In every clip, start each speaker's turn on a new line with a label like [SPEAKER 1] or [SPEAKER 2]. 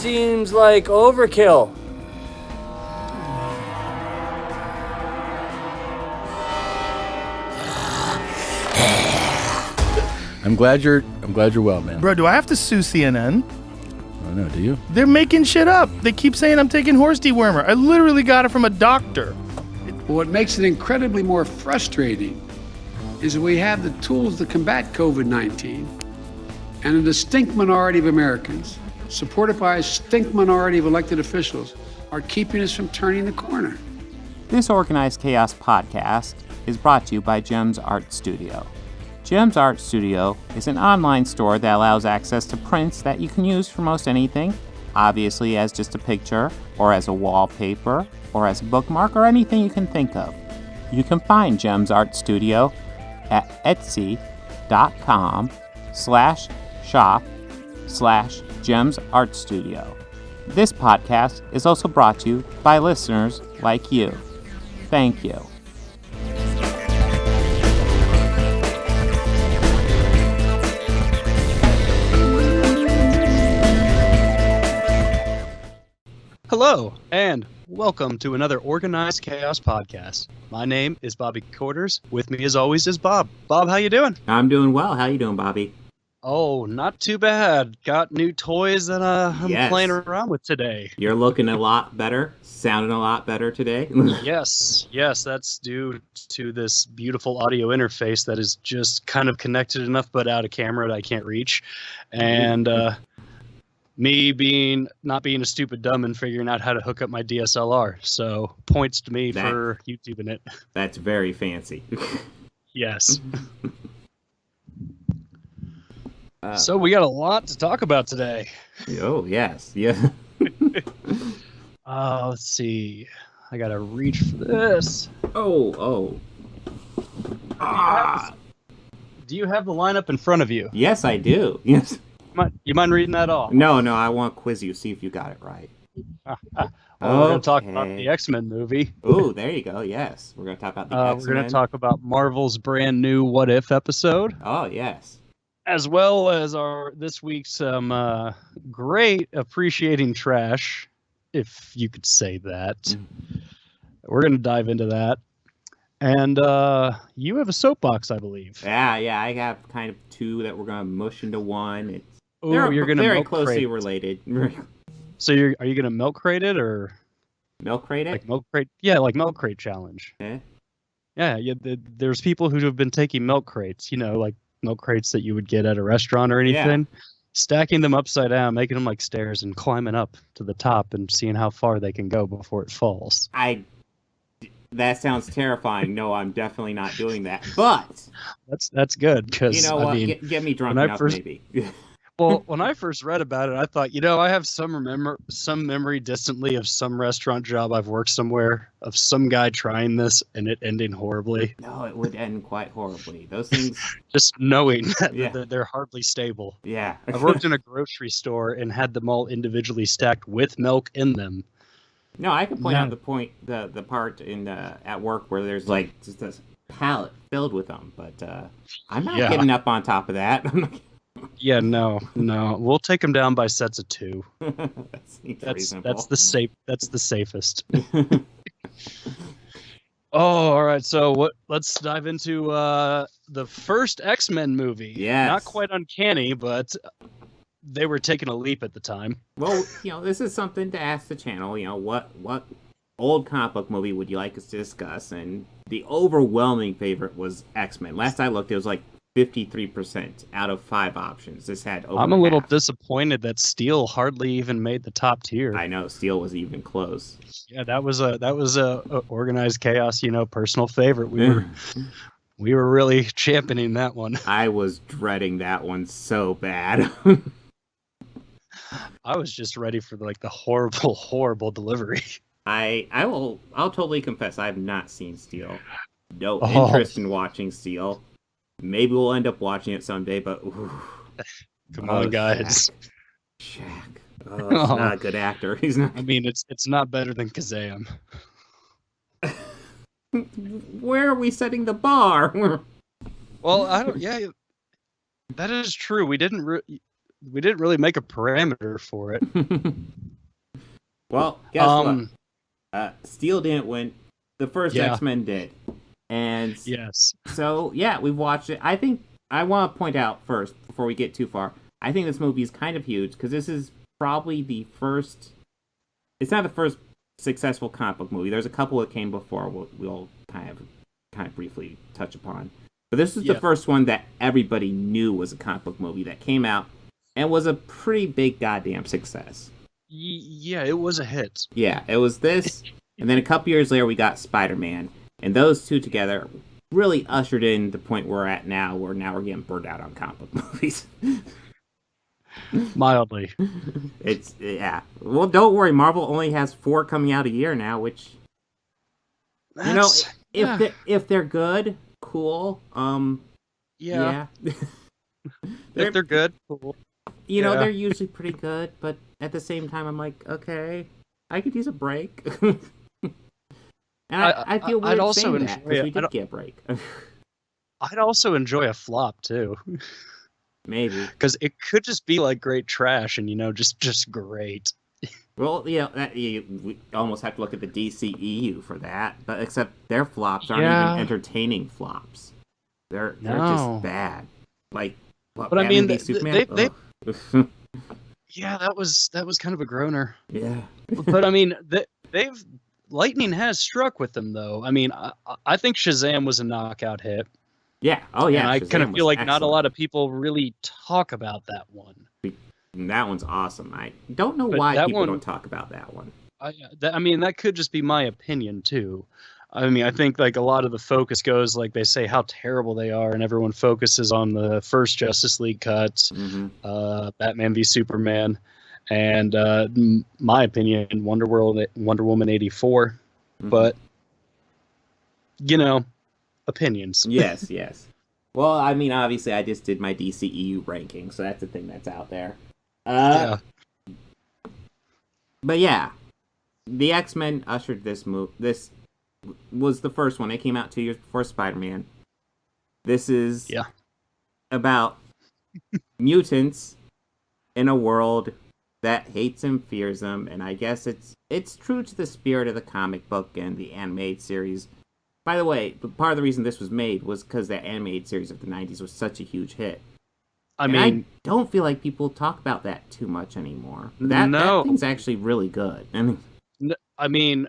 [SPEAKER 1] seems like overkill.
[SPEAKER 2] I'm glad you're well, man.
[SPEAKER 3] Bro, do I have to sue CNN?
[SPEAKER 2] I don't know, do you?
[SPEAKER 3] They're making shit up. They keep saying I'm taking horse dewormer. I literally got it from a doctor.
[SPEAKER 4] What makes it incredibly more frustrating is that we have the tools to combat COVID-19, and a distinct minority of Americans, supported by a distinct minority of elected officials, are keeping us from turning the corner.
[SPEAKER 5] This Organized Chaos podcast is brought to you by JEMS Art Studio. JEMS Art Studio is an online store that allows access to prints that you can use for most anything, obviously as just a picture, or as a wallpaper, or as a bookmark, or anything you can think of. You can find JEMS Art Studio at etsy.com/shop/JEMS Art Studio. This podcast is also brought to you by listeners like you. Thank you.
[SPEAKER 6] Hello, and welcome to another Organized Chaos podcast. My name is Bobby Quarters. With me, as always, is Bob. Bob, how you doing?
[SPEAKER 5] I'm doing well. How you doing, Bobby?
[SPEAKER 6] Oh, not too bad. Got new toys that I'm playing around with today.
[SPEAKER 5] You're looking a lot better, sounding a lot better today.
[SPEAKER 6] Yes, that's due to this beautiful audio interface that is just kind of connected enough but out of camera that I can't reach. And me not being a stupid dumb and figuring out how to hook up my DSLR. So points to me for YouTubing it.
[SPEAKER 5] That's very fancy.
[SPEAKER 6] Yes. So we got a lot to talk about today.
[SPEAKER 5] Oh, yes. Yeah.
[SPEAKER 6] Let's see. I got to reach for this.
[SPEAKER 5] Oh.
[SPEAKER 6] Do you have the lineup in front of you?
[SPEAKER 5] Yes, I do. Yes.
[SPEAKER 6] You mind reading that off?
[SPEAKER 5] No, I want to quiz you, see if you got it right.
[SPEAKER 6] We're going to talk about the X-Men movie.
[SPEAKER 5] Oh, there you go. Yes. We're going to talk about the X-Men.
[SPEAKER 6] We're going to talk about Marvel's brand new What If episode.
[SPEAKER 5] Oh, yes.
[SPEAKER 6] As well as this week's great appreciating trash, if you could say that. We're going to dive into that. And you have a soapbox, I believe.
[SPEAKER 5] Yeah, I have kind of two that we're going to mush into one.
[SPEAKER 6] You're going to
[SPEAKER 5] very closely related.
[SPEAKER 6] So are you going to milk crate it or
[SPEAKER 5] milk crate it?
[SPEAKER 6] Like milk crate? Yeah, like milk crate challenge. Yeah. There's people who have been taking milk crates, like milk crates that you would get at a restaurant or anything, stacking them upside down, making them like stairs and climbing up to the top and seeing how far they can go before it falls.
[SPEAKER 5] That sounds terrifying. No, I'm definitely not doing that. But
[SPEAKER 6] that's good because
[SPEAKER 5] you know what? Get me drunk enough, maybe.
[SPEAKER 6] Well, when I first read about it, I thought, I have some memory distantly of some restaurant job I've worked somewhere of some guy trying this and it ending horribly.
[SPEAKER 5] No, it would end quite horribly. Those things,
[SPEAKER 6] just knowing that they're hardly stable.
[SPEAKER 5] Yeah,
[SPEAKER 6] I've worked in a grocery store and had them all individually stacked with milk in them.
[SPEAKER 5] No, I can point out the part at work where there's like just this pallet filled with them, but I'm not getting up on top of that.
[SPEAKER 6] Yeah, no. We'll take them down by sets of two.
[SPEAKER 5] That's
[SPEAKER 6] the safest. All right. So let's dive into the first X-Men movie.
[SPEAKER 5] Yeah,
[SPEAKER 6] not quite uncanny, but they were taking a leap at the time.
[SPEAKER 5] Well, this is something to ask the channel. What old comic book movie would you like us to discuss? And the overwhelming favorite was X-Men. Last I looked, it was like 53% out of 5 options. This had over
[SPEAKER 6] I'm a little
[SPEAKER 5] half.
[SPEAKER 6] disappointed that Steel hardly even made the top tier.
[SPEAKER 5] I know Steel was even close.
[SPEAKER 6] Yeah, that was a Organized Chaos, personal favorite. We were really championing that one.
[SPEAKER 5] I was dreading that one so bad.
[SPEAKER 6] I was just ready for the horrible delivery.
[SPEAKER 5] I'll totally confess I have not seen Steel. No interest in watching Steel. Maybe we'll end up watching it someday, but
[SPEAKER 6] come on, guys.
[SPEAKER 5] Shaq. Oh, he's not a good actor. He's not.
[SPEAKER 6] I mean, it's not better than Kazam.
[SPEAKER 5] Where are we setting the bar?
[SPEAKER 6] Well, I don't. Yeah, that is true. We didn't. we didn't really make a parameter for it.
[SPEAKER 5] Well, guess what? Steel didn't win. The first X-Men did. And
[SPEAKER 6] yes.
[SPEAKER 5] So, yeah, we've watched it. I think I want to point out first, before we get too far, I think this movie is kind of huge because this is probably the first... It's not the first successful comic book movie. There's a couple that came before we'll kind of briefly touch upon. But this is the first one that everybody knew was a comic book movie that came out and was a pretty big goddamn success.
[SPEAKER 6] Yeah, it was a hit.
[SPEAKER 5] Yeah, it was this, and then a couple years later we got Spider-Man, and those two together really ushered in the point we're at now, where now we're getting burned out on comic book movies.
[SPEAKER 6] Mildly.
[SPEAKER 5] It's, yeah. Well, don't worry, Marvel only has 4 coming out a year now, which, if they're good, cool.
[SPEAKER 6] Yeah. If they're good, cool.
[SPEAKER 5] They're usually pretty good, but at the same time, I'm like, okay, I could use a break. And I feel weird saying that, because we did get a break.
[SPEAKER 6] I'd also enjoy a flop, too.
[SPEAKER 5] Maybe.
[SPEAKER 6] Because it could just be like great trash and, just great.
[SPEAKER 5] Well, we almost have to look at the DCEU for that, but except their flops aren't even entertaining flops. They're just bad. Like, what,
[SPEAKER 6] but I mean,
[SPEAKER 5] Superman?
[SPEAKER 6] Yeah, that was kind of a groaner.
[SPEAKER 5] Yeah.
[SPEAKER 6] But I mean, lightning has struck with them, though. I mean, I think Shazam was a knockout hit.
[SPEAKER 5] Yeah. Oh, yeah.
[SPEAKER 6] And I kind of feel like not a lot of people really talk about that one.
[SPEAKER 5] That one's awesome. I don't know why people don't talk about that one.
[SPEAKER 6] I mean, that could just be my opinion, too. I mean, I think like a lot of the focus goes, like they say how terrible they are, and everyone focuses on the first Justice League cut, Batman v Superman, and my opinion, Wonder Woman 84. But opinions.
[SPEAKER 5] Yes. Well, I mean, obviously, I just did my DCEU ranking, so that's the thing that's out there. But yeah, the X-Men ushered this move. This was the first one. It came out 2 years before Spider-Man. This is about mutants in a world that hates and fears them, and I guess it's true to the spirit of the comic book and the animated series. By the way, part of the reason this was made was because that animated series of the 90s was such a huge hit. I don't feel like people talk about that too much anymore. That thing's actually really good.
[SPEAKER 6] I mean,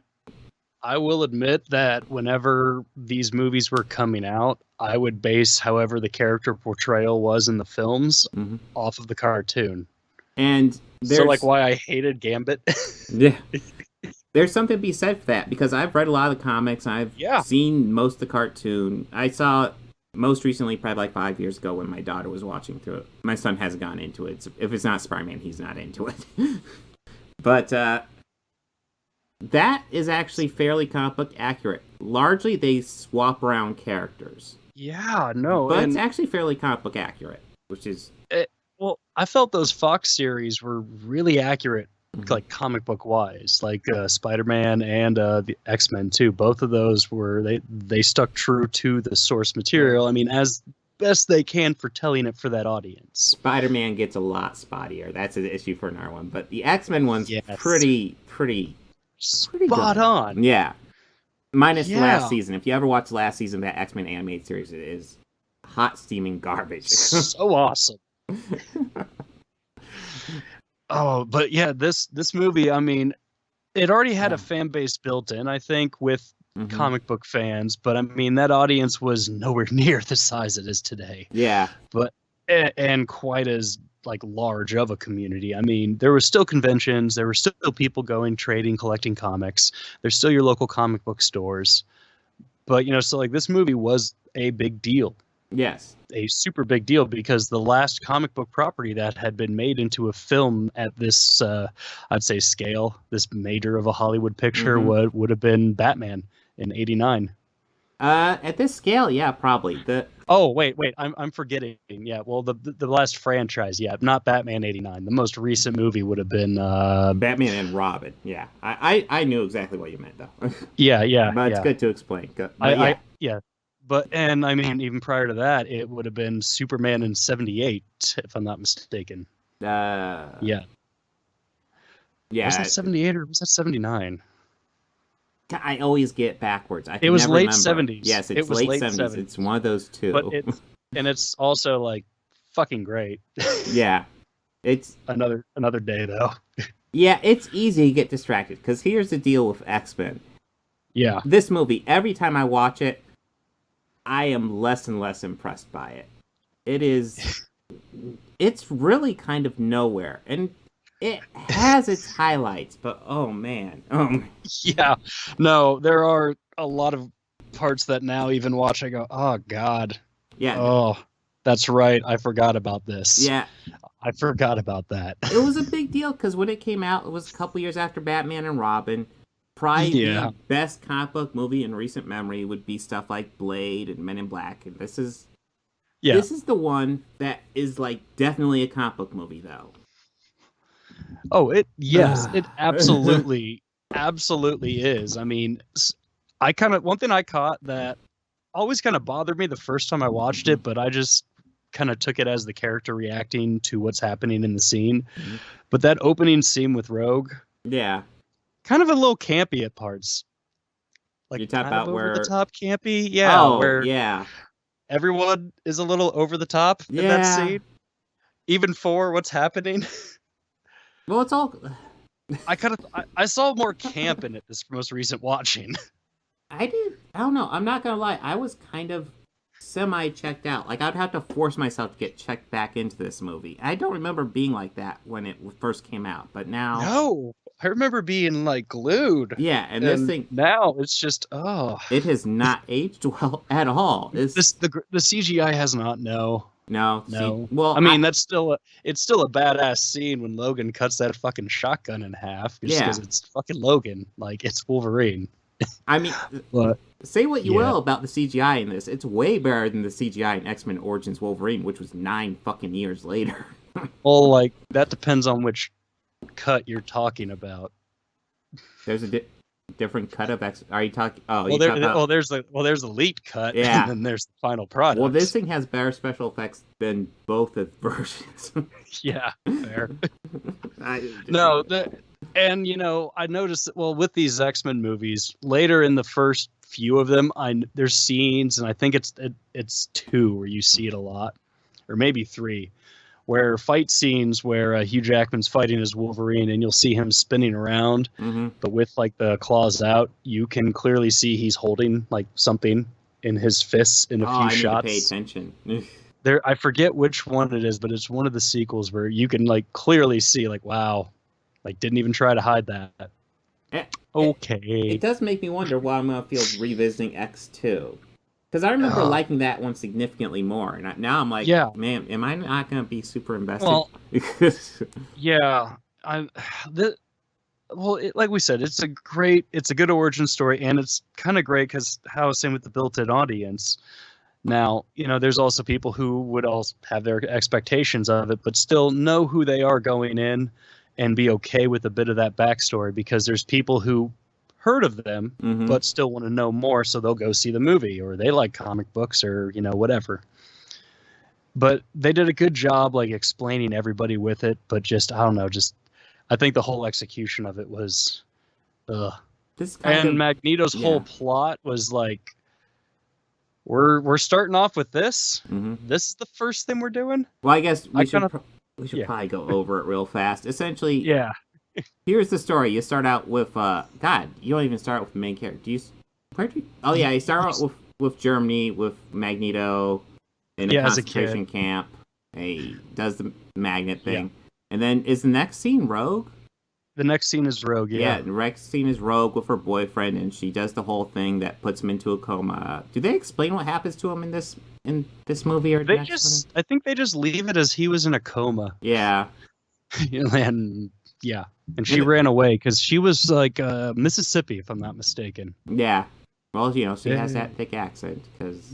[SPEAKER 6] I will admit that whenever these movies were coming out, I would base however the character portrayal was in the films off of the cartoon.
[SPEAKER 5] And
[SPEAKER 6] so, like, why I hated Gambit.
[SPEAKER 5] Yeah. There's something to be said for that, because I've read a lot of the comics. I've seen most of the cartoon. I saw it most recently, probably like 5 years ago, when my daughter was watching through it. My son hasn't gone into it. So if it's not Spider-Man, he's not into it. But that is actually fairly comic book accurate. Largely, they swap around characters.
[SPEAKER 6] Yeah, no.
[SPEAKER 5] But it's actually fairly comic book accurate, which is...
[SPEAKER 6] Well, I felt those Fox series were really accurate, like comic book wise, like Spider-Man and the X-Men too. Both of those they stuck true to the source material. I mean, as best they can for telling it for that audience.
[SPEAKER 5] Spider-Man gets a lot spottier. That's an issue for another one. But the X-Men one's pretty
[SPEAKER 6] spot
[SPEAKER 5] good.
[SPEAKER 6] On.
[SPEAKER 5] Yeah. Minus last season. If you ever watched last season of that X-Men animated series, it is hot steaming garbage.
[SPEAKER 6] So awesome. Oh, but yeah, this movie, I mean, it already had a fan base built in, I think, with comic book fans, but I mean, that audience was nowhere near the size it is today.
[SPEAKER 5] Yeah.
[SPEAKER 6] But and quite as like large of a community. I mean, there were still conventions, there were still people going, trading, collecting comics. There's still your local comic book stores. But, so like this movie was a big deal.
[SPEAKER 5] Yes.
[SPEAKER 6] A super big deal, because the last comic book property that had been made into a film at this, I'd say, scale, this major of a Hollywood picture would have been Batman in '89.
[SPEAKER 5] At this scale, yeah, probably.
[SPEAKER 6] Oh, wait, I'm forgetting. Yeah, well, the last franchise, not Batman '89. The most recent movie would have been
[SPEAKER 5] Batman and Robin. Yeah, I knew exactly what you meant, though.
[SPEAKER 6] Yeah.
[SPEAKER 5] But it's good to explain.
[SPEAKER 6] But, and I mean, even prior to that, it would have been Superman in '78, if I'm not mistaken. Yeah.
[SPEAKER 5] Yeah.
[SPEAKER 6] Was that 78 or was that 79?
[SPEAKER 5] I always get backwards. I
[SPEAKER 6] It was
[SPEAKER 5] never
[SPEAKER 6] late
[SPEAKER 5] remember.
[SPEAKER 6] 70s.
[SPEAKER 5] Yes,
[SPEAKER 6] It
[SPEAKER 5] it's
[SPEAKER 6] was
[SPEAKER 5] late
[SPEAKER 6] late
[SPEAKER 5] 70s.
[SPEAKER 6] 70s.
[SPEAKER 5] It's one of those two.
[SPEAKER 6] But it's also like fucking great.
[SPEAKER 5] Yeah. It's
[SPEAKER 6] another day though.
[SPEAKER 5] Yeah, it's easy to get distracted because here's the deal with X-Men.
[SPEAKER 6] Yeah.
[SPEAKER 5] This movie, every time I watch it, I am less and less impressed by it. It's really kind of nowhere. And it has its highlights, but oh man.
[SPEAKER 6] Yeah. No, there are a lot of parts that now even watch I go, oh God.
[SPEAKER 5] Yeah.
[SPEAKER 6] Oh, that's right. I forgot about this.
[SPEAKER 5] Yeah.
[SPEAKER 6] I forgot about that.
[SPEAKER 5] It was a big deal because when it came out, it was a couple years after Batman and Robin. Probably the best comic book movie in recent memory would be stuff like Blade and Men in Black. And this is the one that is like definitely a comic book movie though.
[SPEAKER 6] Oh, it absolutely is. I mean, one thing I caught that always kind of bothered me the first time I watched it, but I just kind of took it as the character reacting to what's happening in the scene. Mm-hmm. But that opening scene with Rogue, kind of a little campy at parts. Like
[SPEAKER 5] you talk about
[SPEAKER 6] where
[SPEAKER 5] over
[SPEAKER 6] the top campy, where
[SPEAKER 5] yeah,
[SPEAKER 6] everyone is a little over the top in that scene, even for what's happening.
[SPEAKER 5] Well, it's all.
[SPEAKER 6] I saw more camp in it this most recent watching.
[SPEAKER 5] I don't know. I'm not gonna lie. I was kind of semi-checked out. Like, I'd have to force myself to get checked back into this movie. I don't remember being like that when it first came out, but now...
[SPEAKER 6] No, I remember being, like, glued.
[SPEAKER 5] Yeah, and this thing...
[SPEAKER 6] Now, it's just, oh...
[SPEAKER 5] It has not aged well at all.
[SPEAKER 6] The CGI has not, no.
[SPEAKER 5] No.
[SPEAKER 6] Well, I mean, it's still a badass scene when Logan cuts that fucking shotgun in half. Just because it's fucking Logan. Like, it's Wolverine.
[SPEAKER 5] I mean,
[SPEAKER 6] but,
[SPEAKER 5] say what you will about the CGI in this. It's way better than the CGI in X-Men Origins Wolverine, which was 9 fucking years later.
[SPEAKER 6] Well, like, that depends on which cut you're talking about.
[SPEAKER 5] There's a different cut of X. Are you talking? Oh,
[SPEAKER 6] there's the lead cut,
[SPEAKER 5] yeah,
[SPEAKER 6] and then there's the final product.
[SPEAKER 5] Well, this thing has better special effects than both of versions.
[SPEAKER 6] Yeah, fair. And, you know, I noticed that, well, with these X-Men movies, later in the first few of them, there's scenes, and I think it's 2 where you see it a lot, or maybe 3, where fight scenes where Hugh Jackman's fighting as Wolverine, and you'll see him spinning around, but with, like, the claws out, you can clearly see he's holding, like, something in his fists in a few shots.
[SPEAKER 5] I need to pay attention.
[SPEAKER 6] I forget which one it is, but it's one of the sequels where you can, like, clearly see, like, wow. Like, didn't even try to hide that. Okay.
[SPEAKER 5] It does make me wonder why I'm going to feel revisiting X2. Because I remember liking that one significantly more. And now I'm like, man, am I not going to be super invested?
[SPEAKER 6] Well, like we said, it's a good origin story. And it's kind of great because how it's same with the built-in audience. Now, you know, there's also people who would also have their expectations of it, but still know who they are going in. And be okay with a bit of that backstory because there's people who heard of them but still want to know more, so they'll go see the movie or they like comic books or, you know, whatever. But they did a good job like explaining everybody with it, but just I don't know, I think the whole execution of it was Magneto's whole plot was like we're starting off with this. This is the first thing we're doing.
[SPEAKER 5] Well, I guess we should probably go over it real fast. Essentially, here's the story. You start out with, God, you don't even start with the main character. You start out with Germany, with Magneto in a concentration camp. He does the magnet thing. And then is the next scene Rogue?
[SPEAKER 6] The next scene is Rogue,
[SPEAKER 5] the next scene is Rogue with her boyfriend, and she does the whole thing that puts him into a coma. Do they explain what happens to him in this movie or
[SPEAKER 6] I think they just leave it as he was in a coma.
[SPEAKER 5] Yeah.
[SPEAKER 6] And she ran away because she was like Mississippi, if I'm not mistaken.
[SPEAKER 5] Yeah. Well, you know, she has that thick accent because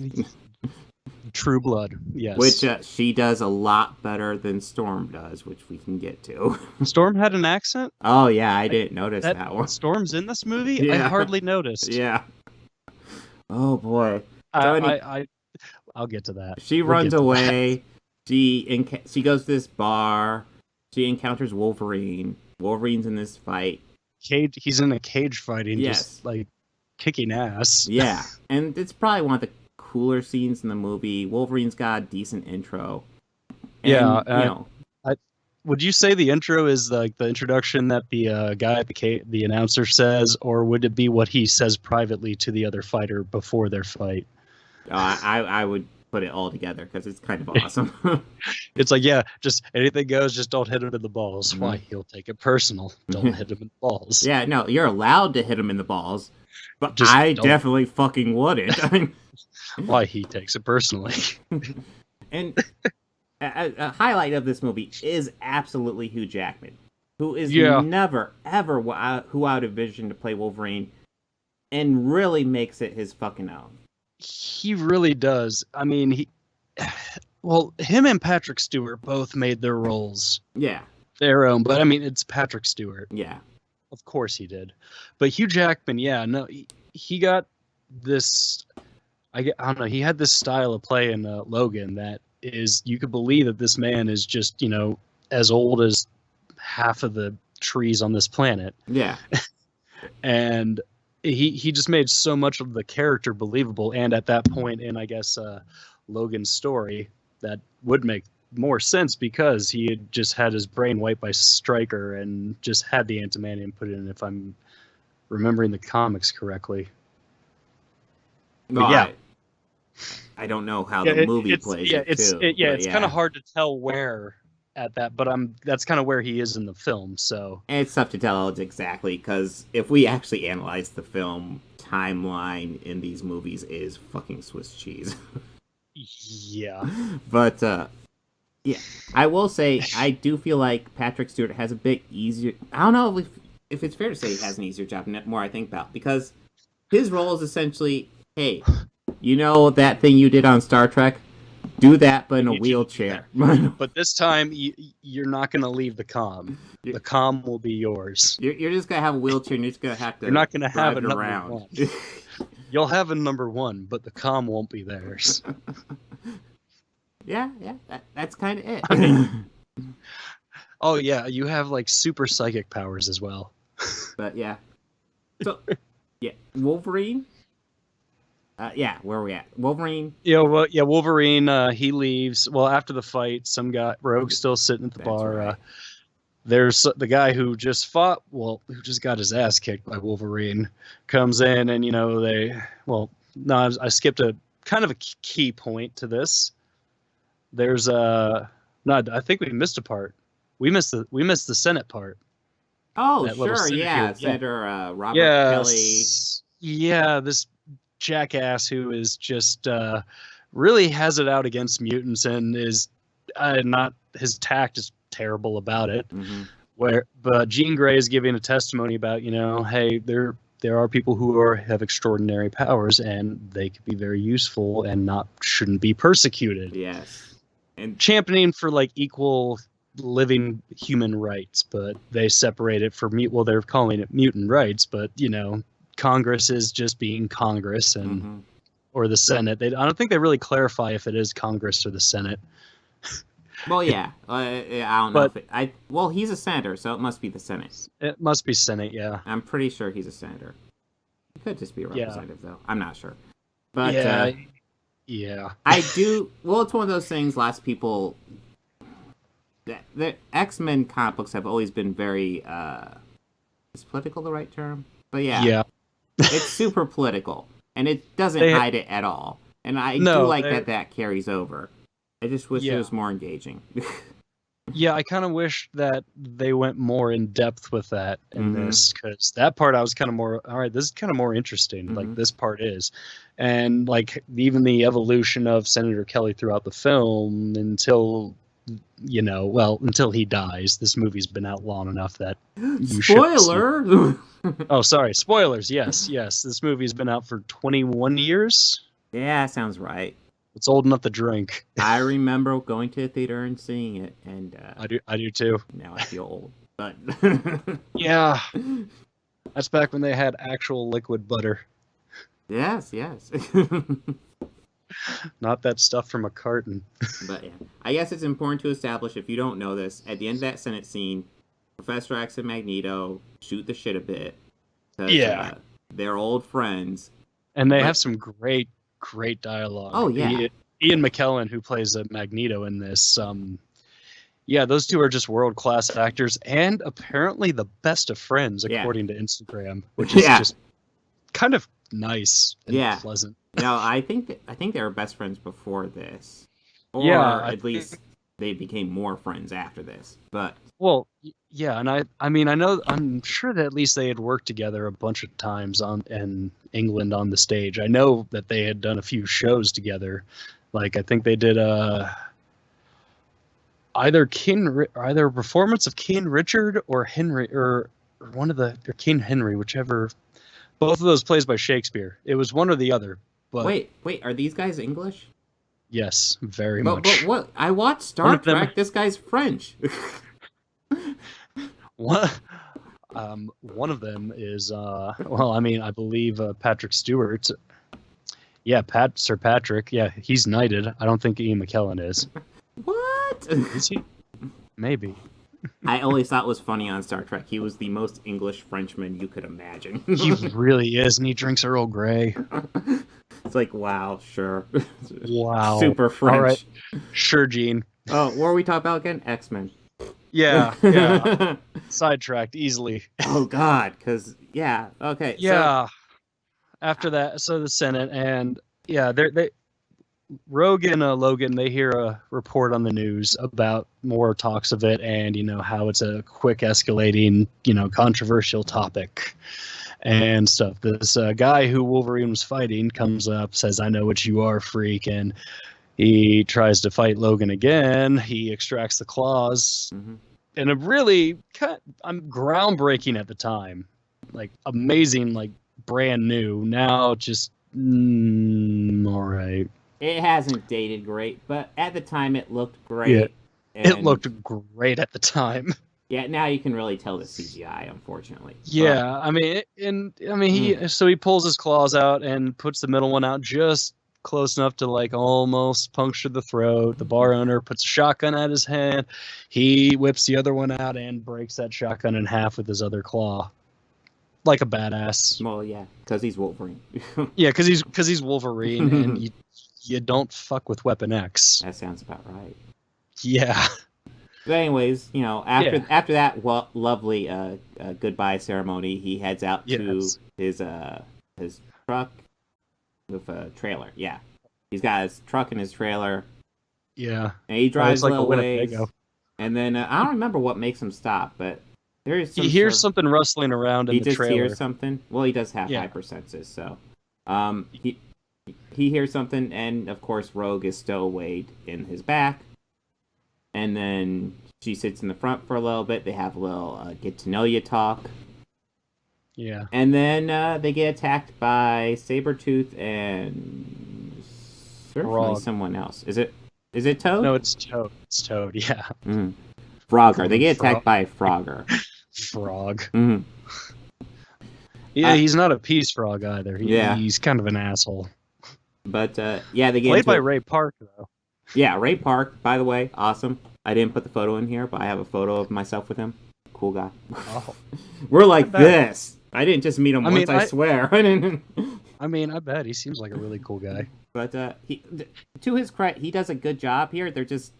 [SPEAKER 6] True Blood, yes.
[SPEAKER 5] Which she does a lot better than Storm does, which we can get to.
[SPEAKER 6] Storm had an accent?
[SPEAKER 5] Oh, yeah, I didn't notice that one.
[SPEAKER 6] Storm's in this movie? Yeah. I hardly noticed.
[SPEAKER 5] Yeah. Oh, boy.
[SPEAKER 6] I'll get to that.
[SPEAKER 5] She runs away. She goes to this bar. She encounters Wolverine. Wolverine's in this fight.
[SPEAKER 6] He's in a cage fighting, just like kicking ass.
[SPEAKER 5] Yeah, and it's probably one of the cooler scenes in the movie. Wolverine's got a decent intro. And,
[SPEAKER 6] would you say the intro is like the introduction that the guy at the announcer says, or would it be what he says privately to the other fighter before their fight?
[SPEAKER 5] I would put it all together because it's kind of awesome.
[SPEAKER 6] It's like, yeah, just anything goes, just don't hit him in the balls. Why? He'll take it personal. Don't hit him in the balls.
[SPEAKER 5] Yeah, no, you're allowed to hit him in the balls, but
[SPEAKER 6] Just
[SPEAKER 5] I
[SPEAKER 6] don't.
[SPEAKER 5] definitely fucking wouldn't. I mean,
[SPEAKER 6] Why? He takes it personally.
[SPEAKER 5] and a highlight of this movie is absolutely Hugh Jackman, who is never, ever who I would envision to play Wolverine, and really makes it his fucking own.
[SPEAKER 6] He really does. I mean, him and Patrick Stewart both made their roles their own, but I mean, it's Patrick Stewart.
[SPEAKER 5] Yeah.
[SPEAKER 6] Of course he did. But Hugh Jackman, he got this, I don't know, he had this style of play in Logan that is, you could believe that this man is just, as old as half of the trees on this planet.
[SPEAKER 5] Yeah.
[SPEAKER 6] And he just made so much of the character believable. And at that point in, I guess, Logan's story, that would make more sense because he had just had his brain wiped by Stryker and just had the antimatter put in, if I'm remembering the comics correctly.
[SPEAKER 5] But yeah. I don't know how the movie plays
[SPEAKER 6] it's kind of hard to tell where at that, but that's kind of where he is in the film. So
[SPEAKER 5] and it's tough to tell exactly because if we actually analyze the film timeline in these movies is fucking Swiss cheese.
[SPEAKER 6] Yeah,
[SPEAKER 5] but yeah, I will say I do feel like Patrick Stewart has a bit easier. I don't know if it's fair to say he has an easier job. The more I think about, because his role is essentially, hey, you know that thing you did on Star Trek? Do that, but in a wheelchair.
[SPEAKER 6] But this time, you're not going to leave the comm. The comm will be yours.
[SPEAKER 5] You're just going to have a wheelchair, and you're just going to have to.
[SPEAKER 6] You're not going to have it
[SPEAKER 5] around.
[SPEAKER 6] You'll have a number one, but the comm won't be theirs.
[SPEAKER 5] Yeah, that's kind of it.
[SPEAKER 6] Oh yeah, you have like super psychic powers as well.
[SPEAKER 5] But yeah, so yeah, Wolverine. Where are we at? Wolverine.
[SPEAKER 6] Wolverine. He leaves. Well, after the fight, some guy, Rogue's still sitting at the bar.
[SPEAKER 5] Right.
[SPEAKER 6] There's the guy who just fought. Well, who just got his ass kicked by Wolverine. Comes in, and I skipped a kind of a key point to this. There's I think we missed a part. We missed the Senate part.
[SPEAKER 5] Oh, sure, yeah. Senator Robert Kelly.
[SPEAKER 6] Yeah, this jackass who is just really has it out against mutants and is not, his tact is terrible about it.
[SPEAKER 5] Mm-hmm.
[SPEAKER 6] But Jean Grey is giving a testimony about, hey, there are people who have extraordinary powers and they could be very useful and shouldn't be persecuted.
[SPEAKER 5] Yes. And
[SPEAKER 6] championing for like equal living human rights, but they separate it for they're calling it mutant rights, but Congress is just being Congress and or the Senate. I don't think they really clarify if it is Congress or the Senate.
[SPEAKER 5] Well, yeah. I don't know he's a senator, so it must be the Senate.
[SPEAKER 6] It must be Senate, yeah.
[SPEAKER 5] I'm pretty sure he's a senator. He could just be a representative, though. I'm not sure. But
[SPEAKER 6] yeah.
[SPEAKER 5] I do. Well, it's one of those things. Lots of people. The X-Men comic books have always been very. Is political the right term? But yeah. It's super political, and it doesn't hide it at all. And I do like that carries over. I just wish it was more engaging.
[SPEAKER 6] Yeah, I kind of wish that they went more in depth with that in this, because that part I was kind of more, all right, this is kind of more interesting. Like this part is, and like even the evolution of Senator Kelly throughout the film until he dies. This movie's been out long enough that
[SPEAKER 5] spoiler.
[SPEAKER 6] Oh, sorry, spoilers. Yes. This movie's been out for 21 years.
[SPEAKER 5] Yeah, sounds right.
[SPEAKER 6] It's old enough to drink.
[SPEAKER 5] I remember going to the theater and seeing it, and
[SPEAKER 6] I do too.
[SPEAKER 5] Now I feel old, but
[SPEAKER 6] yeah, that's back when they had actual liquid butter.
[SPEAKER 5] Yes.
[SPEAKER 6] Not that stuff from a carton.
[SPEAKER 5] But yeah, I guess it's important to establish, if you don't know this, at the end of that Senate scene, Professor X and Magneto shoot the shit a bit.
[SPEAKER 6] Yeah.
[SPEAKER 5] They're old friends.
[SPEAKER 6] And they have some great dialogue.
[SPEAKER 5] Oh, yeah.
[SPEAKER 6] Ian McKellen, who plays Magneto in this, yeah, those two are just world-class actors and apparently the best of friends, according to Instagram, which is just kind of nice and pleasant.
[SPEAKER 5] No, I think they were best friends before this. Or at least they became more friends after this. But
[SPEAKER 6] well, yeah, and I'm sure that at least they had worked together a bunch of times in England on the stage. I know that they had done a few shows together. Like I think they did either a performance of King Richard or Henry or King Henry, whichever. Both of those plays by Shakespeare. It was one or the other. But
[SPEAKER 5] wait, are these guys English?
[SPEAKER 6] Yes, very much.
[SPEAKER 5] But what? I watched Star Trek. This guy's French.
[SPEAKER 6] What? One of them is I believe Patrick Stewart. Yeah, Sir Patrick. Yeah, he's knighted. I don't think Ian McKellen is.
[SPEAKER 5] What?
[SPEAKER 6] Is he? Maybe.
[SPEAKER 5] I always thought it was funny on Star Trek. He was the most English Frenchman you could imagine.
[SPEAKER 6] He really is, and he drinks Earl Grey.
[SPEAKER 5] It's like, wow, sure.
[SPEAKER 6] Wow.
[SPEAKER 5] Super French. All right.
[SPEAKER 6] Sure, Gene.
[SPEAKER 5] Oh, what were we talking about again? X-Men.
[SPEAKER 6] Yeah. Sidetracked easily.
[SPEAKER 5] Oh, God, because, okay.
[SPEAKER 6] Yeah. So... After that, so the Senate, and Logan, they hear a report on the news about more talks of it and, how it's a quick escalating, controversial topic and stuff. This guy who Wolverine was fighting comes up, says, "I know what you are, freak," and he tries to fight Logan again. He extracts the claws, and a really groundbreaking at the time, like amazing, like brand new. Now just all right.
[SPEAKER 5] It hasn't dated great, but at the time it looked great.
[SPEAKER 6] Yeah, it looked great at the time.
[SPEAKER 5] Yeah, now you can really tell the CGI, unfortunately.
[SPEAKER 6] Yeah, he pulls his claws out and puts the middle one out just close enough to like almost puncture the throat. The bar owner puts a shotgun at his hand. He whips the other one out and breaks that shotgun in half with his other claw. Like a badass.
[SPEAKER 5] Well, yeah, because he's Wolverine.
[SPEAKER 6] Yeah, because he's Wolverine, and you don't fuck with Weapon X.
[SPEAKER 5] That sounds about right.
[SPEAKER 6] Yeah.
[SPEAKER 5] But anyways, after that lovely goodbye ceremony, he heads out to his truck with a trailer. Yeah, he's got his truck and his trailer.
[SPEAKER 6] Yeah,
[SPEAKER 5] and he drives a little ways, and then I don't remember what makes him stop, but he
[SPEAKER 6] hears something rustling around in the trailer.
[SPEAKER 5] He just hears something. Well, he does have hypersenses, so he hears something, and of course, Rogue is stowaway in his back. And then she sits in the front for a little bit. They have a little get-to-know-you talk.
[SPEAKER 6] Yeah.
[SPEAKER 5] And then they get attacked by Sabretooth and certainly someone else. Is it Toad?
[SPEAKER 6] No, it's Toad. It's Toad, yeah.
[SPEAKER 5] Mm-hmm. Frogger. They get attacked by Frogger.
[SPEAKER 6] Frog.
[SPEAKER 5] Mm-hmm.
[SPEAKER 6] Yeah, he's not a peace frog either. He's kind of an asshole.
[SPEAKER 5] But, they get
[SPEAKER 6] played by Ray Park, though.
[SPEAKER 5] Yeah, Ray Park, by the way, awesome. I didn't put the photo in here, but I have a photo of myself with him. Cool guy. Oh. We're like this. I didn't just meet him once, I swear.
[SPEAKER 6] I bet. He seems like a really cool guy.
[SPEAKER 5] But to his credit, he does a good job here. They're just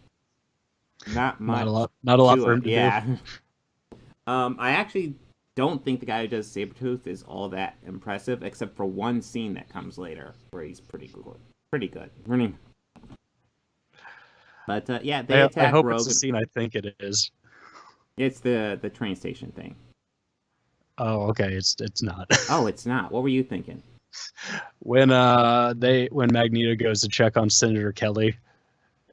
[SPEAKER 5] not much.
[SPEAKER 6] Not a lot for him to do.
[SPEAKER 5] I actually don't think the guy who does Sabretooth is all that impressive, except for one scene that comes later, where he's pretty good. But they attack Rogue.
[SPEAKER 6] I hope it's the scene I think it is.
[SPEAKER 5] It's the train station thing.
[SPEAKER 6] Oh, okay. It's not.
[SPEAKER 5] Oh, it's not. What were you thinking?
[SPEAKER 6] When Magneto goes to check on Senator Kelly,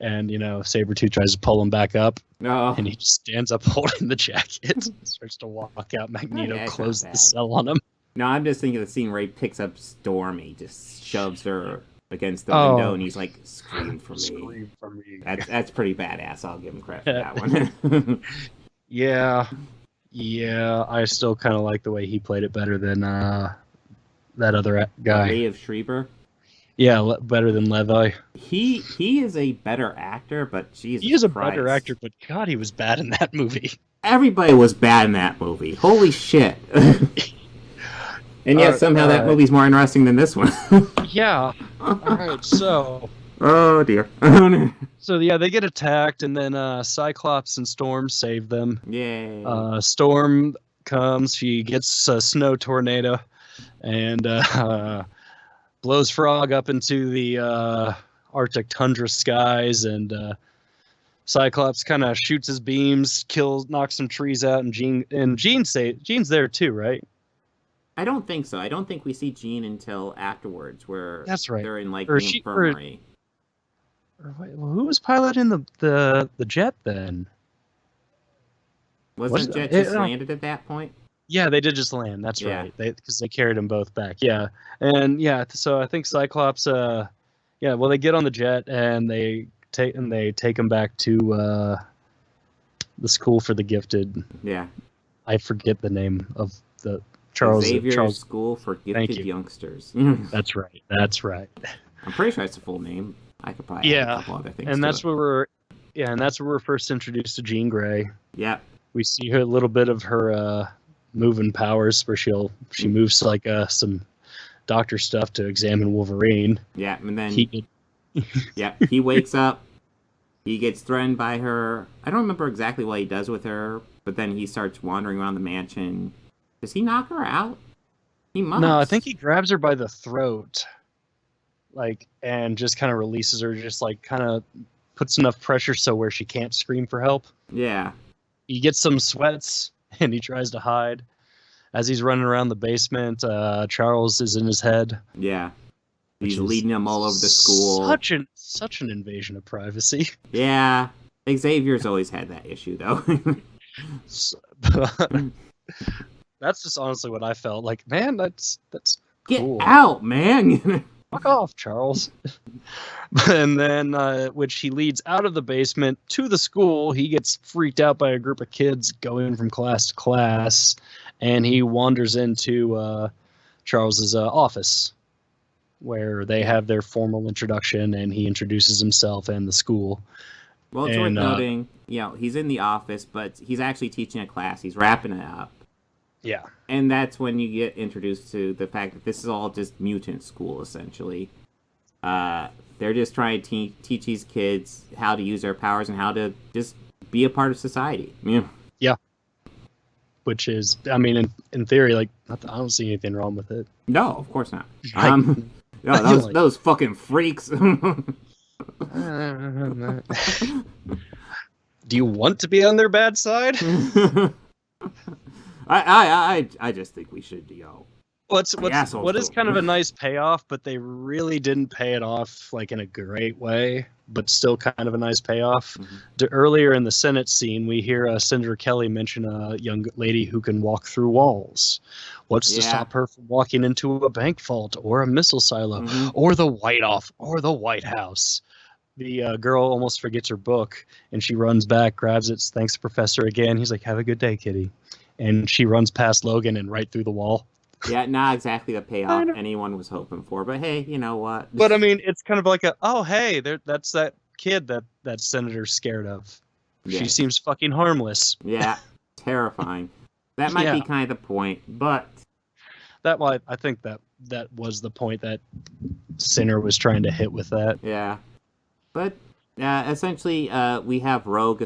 [SPEAKER 6] and Sabretooth tries to pull him back up, and he just stands up holding the jacket, starts to walk out. Magneto closes the cell on him. No,
[SPEAKER 5] I'm just thinking of the scene where he picks up Stormy, just shoves her against the window, and he's like, "Scream for me."
[SPEAKER 6] Scream for me.
[SPEAKER 5] That's pretty badass. I'll give him credit for that one.
[SPEAKER 6] Yeah. I still kind of like the way he played it better than that other guy.
[SPEAKER 5] Ray of Schreiber.
[SPEAKER 6] Yeah, better than Levi.
[SPEAKER 5] He is a better actor, but Jesus
[SPEAKER 6] He is a
[SPEAKER 5] Christ.
[SPEAKER 6] better actor, but God, he was bad in that movie.
[SPEAKER 5] Everybody was bad in that movie. Holy shit. And yet somehow that movie's more interesting than this one.
[SPEAKER 6] Yeah. Alright, so...
[SPEAKER 5] Oh, dear.
[SPEAKER 6] So, yeah, they get attacked, and then Cyclops and Storm save them.
[SPEAKER 5] Yay.
[SPEAKER 6] Storm comes, she gets a snow tornado, and blows Frog up into the Arctic tundra skies, and Cyclops kind of shoots his beams, knocks some trees out, and Jean's there too, right?
[SPEAKER 5] I don't think so. I don't think we see Jean until afterwards, where
[SPEAKER 6] That's right.
[SPEAKER 5] they're in like
[SPEAKER 6] Or
[SPEAKER 5] the infirmary.
[SPEAKER 6] Who was piloting the jet then?
[SPEAKER 5] Wasn't Jet just landed at that point?
[SPEAKER 6] Yeah, they did just land. That's
[SPEAKER 5] Yeah.
[SPEAKER 6] right. Because they carried them both back. Yeah, and yeah. So I think Cyclops. Well, they get on the jet and they take him back to the school for the gifted.
[SPEAKER 5] Yeah.
[SPEAKER 6] I forget the name of the
[SPEAKER 5] Xavier's School for Gifted Youngsters.
[SPEAKER 6] That's right. That's right.
[SPEAKER 5] I'm pretty sure it's the full name. I could probably add a couple other things.
[SPEAKER 6] And that's where we're first introduced to Jean Grey.
[SPEAKER 5] Yeah.
[SPEAKER 6] We see her a little bit of her moving powers, where she moves like some doctor stuff to examine Wolverine.
[SPEAKER 5] Yeah, and then he wakes up. He gets threatened by her. I don't remember exactly what he does with her, but then he starts wandering around the mansion. Does he knock her out? He must.
[SPEAKER 6] No, I think he grabs her by the throat, and just kind of releases her, just kind of puts enough pressure so where she can't scream for help.
[SPEAKER 5] Yeah.
[SPEAKER 6] He gets some sweats and he tries to hide. As he's running around the basement, Charles is in his head.
[SPEAKER 5] Yeah. He's leading him all over the school.
[SPEAKER 6] Such an invasion of privacy.
[SPEAKER 5] Yeah. Xavier's always had that issue, though.
[SPEAKER 6] That's just honestly what I felt like. Man, that's cool.
[SPEAKER 5] Get out, man!
[SPEAKER 6] Fuck off, Charles. And then, which he leads out of the basement to the school. He gets freaked out by a group of kids going from class to class, and he wanders into Charles's office, where they have their formal introduction, and he introduces himself and the school.
[SPEAKER 5] Well, it's worth noting, he's in the office, but he's actually teaching a class. He's wrapping it up.
[SPEAKER 6] Yeah.
[SPEAKER 5] And that's when you get introduced to the fact that this is all just mutant school, essentially. They're just trying to teach these kids how to use their powers and how to just be a part of society. Yeah.
[SPEAKER 6] Yeah. Which is, I mean, in theory, I don't see anything wrong with it.
[SPEAKER 5] No, of course not. Those fucking freaks.
[SPEAKER 6] Do you want to be on their bad side?
[SPEAKER 5] I just think we should,
[SPEAKER 6] What is kind of a nice payoff, but they really didn't pay it off in a great way, but still kind of a nice payoff. Mm-hmm. Earlier in the Senate scene, we hear Senator Kelly mention a young lady who can walk through walls. What's to stop her from walking into a bank vault or a missile silo or the White House? The girl almost forgets her book, and she runs back, grabs it, thanks the professor again. He's like, "Have a good day, kitty." And she runs past Logan and right through the wall.
[SPEAKER 5] Yeah, not exactly the payoff anyone was hoping for, but hey, you know what?
[SPEAKER 6] But I mean, it's kind of like that's that kid that senator's scared of. Yeah. She seems fucking harmless.
[SPEAKER 5] Yeah, terrifying. That might be kind of the point, but
[SPEAKER 6] I think that was the point that Singer was trying to hit with that.
[SPEAKER 5] Yeah, but essentially, we have Rogue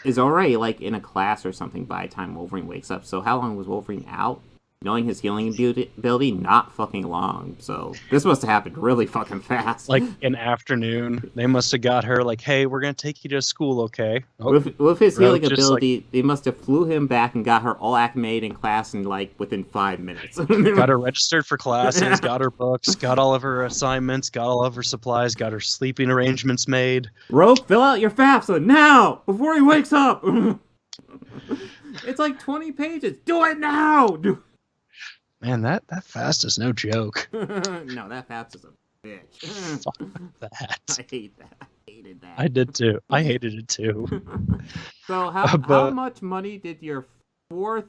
[SPEAKER 5] is already in a class or something by the time Wolverine wakes up. So how long was Wolverine out? Knowing his healing ability, not fucking long. So this must have happened really fucking fast.
[SPEAKER 6] An afternoon. They must have got her hey, we're going to take you to school, okay?
[SPEAKER 5] With his healing ability, they must have flew him back and got her all acclimated in class in within 5 minutes.
[SPEAKER 6] Got her registered for classes, got her books, got all of her assignments, got all of her supplies, got her sleeping arrangements made.
[SPEAKER 5] Rogue, fill out your FAFSA now, before he wakes up. It's 20 pages. Do it now!
[SPEAKER 6] Man, that fast is no joke.
[SPEAKER 5] No, that fast is a bitch.
[SPEAKER 6] Fuck that.
[SPEAKER 5] I hate that. I hated that.
[SPEAKER 6] I did too. I hated it too.
[SPEAKER 5] So how much money did your fourth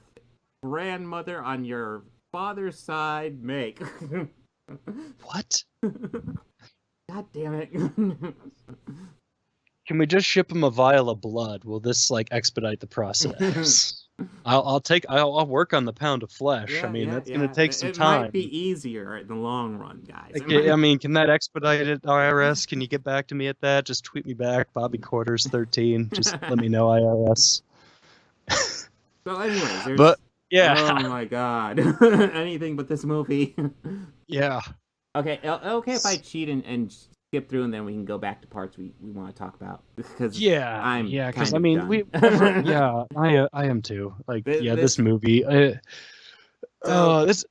[SPEAKER 5] grandmother on your father's side make?
[SPEAKER 6] What?
[SPEAKER 5] God damn it.
[SPEAKER 6] Can we just ship him a vial of blood? Will this like expedite the process? I'll work on the pound of flesh. That's gonna take some time.
[SPEAKER 5] It might be easier in the long run, guys.
[SPEAKER 6] Can that expedite it, IRS? Can you get back to me at that? Just tweet me back, Bobby Quarters 13. Just let me know, IRS.
[SPEAKER 5] So anyways,
[SPEAKER 6] but yeah.
[SPEAKER 5] Oh my god. Anything but this movie.
[SPEAKER 6] Yeah.
[SPEAKER 5] Okay, if I cheat and skip through, and then we can go back to parts we want to talk about. Because I am too. Like, this movie. This.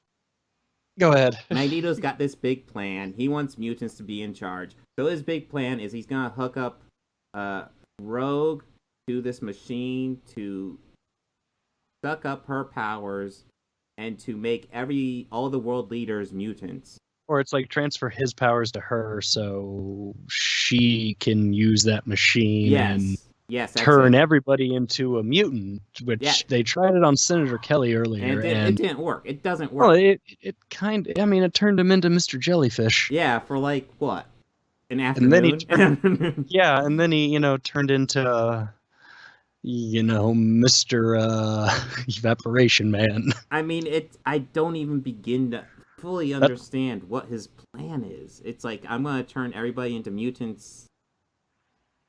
[SPEAKER 5] Go ahead. Magneto's got this big plan. He wants mutants to be in charge. So his big plan is he's gonna hook up Rogue to this machine to suck up her powers and to make all the world leaders mutants.
[SPEAKER 6] Or it's like transfer his powers to her so she can use that machine and turn everybody into a mutant, which they tried it on Senator Kelly earlier.
[SPEAKER 5] And it didn't work. It doesn't work.
[SPEAKER 6] Well, it it turned him into Mr. Jellyfish.
[SPEAKER 5] Yeah, for like, what? An afternoon?
[SPEAKER 6] And then he turned into, Mr. Evaporation Man.
[SPEAKER 5] I mean, I don't even begin to fully understand what his plan is. It's like, I'm going to turn everybody into mutants,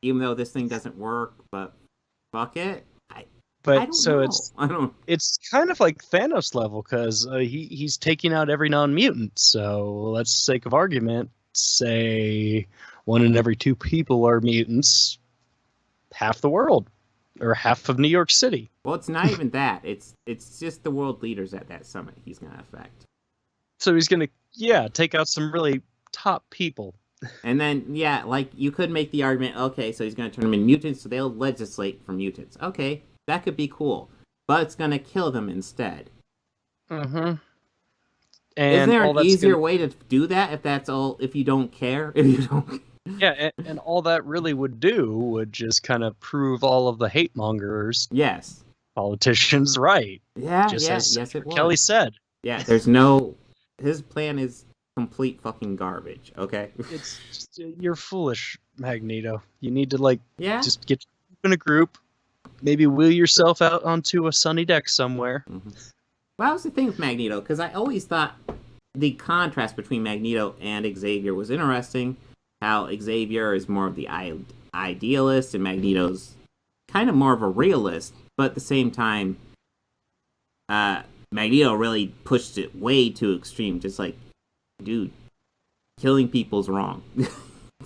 [SPEAKER 5] even though this thing doesn't work, but fuck it. I don't know. It's
[SPEAKER 6] kind of like Thanos level, because he's taking out every non-mutant. So let's, sake of argument, say 1 in every 2 people are mutants, half the world, or half of New York City.
[SPEAKER 5] Well, it's not even that. It's just the world leaders at that summit he's going to affect.
[SPEAKER 6] So he's going to, take out some really top people.
[SPEAKER 5] And then, like, you could make the argument, okay, so he's going to turn them into mutants, so they'll legislate for mutants. Okay, that could be cool. But it's going to kill them instead.
[SPEAKER 6] Mm-hmm. And
[SPEAKER 5] isn't there an easier way to do that if you don't care?
[SPEAKER 6] Yeah, and all that really would do would just kind of prove all of the hate mongers.
[SPEAKER 5] Yes.
[SPEAKER 6] Politicians right.
[SPEAKER 5] Yeah,
[SPEAKER 6] as
[SPEAKER 5] yes, it was.
[SPEAKER 6] Kelly said.
[SPEAKER 5] Yeah, his plan is complete fucking garbage, okay?
[SPEAKER 6] It's just, you're foolish, Magneto. You need to, just get in a group, maybe wheel yourself out onto a sunny deck somewhere.
[SPEAKER 5] Mm-hmm. Well, that was the thing with Magneto, because I always thought the contrast between Magneto and Xavier was interesting. How Xavier is more of the idealist, and Magneto's kind of more of a realist, but at the same time, Magneto really pushed it way too extreme. Just like, dude, killing people's wrong.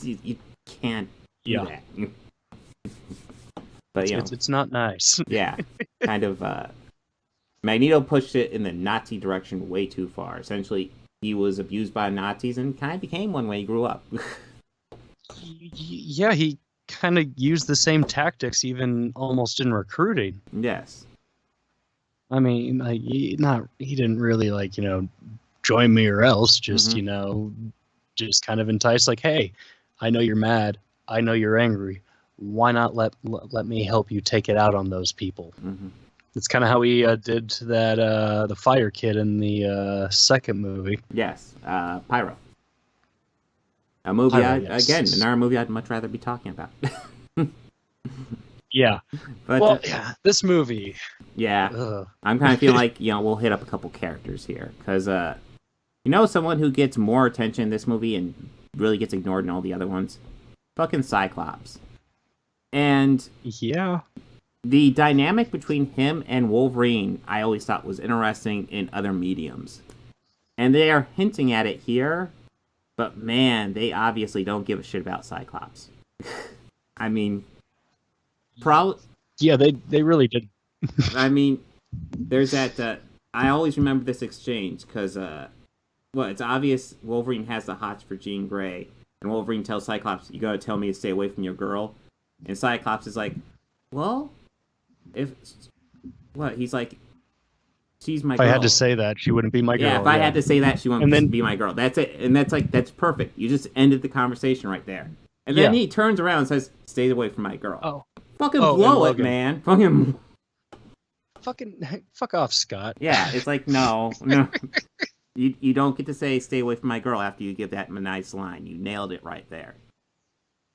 [SPEAKER 5] you can't do that. But
[SPEAKER 6] it's not nice.
[SPEAKER 5] Yeah, kind of. Magneto pushed it in the Nazi direction way too far. Essentially, he was abused by Nazis and kind of became one when he grew up.
[SPEAKER 6] Yeah, he kind of used the same tactics, even almost in recruiting.
[SPEAKER 5] Yes.
[SPEAKER 6] I mean, he didn't really join me or else. Just just kind of entice. Like, hey, I know you're mad. I know you're angry. Why not let me help you take it out on those people?
[SPEAKER 5] Mm-hmm.
[SPEAKER 6] It's kind of how he did that the Fire Kid in the second movie.
[SPEAKER 5] Yes, Pyro. A movie, another movie I'd much rather be talking about.
[SPEAKER 6] Yeah.
[SPEAKER 5] But,
[SPEAKER 6] this movie.
[SPEAKER 5] Yeah.
[SPEAKER 6] Ugh.
[SPEAKER 5] I'm kind of feeling like, we'll hit up a couple characters here. Because, someone who gets more attention in this movie and really gets ignored in all the other ones? Fucking Cyclops. And the dynamic between him and Wolverine, I always thought was interesting in other mediums. And they are hinting at it here. But man, they obviously don't give a shit about Cyclops. I mean, probably.
[SPEAKER 6] Yeah, they really did.
[SPEAKER 5] I mean, there's that. I always remember this exchange because, it's obvious Wolverine has the hots for Jean Grey, and Wolverine tells Cyclops, "You gotta tell me to stay away from your girl," and Cyclops is like, "Well, he's like." She's my girl.
[SPEAKER 6] If I had to say that, she wouldn't be my girl.
[SPEAKER 5] Yeah, if I had to say that, she wouldn't be my girl. That's it. And that's perfect. You just ended the conversation right there. And then he turns around and says, "Stay away from my girl."
[SPEAKER 6] Oh.
[SPEAKER 5] Fucking blow it, man.
[SPEAKER 6] Fuck off, Scott.
[SPEAKER 5] Yeah, it's like, no. You don't get to say "stay away from my girl" after you give that a nice line. You nailed it right there.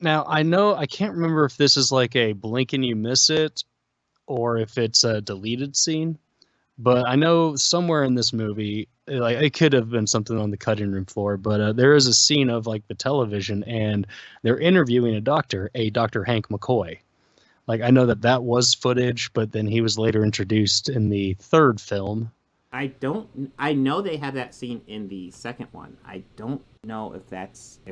[SPEAKER 6] Now, I can't remember if this is like a blink and you miss it or if it's a deleted scene, but I know somewhere in this movie, like it could have been something on the cutting room floor, but there is a scene of like the television and they're interviewing a Dr. Hank McCoy. Like, I know that was footage, but then he was later introduced in the third film.
[SPEAKER 5] I know they have that scene in the second one. I don't know if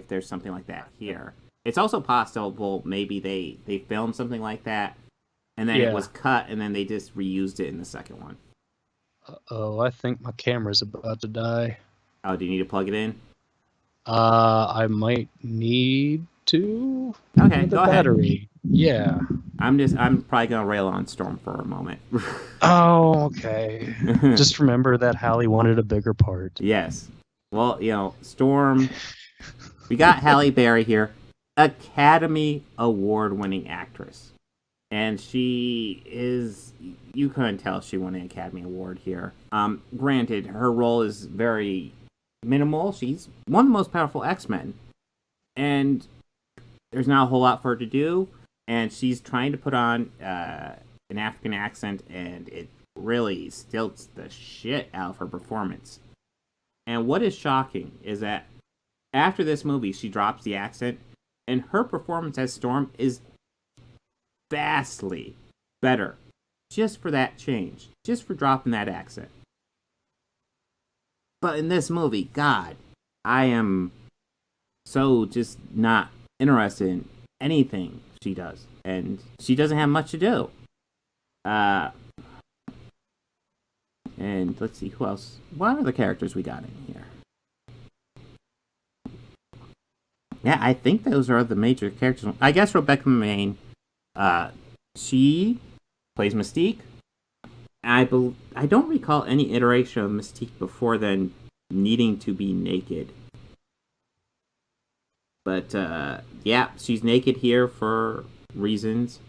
[SPEAKER 5] there's something like that here. It's also possible maybe they filmed something like that and then it was cut and then they just reused it in the second one.
[SPEAKER 6] Uh-oh, I think my camera's about to die.
[SPEAKER 5] Oh, do you need to plug it in?
[SPEAKER 6] I might need to.
[SPEAKER 5] Okay,
[SPEAKER 6] the
[SPEAKER 5] go ahead.
[SPEAKER 6] battery. Yeah.
[SPEAKER 5] I'm probably gonna rail on Storm for a moment.
[SPEAKER 6] Oh, okay. Just remember that Halle wanted a bigger part.
[SPEAKER 5] Yes. Well, Storm. We got Halle Berry here, Academy Award-winning actress, and she is. You couldn't tell she won an Academy Award here. Granted, her role is very minimal. She's one of the most powerful X-Men, and there's not a whole lot for her to do. And she's trying to put on an African accent, and it really stilts the shit out of her performance. And what is shocking is that after this movie, she drops the accent, and her performance as Storm is vastly better. Just for that change. Just for dropping that accent. But in this movie, God, I am so just not interested in anything she does. And she doesn't have much to do. And let's see, who else? What other characters we got in here? Yeah, I think those are the major characters. I guess Rebecca Romijn, she plays Mystique. I don't recall any iteration of Mystique before then needing to be naked. But, yeah, she's naked here for reasons.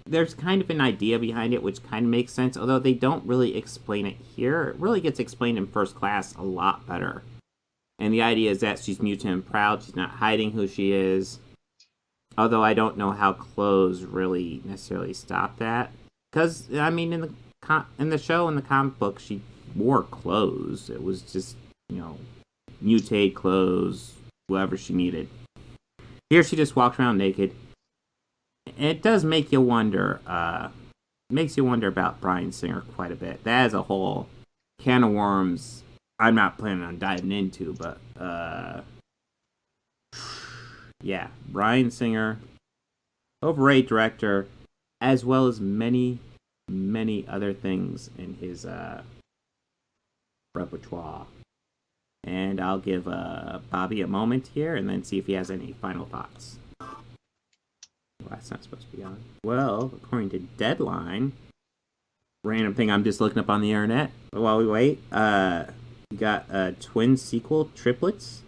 [SPEAKER 5] There's kind of an idea behind it, which kind of makes sense, although they don't really explain it here. It really gets explained in First Class a lot better. And the idea is that she's mutant and proud. She's not hiding who she is. Although I don't know how clothes really necessarily stop that. Because, I mean, in the show, in the comic book, she wore clothes. It was just, mutate clothes, whatever she needed. Here she just walks around naked. And it does make you wonder, makes you wonder about Bryan Singer quite a bit. That is a whole can of worms I'm not planning on diving into, but, yeah, Bryan Singer, overrated director, as well as many, many other things in his repertoire. And I'll give Bobby a moment here and then see if he has any final thoughts. Well, that's not supposed to be on. Well, according to Deadline, random thing I'm just looking up on the internet while we wait, you got twin sequel triplets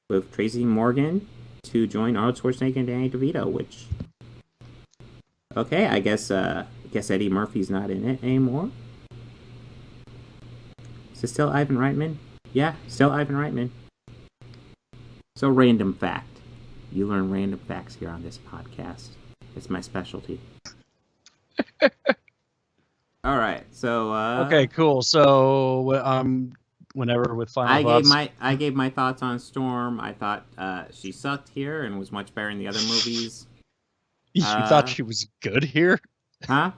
[SPEAKER 5] with Tracy Morgan to join Arnold Schwarzenegger and Danny DeVito, which... Okay, I guess Eddie Murphy's not in it anymore. Is it still Ivan Reitman? Yeah, still Ivan Reitman. So, random fact. You learn random facts here on this podcast. It's my specialty. Alright, so...
[SPEAKER 6] okay, cool. So, whenever with final thoughts...
[SPEAKER 5] I gave my thoughts on Storm. I thought she sucked here and was much better in the other movies.
[SPEAKER 6] You thought she was good here?
[SPEAKER 5] Huh?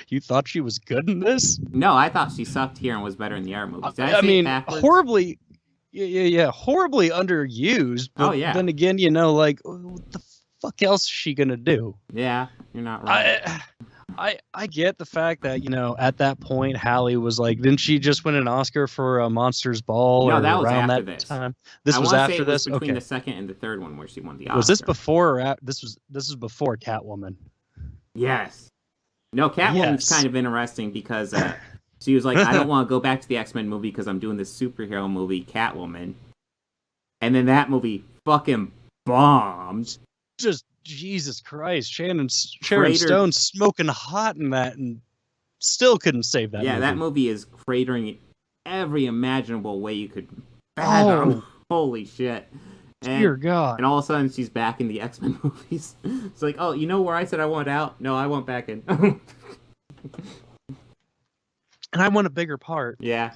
[SPEAKER 6] You thought she was good in this?
[SPEAKER 5] No, I thought she sucked here and was better in the other movies.
[SPEAKER 6] I mean, horribly... Yeah, horribly underused. But
[SPEAKER 5] oh, yeah.
[SPEAKER 6] Then again, what the fuck else is she gonna do?
[SPEAKER 5] Yeah, you're not right.
[SPEAKER 6] I get the fact that, at that point, Halle was like, didn't she just win an Oscar for Monsters Ball?
[SPEAKER 5] No,
[SPEAKER 6] or
[SPEAKER 5] that was
[SPEAKER 6] around
[SPEAKER 5] after
[SPEAKER 6] that
[SPEAKER 5] this.
[SPEAKER 6] time? This was after this?
[SPEAKER 5] Between
[SPEAKER 6] okay.
[SPEAKER 5] the second and the third one where she won the Oscar.
[SPEAKER 6] Was this before or after? This was before Catwoman.
[SPEAKER 5] Yes. No, Catwoman's kind of interesting because she was like, I don't want to go back to the X-Men movie because I'm doing this superhero movie, Catwoman. And then that movie fucking bombed.
[SPEAKER 6] Just Jesus Christ, Sharon Stone smoking hot in that and still couldn't save that movie.
[SPEAKER 5] That movie is cratering every imaginable way you could fathom. Holy shit.
[SPEAKER 6] Dear God.
[SPEAKER 5] And all of a sudden, she's back in the X-Men movies. It's like, oh, you know where I said I want out? No, I want back in.
[SPEAKER 6] And I want a bigger part.
[SPEAKER 5] Yeah.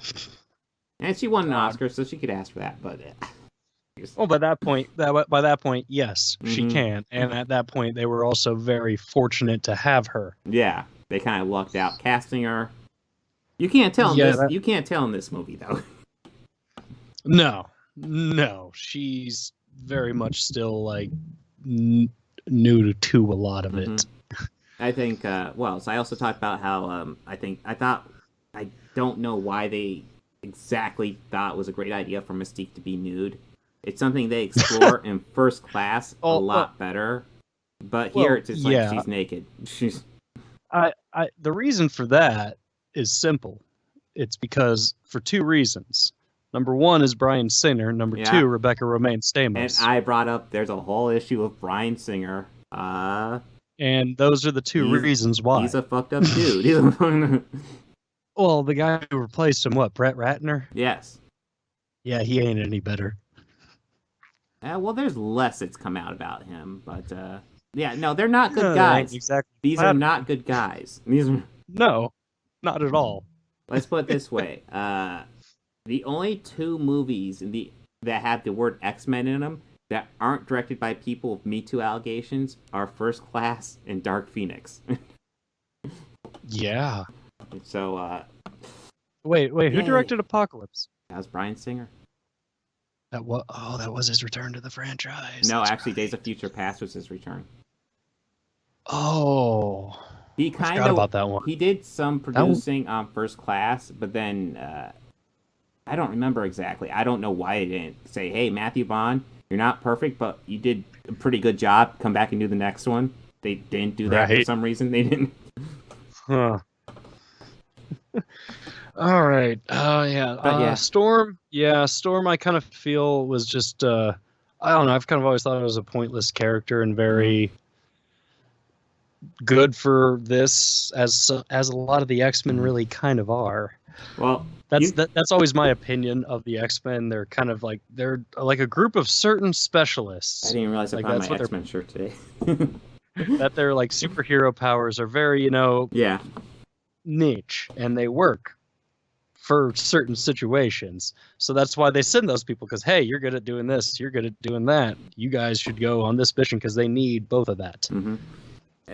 [SPEAKER 5] And she won an Oscar, so she could ask for that, but...
[SPEAKER 6] Well, by that point, yes, she can. And at that point, they were also very fortunate to have her.
[SPEAKER 5] Yeah, they kind of lucked out casting her. You can't tell You can't tell in this movie, though.
[SPEAKER 6] No, she's very much still like new to a lot of it.
[SPEAKER 5] I think. So I also talked about how I don't know why they exactly thought it was a great idea for Mystique to be nude. It's something they explore in First Class a lot better, but here it's just like she's naked.
[SPEAKER 6] The reason for that is simple. It's because for two reasons. Number one is Bryan Singer. Number two, Rebecca Romijn Stamos.
[SPEAKER 5] And I brought up there's a whole issue of Bryan Singer.
[SPEAKER 6] And those are the two reasons why.
[SPEAKER 5] He's a fucked up dude.
[SPEAKER 6] Well, the guy who replaced him, Brett Ratner?
[SPEAKER 5] Yes.
[SPEAKER 6] Yeah, he ain't any better.
[SPEAKER 5] Well, there's less that's come out about him, but no, they're not good guys.
[SPEAKER 6] Exactly.
[SPEAKER 5] These are not good guys.
[SPEAKER 6] No, not at all.
[SPEAKER 5] Let's put it this way: the only two movies that have the word X-Men in them that aren't directed by people with Me Too allegations are First Class and Dark Phoenix.
[SPEAKER 6] Yeah.
[SPEAKER 5] So.
[SPEAKER 6] Wait, who directed Apocalypse?
[SPEAKER 5] That was Bryan Singer.
[SPEAKER 6] That was his return to the franchise.
[SPEAKER 5] No, actually, Days of Future Past was his return.
[SPEAKER 6] Oh,
[SPEAKER 5] he
[SPEAKER 6] forgot about that one.
[SPEAKER 5] He did some producing on First Class, but then I don't remember exactly. I don't know why they didn't say, "Hey, Matthew Vaughn, you're not perfect, but you did a pretty good job. Come back and do the next one." They didn't do that for some reason. They didn't.
[SPEAKER 6] Huh. All right. Storm. Yeah, Storm. I kind of feel was just. I don't know. I've kind of always thought it was a pointless character and very good for this, as a lot of the X-Men really kind of are.
[SPEAKER 5] Well,
[SPEAKER 6] that's always my opinion of the X-Men. They're kind of like a group of certain specialists.
[SPEAKER 5] I didn't realize I found my X-Men shirt today.
[SPEAKER 6] That their like superhero powers are very niche, and they work for certain situations. So that's why they send those people, because hey, you're good at doing this, you're good at doing that, you guys should go on this mission, because they need both of that.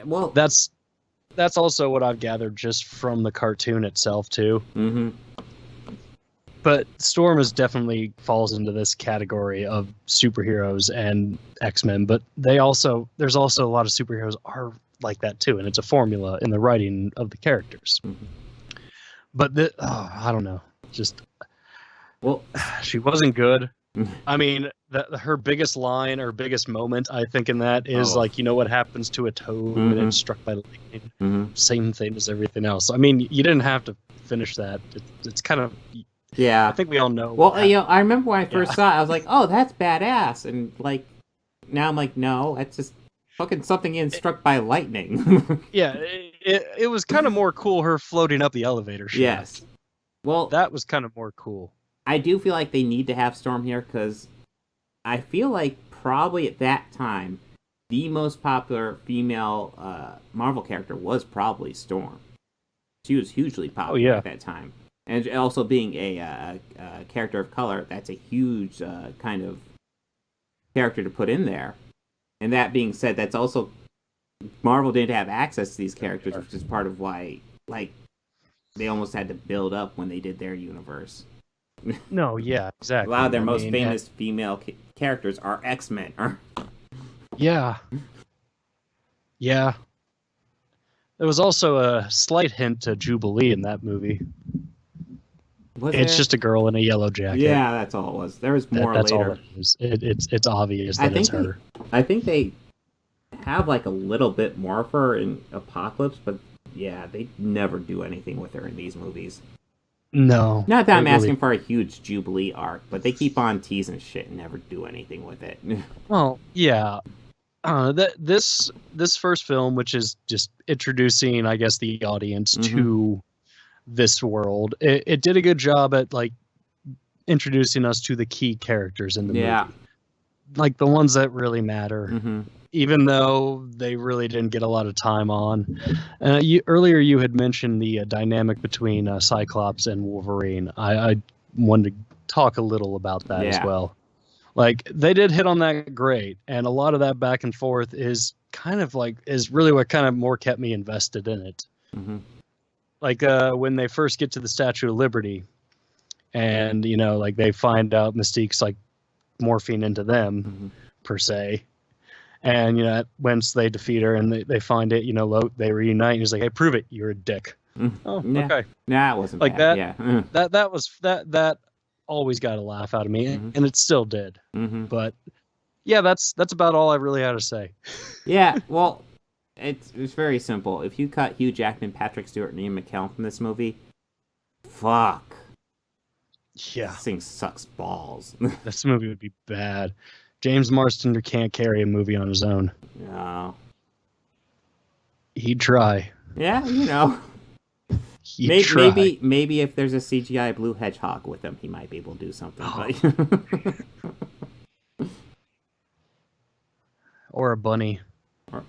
[SPEAKER 6] Well, that's also what I've gathered just from the cartoon itself too. But Storm definitely falls into this category of superheroes and X-Men, but there's also a lot of superheroes are like that too, and it's a formula in the writing of the characters. But I don't know. She wasn't good. I mean, her biggest line or biggest moment, I think, in that is like, you know what happens to a toad when it's struck by lightning? Same thing as everything else. I mean, you didn't have to finish that. It's kind of...
[SPEAKER 5] Yeah.
[SPEAKER 6] I think we all know.
[SPEAKER 5] Well, I remember when I first saw it, I was like, oh, that's badass. And, like, now I'm like, no, that's just fucking something getting struck by lightning.
[SPEAKER 6] Yeah, it was kind of more cool, her floating up the elevator shaft.
[SPEAKER 5] Yes. Well,
[SPEAKER 6] that was kind of more cool.
[SPEAKER 5] I do feel like they need to have Storm here, because I feel like probably at that time, the most popular female Marvel character was probably Storm. She was hugely popular at that time. And also being a character of color, that's a huge kind of character to put in there. And that being said, that's also... Marvel didn't have access to these characters, which is part of why, like, they almost had to build up when they did their universe.
[SPEAKER 6] No, yeah, exactly.
[SPEAKER 5] A lot of their most famous female characters are X-Men.
[SPEAKER 6] Yeah. Yeah. There was also a slight hint to Jubilee in that movie. It's just a girl in a yellow jacket.
[SPEAKER 5] Yeah, that's all it was. There was more
[SPEAKER 6] that's
[SPEAKER 5] later.
[SPEAKER 6] All it is. It's obvious that it's her.
[SPEAKER 5] I think they have like a little bit more for her in Apocalypse, but yeah, they never do anything with her in these movies.
[SPEAKER 6] No.
[SPEAKER 5] Not that I'm asking for a huge Jubilee arc, but they keep on teasing shit and never do anything with it.
[SPEAKER 6] Well, yeah. This first film, which is just introducing, I guess, the audience to this world. It did a good job at like introducing us to the key characters in the movie, like the ones that really matter, even though they really didn't get a lot of time on. Earlier you had mentioned the dynamic between Cyclops and Wolverine. I wanted to talk a little about that as well. Like, they did hit on that great, and a lot of that back and forth is really what kind of more kept me invested in it. Like, when they first get to the Statue of Liberty, and, you know, like, they find out Mystique's, like, morphine into them, per se. And, you know, once they defeat her and they find it, you know, they reunite, and he's like, hey, prove it, you're a dick. Okay.
[SPEAKER 5] Nah, it wasn't
[SPEAKER 6] like
[SPEAKER 5] bad.
[SPEAKER 6] that. That always got a laugh out of me, and it still did. But yeah, that's about all I really had to say.
[SPEAKER 5] Yeah, well, it's very simple. If you cut Hugh Jackman, Patrick Stewart, and Ian McKellen from this movie, fuck.
[SPEAKER 6] Yeah,
[SPEAKER 5] this thing sucks balls.
[SPEAKER 6] This movie would be bad. James Marsden can't carry a movie on his own.
[SPEAKER 5] No.
[SPEAKER 6] He'd try.
[SPEAKER 5] Yeah, you know. Maybe if there's a CGI blue hedgehog with him, he might be able to do something. But...
[SPEAKER 6] or a bunny. Or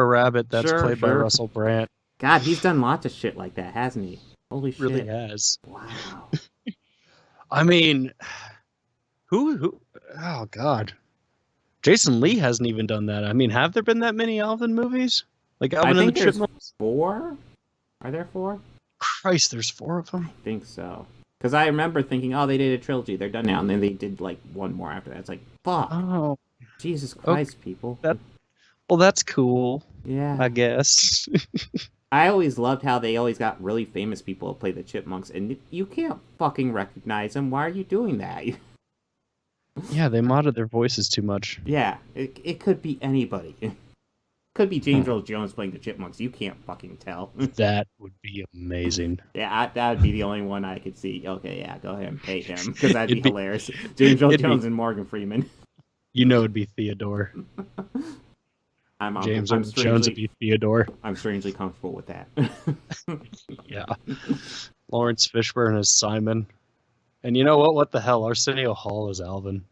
[SPEAKER 6] a rabbit that's played by Russell Brand.
[SPEAKER 5] God, he's done lots of shit like that, hasn't he? Holy shit.
[SPEAKER 6] Really has.
[SPEAKER 5] Wow.
[SPEAKER 6] I mean, who? Oh, God. Jason Lee hasn't even done that. I mean, have there been that many Alvin movies? Like Alvin and the Chipmunks?
[SPEAKER 5] 4? Are there 4?
[SPEAKER 6] Christ, there's 4 of them?
[SPEAKER 5] I think so. Because I remember thinking, oh, they did a trilogy. They're done now. And then they did, like, one more after that. It's like, fuck.
[SPEAKER 6] Oh.
[SPEAKER 5] Jesus Christ, people.
[SPEAKER 6] Well, that's cool.
[SPEAKER 5] Yeah.
[SPEAKER 6] I guess.
[SPEAKER 5] I always loved how they always got really famous people to play the Chipmunks. And you can't fucking recognize them. Why are you doing that?
[SPEAKER 6] Yeah, they modded their voices too much.
[SPEAKER 5] Yeah. It could be anybody. Could be James Earl Jones playing the Chipmunks. You can't fucking tell.
[SPEAKER 6] That would be amazing.
[SPEAKER 5] Yeah, that would be the only one I could see. Okay, yeah, go ahead and pay him, because that'd be hilarious. James Earl Jones and Morgan Freeman.
[SPEAKER 6] You know it'd be Theodore. James Earl Jones would be Theodore.
[SPEAKER 5] I'm strangely comfortable with that.
[SPEAKER 6] Yeah. Lawrence Fishburne is Simon. And you know what? What the hell? Arsenio Hall is Alvin.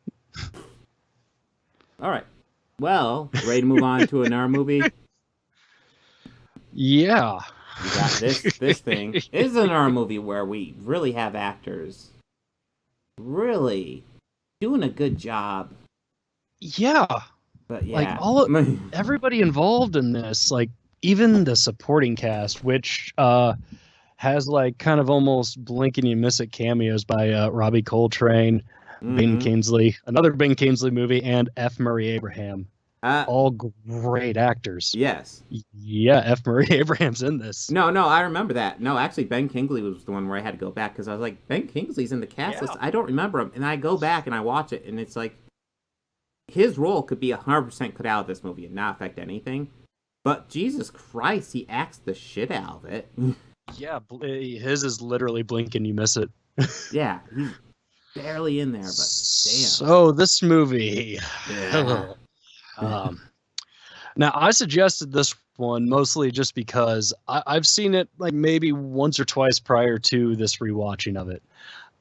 [SPEAKER 5] All right. Well, ready to move on to another movie?
[SPEAKER 6] Yeah.
[SPEAKER 5] We got this thing. This is another movie where we really have actors really doing a good job.
[SPEAKER 6] Yeah.
[SPEAKER 5] But yeah.
[SPEAKER 6] Like everybody involved in this, like even the supporting cast, which has like kind of almost blink and you miss it cameos by Robbie Coltrane, Ben Kingsley, another Ben Kingsley movie, and F. Murray Abraham. All great actors.
[SPEAKER 5] Yes.
[SPEAKER 6] Yeah, F. Murray Abraham's in this.
[SPEAKER 5] No, I remember that. No, actually, Ben Kingsley was the one where I had to go back, because I was like, Ben Kingsley's in the cast list. I don't remember him. And I go back and I watch it, and it's like, his role could be 100% cut out of this movie and not affect anything. But Jesus Christ, he acts the shit out of it.
[SPEAKER 6] Yeah, his is literally blink and you miss it.
[SPEAKER 5] Yeah, he's barely in there, but damn.
[SPEAKER 6] So this movie.
[SPEAKER 5] Yeah.
[SPEAKER 6] Now I suggested this one mostly just because I've seen it like maybe once or twice prior to this rewatching of it.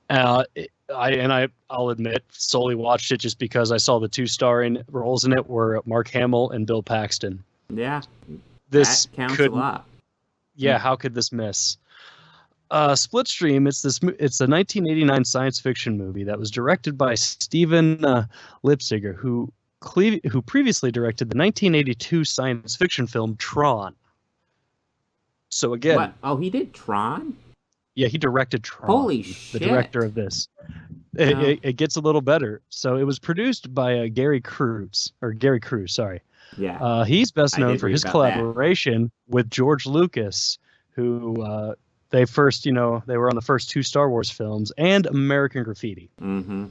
[SPEAKER 6] I'll admit solely watched it just because I saw the 2 starring roles in it were Mark Hamill and Bill Paxton.
[SPEAKER 5] Yeah,
[SPEAKER 6] this
[SPEAKER 5] that counts a lot.
[SPEAKER 6] Yeah, how could this miss? Slipstream. It's a 1989 science fiction movie that was directed by Steven Lisberger, who previously directed the 1982 science fiction film Tron. So again...
[SPEAKER 5] What? Oh, he did Tron?
[SPEAKER 6] Yeah, he directed Tron.
[SPEAKER 5] Holy shit.
[SPEAKER 6] The director of this. It gets a little better. So it was produced by Gary Cruz, sorry.
[SPEAKER 5] Yeah.
[SPEAKER 6] He's best known for his collaboration with George Lucas, who they were on the first 2 Star Wars films, and American Graffiti.
[SPEAKER 5] Mm-hmm.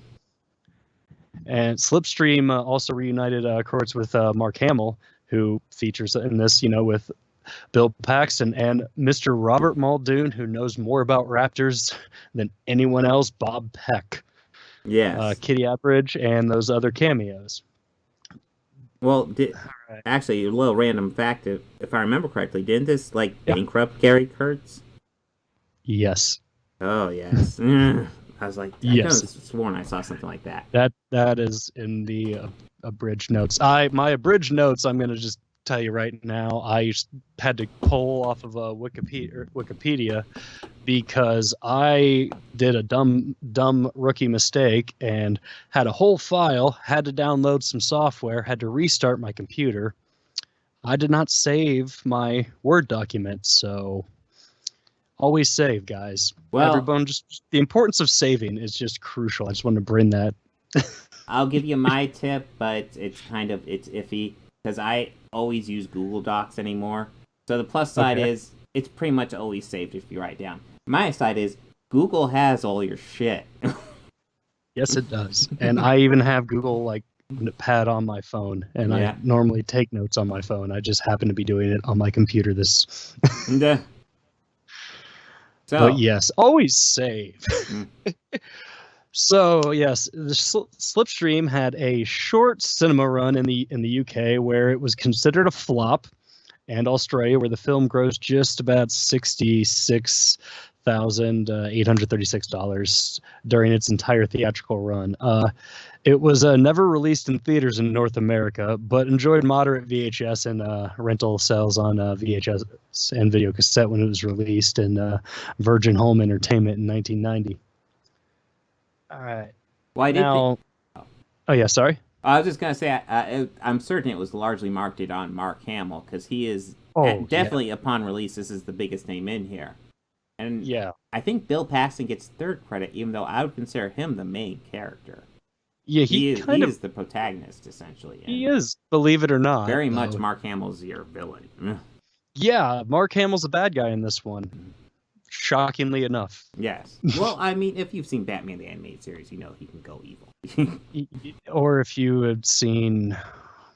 [SPEAKER 6] And Slipstream also reunited courts with Mark Hamill, who features in this, with Bill Paxton and Mr. Robert Muldoon, who knows more about Raptors than anyone else, Bob Peck.
[SPEAKER 5] Yes.
[SPEAKER 6] Kitty Appridge, and those other cameos.
[SPEAKER 5] Well, Actually, a little random fact, if I remember correctly, didn't this bankrupt Gary Kurtz?
[SPEAKER 6] Yes.
[SPEAKER 5] Oh yes. I was like, I could have sworn I saw something like that.
[SPEAKER 6] That is in the abridged notes. My abridged notes, I'm gonna just tell you right now, I had to pull off of Wikipedia because I did a dumb rookie mistake and had a whole file, had to download some software, had to restart my computer. I did not save my Word document, so always save, guys.
[SPEAKER 5] Well,
[SPEAKER 6] everyone, just the importance of saving is just crucial. I just wanted to bring that.
[SPEAKER 5] I'll give you my tip, but it's iffy because I always use Google Docs anymore. So the plus side is it's pretty much always saved if you write down. My side is Google has all your shit.
[SPEAKER 6] Yes, it does. And I even have Google Pad on my phone, and I normally take notes on my phone. I just happen to be doing it on my computer But yes, always save. So yes, the Slipstream had a short cinema run in the UK where it was considered a flop, and Australia where the film grossed just about $66,836 during its entire theatrical run. It was never released in theaters in North America, but enjoyed moderate VHS and rental sales on VHS and video cassette when it was released in Virgin Home Entertainment in 1990. All right.
[SPEAKER 5] Why did
[SPEAKER 6] Oh yeah, sorry.
[SPEAKER 5] I was just gonna say I'm certain it was largely marketed on Mark Hamill because he is definitely upon release. This is the biggest name in here, and I think Bill Paxton gets third credit, even though I would consider him the main character.
[SPEAKER 6] Yeah,
[SPEAKER 5] he is the protagonist essentially.
[SPEAKER 6] He is, believe it or not.
[SPEAKER 5] Very much Mark Hamill's your villain.
[SPEAKER 6] Yeah, Mark Hamill's a bad guy in this one. Shockingly enough.
[SPEAKER 5] Yes. Well, I mean, if you've seen Batman the Animated Series, you know he can go evil.
[SPEAKER 6] Or if you had seen,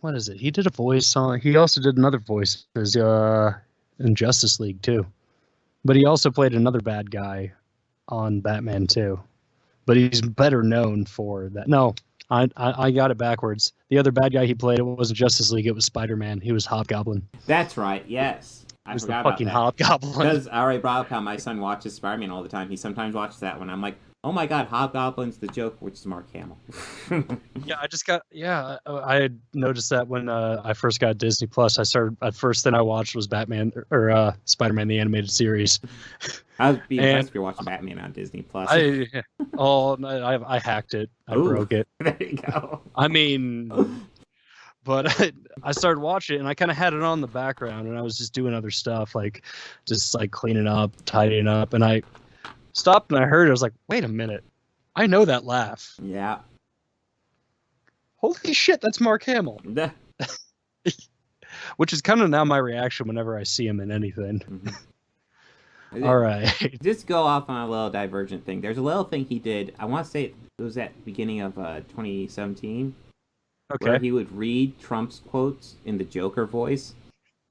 [SPEAKER 6] what is it? He did a voice on. He also did another voice in Justice League too. But he also played another bad guy on Batman too. But he's better known for that. No, I got it backwards. The other bad guy he played, it wasn't Justice League, it was Spider-Man. He was Hobgoblin.
[SPEAKER 5] That's right, yes. I
[SPEAKER 6] was
[SPEAKER 5] forgot
[SPEAKER 6] the fucking
[SPEAKER 5] about that.
[SPEAKER 6] Hobgoblin.
[SPEAKER 5] Because I already brought up how my son watches Spider-Man all the time. He sometimes watches that when I'm like, oh my god, Hobgoblin's the Joker, which is Mark Hamill.
[SPEAKER 6] I had noticed that when I first got Disney Plus. First thing I watched was Batman or Spider-Man the Animated Series.
[SPEAKER 5] I was being impressed if you're watching Batman on Disney Plus.
[SPEAKER 6] I hacked it. I broke it.
[SPEAKER 5] There you go.
[SPEAKER 6] I mean, but I started watching it, and I kind of had it on the background, and I was just doing other stuff, just cleaning up, tidying up, and I stopped and I heard it. I was like, wait a minute. I know that laugh.
[SPEAKER 5] Yeah.
[SPEAKER 6] Holy shit, that's Mark Hamill. Which is kind of now my reaction whenever I see him in anything.
[SPEAKER 5] Mm-hmm.
[SPEAKER 6] All right.
[SPEAKER 5] Just go off on a little divergent thing. There's a little thing he did. I want to say it was at the beginning of 2017.
[SPEAKER 6] Okay.
[SPEAKER 5] Where he would read Trump's quotes in the Joker voice.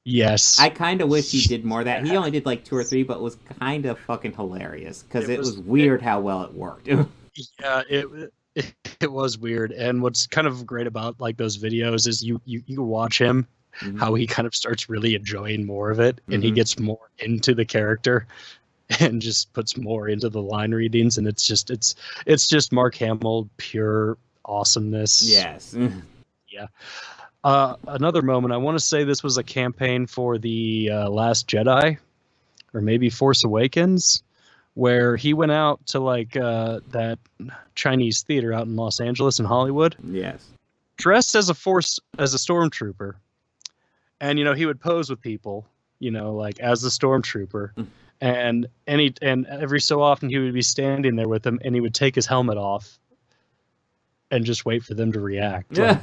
[SPEAKER 6] Yes.
[SPEAKER 5] I kind of wish he did more of that. He only did 2 or 3, but it was kind of fucking hilarious because it was weird how well it worked.
[SPEAKER 6] Yeah, it was weird. And what's kind of great about those videos is you watch him, how he kind of starts really enjoying more of it, and he gets more into the character and just puts more into the line readings, and it's just Mark Hamill pure awesomeness.
[SPEAKER 5] Yes.
[SPEAKER 6] Yeah. Another moment, I want to say this was a campaign for the Last Jedi, or maybe Force Awakens, where he went out to that Chinese theater out in Los Angeles and Hollywood.
[SPEAKER 5] Yes.
[SPEAKER 6] Dressed as a stormtrooper, and he would pose with people, as the stormtrooper, and every so often he would be standing there with them, and he would take his helmet off and just wait for them to react.
[SPEAKER 5] Yeah.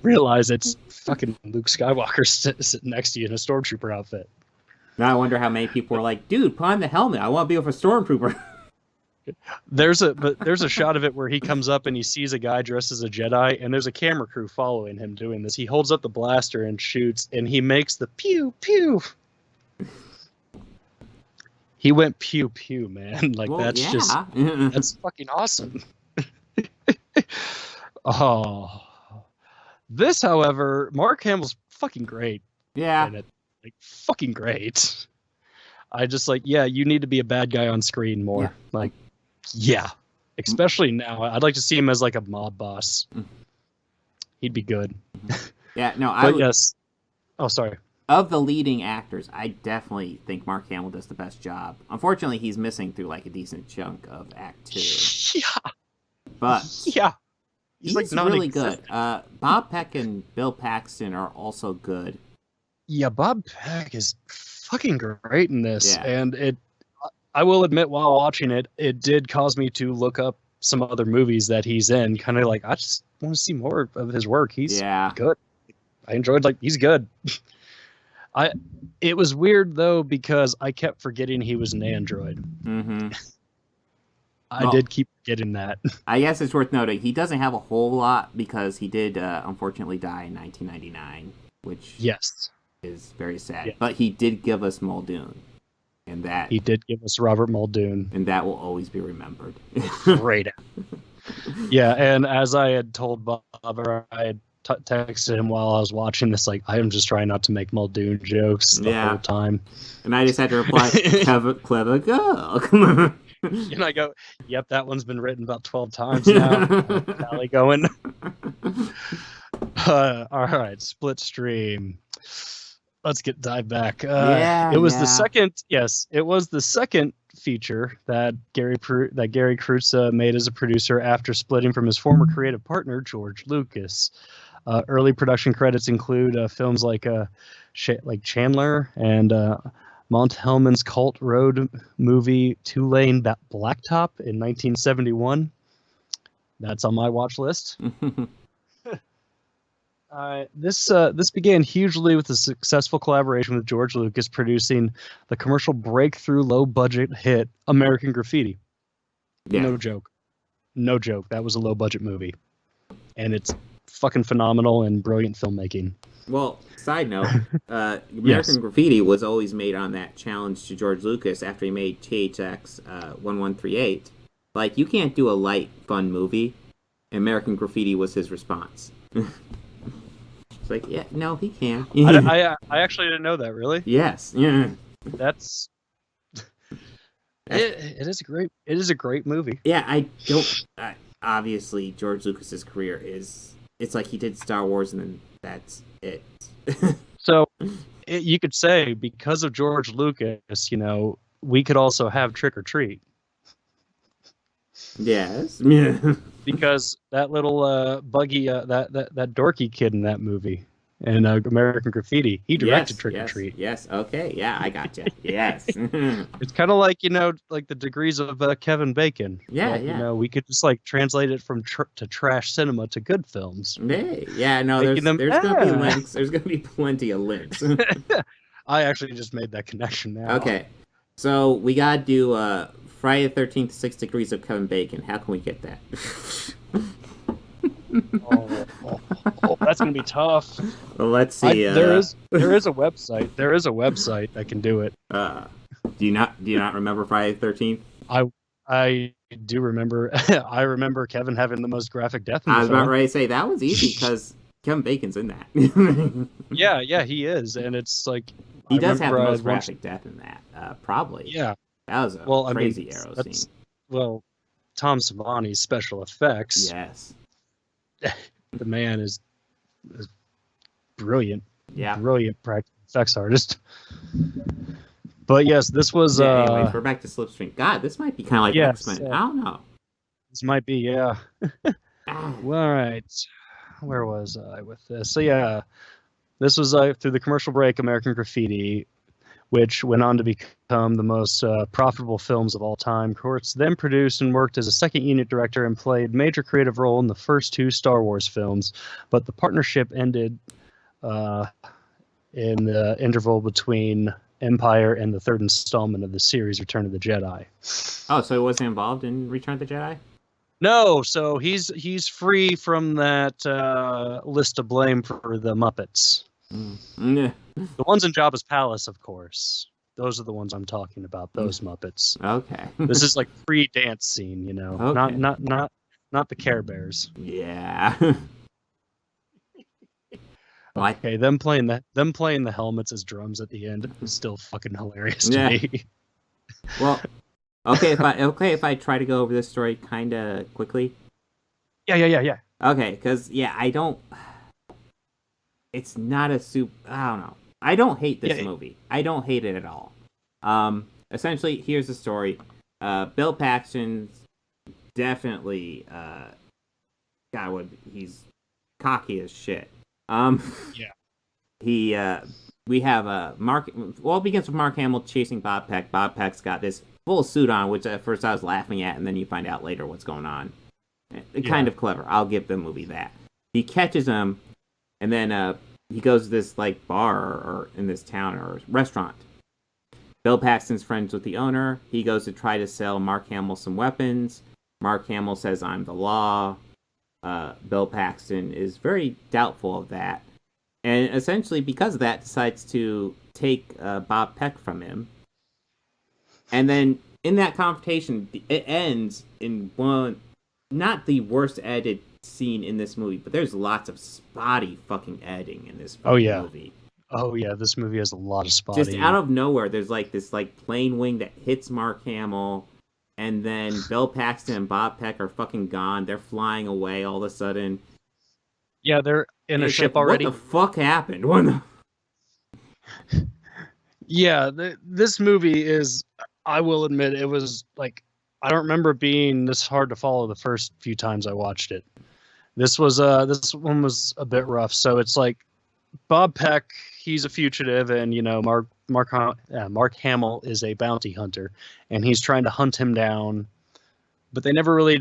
[SPEAKER 6] Realize it's fucking Luke Skywalker sitting next to you in a stormtrooper outfit.
[SPEAKER 5] Now I wonder how many people were like, dude, put on the helmet. I want to be with a stormtrooper.
[SPEAKER 6] There's a shot of it where he comes up and he sees a guy dressed as a Jedi, and there's a camera crew following him doing this. He holds up the blaster and shoots, and he makes the pew pew. He went pew pew, man. That's fucking awesome. Oh. This, however, Mark Hamill's fucking great.
[SPEAKER 5] Yeah.
[SPEAKER 6] In it. Like, fucking great. I just like, yeah, you need to be a bad guy on screen more.
[SPEAKER 5] Yeah.
[SPEAKER 6] Like, yeah. Especially now. I'd like to see him as like a mob boss. He'd be good.
[SPEAKER 5] Yeah, no,
[SPEAKER 6] yes. Oh, sorry.
[SPEAKER 5] Of the leading actors, I definitely think Mark Hamill does the best job. Unfortunately, he's missing through like a decent chunk of Act 2.
[SPEAKER 6] Yeah.
[SPEAKER 5] But
[SPEAKER 6] yeah.
[SPEAKER 5] he's
[SPEAKER 6] like
[SPEAKER 5] really good. Bob Peck and Bill Paxton are also good.
[SPEAKER 6] Yeah, Bob Peck is fucking great in this.
[SPEAKER 5] Yeah.
[SPEAKER 6] And I will admit, while watching it, it did cause me to look up some other movies that he's in. Kind of like, I just want to see more of his work. He's good. I enjoyed, like, he's good. It was weird, though, because I kept forgetting he was an android.
[SPEAKER 5] Mm-hmm.
[SPEAKER 6] I did keep getting that.
[SPEAKER 5] I guess it's worth noting, he doesn't have a whole lot because he did unfortunately die in 1999, which is very sad. Yeah. But he did give us Muldoon. And that
[SPEAKER 6] he did give us Robert Muldoon.
[SPEAKER 5] And that will always be remembered.
[SPEAKER 6] Great. Yeah, and as I had told Bob, I had texted him while I was watching this, like, I am just trying not to make Muldoon jokes the whole time.
[SPEAKER 5] And I just had to reply, clever girl.
[SPEAKER 6] And I go, yep, that one's been written about 12 times now. Halle going. All right, Slipstream. Let's dive back. It was the second feature that Gary Kreuze made as a producer after splitting from his former creative partner, George Lucas. Early production credits include films like Chandler and Mont Hellman's cult road movie Two Lane Blacktop in 1971. That's on my watch list. This began hugely with a successful collaboration with George Lucas, producing the commercial breakthrough low-budget hit American Graffiti. Yeah. No joke. That was a low-budget movie. And it's fucking phenomenal and brilliant filmmaking.
[SPEAKER 5] Well, side note, American Graffiti was always made on that challenge to George Lucas after he made THX 1138. Like, you can't do a light, fun movie. American Graffiti was his response. It's like, yeah, no, he can.
[SPEAKER 6] I actually didn't know that, really?
[SPEAKER 5] Yes. Yeah.
[SPEAKER 6] That's... It is a great movie.
[SPEAKER 5] Yeah, obviously, George Lucas's career is... It's like he did Star Wars and then that's it.
[SPEAKER 6] So, you could say, because of George Lucas, we could also have Trick or Treat.
[SPEAKER 5] Yes. Yeah.
[SPEAKER 6] Because that little buggy, that dorky kid in that movie, and American Graffiti, he directed Trick or Treat.
[SPEAKER 5] Yes. Okay. Yeah, I gotcha. Yes.
[SPEAKER 6] It's kind of like like the degrees of Kevin Bacon.
[SPEAKER 5] Yeah.
[SPEAKER 6] But, we could just like translate it from to trash cinema to good films.
[SPEAKER 5] Yeah. No, there's gonna be links. There's gonna be plenty of links.
[SPEAKER 6] I actually just made that connection now.
[SPEAKER 5] Okay, so we gotta do Friday the 13th, 6 Degrees of Kevin Bacon. How can we get that?
[SPEAKER 6] That's gonna be tough.
[SPEAKER 5] Well, let's see.
[SPEAKER 6] There is a website. There is a website that can do it.
[SPEAKER 5] Do you not remember Friday the 13th?
[SPEAKER 6] I do remember. I remember Kevin having the most graphic death in the
[SPEAKER 5] film. I was about ready to say that one's easy because Kevin Bacon's in that.
[SPEAKER 6] Yeah, he is, and it's like
[SPEAKER 5] he does have the most graphic death in that. Probably.
[SPEAKER 6] Yeah.
[SPEAKER 5] That was a crazy arrow scene.
[SPEAKER 6] Well, Tom Savani's special effects.
[SPEAKER 5] Yes.
[SPEAKER 6] The man is brilliant.
[SPEAKER 5] Yeah.
[SPEAKER 6] Brilliant practical effects artist. But yes, this was...
[SPEAKER 5] anyway, we're back to Slipstream. God, this might be kind of like X-Men. I don't know.
[SPEAKER 6] This might be, yeah. Well, all right. Where was I with this? So yeah, this was through the commercial break, American Graffiti, which went on to become the most profitable films of all time. Kurtz then produced and worked as a second unit director and played major creative role in the first two Star Wars films, but the partnership ended in the interval between Empire and the third installment of the series, Return of the Jedi.
[SPEAKER 5] Oh, so he wasn't involved in Return of the Jedi?
[SPEAKER 6] No, so he's free from that list of blame for the Muppets.
[SPEAKER 5] Yeah.
[SPEAKER 6] The ones in Jabba's palace, of course. Those are the ones I'm talking about. Those Muppets.
[SPEAKER 5] Okay.
[SPEAKER 6] This is like free dance scene,
[SPEAKER 5] Okay.
[SPEAKER 6] Not the Care Bears.
[SPEAKER 5] Yeah.
[SPEAKER 6] Okay, them playing the helmets as drums at the end is still fucking hilarious to me.
[SPEAKER 5] Well, okay if I try to go over this story kind of quickly.
[SPEAKER 6] Yeah.
[SPEAKER 5] Okay, because I don't. It's not a soup. I don't know. I don't hate this movie. I don't hate it at all. Essentially, here's the story. Bill Paxton's definitely he's cocky as shit. We have Mark. Well, it begins with Mark Hamill chasing Bob Peck. Bob Peck's got this full suit on, which at first I was laughing at, and then you find out later what's going on. Kind of clever. I'll give the movie that. He catches him, and then he goes to this like bar or in this town or restaurant. Bill Paxton's friends with the owner. He goes to try to sell Mark Hamill some weapons. Mark Hamill says, "I'm the law." Bill Paxton is very doubtful of that. And essentially, because of that, decides to take Bob Peck from him. And then, in that confrontation, it ends in one, not the worst edited scene in this movie, but there's lots of spotty fucking editing in this movie.
[SPEAKER 6] Oh yeah, this movie has a lot of spotty.
[SPEAKER 5] Just out of nowhere, there's like this like plane wing that hits Mark Hamill, and then Bill Paxton and Bob Peck are fucking gone. They're flying away all of a sudden.
[SPEAKER 6] Yeah, they're in a ship already.
[SPEAKER 5] What the fuck happened?
[SPEAKER 6] Yeah, this movie is, I will admit, it was like, I don't remember it being this hard to follow the first few times I watched it. This one was a bit rough. So it's like Bob Peck, he's a fugitive, and Mark Hamill is a bounty hunter, and he's trying to hunt him down, but they never really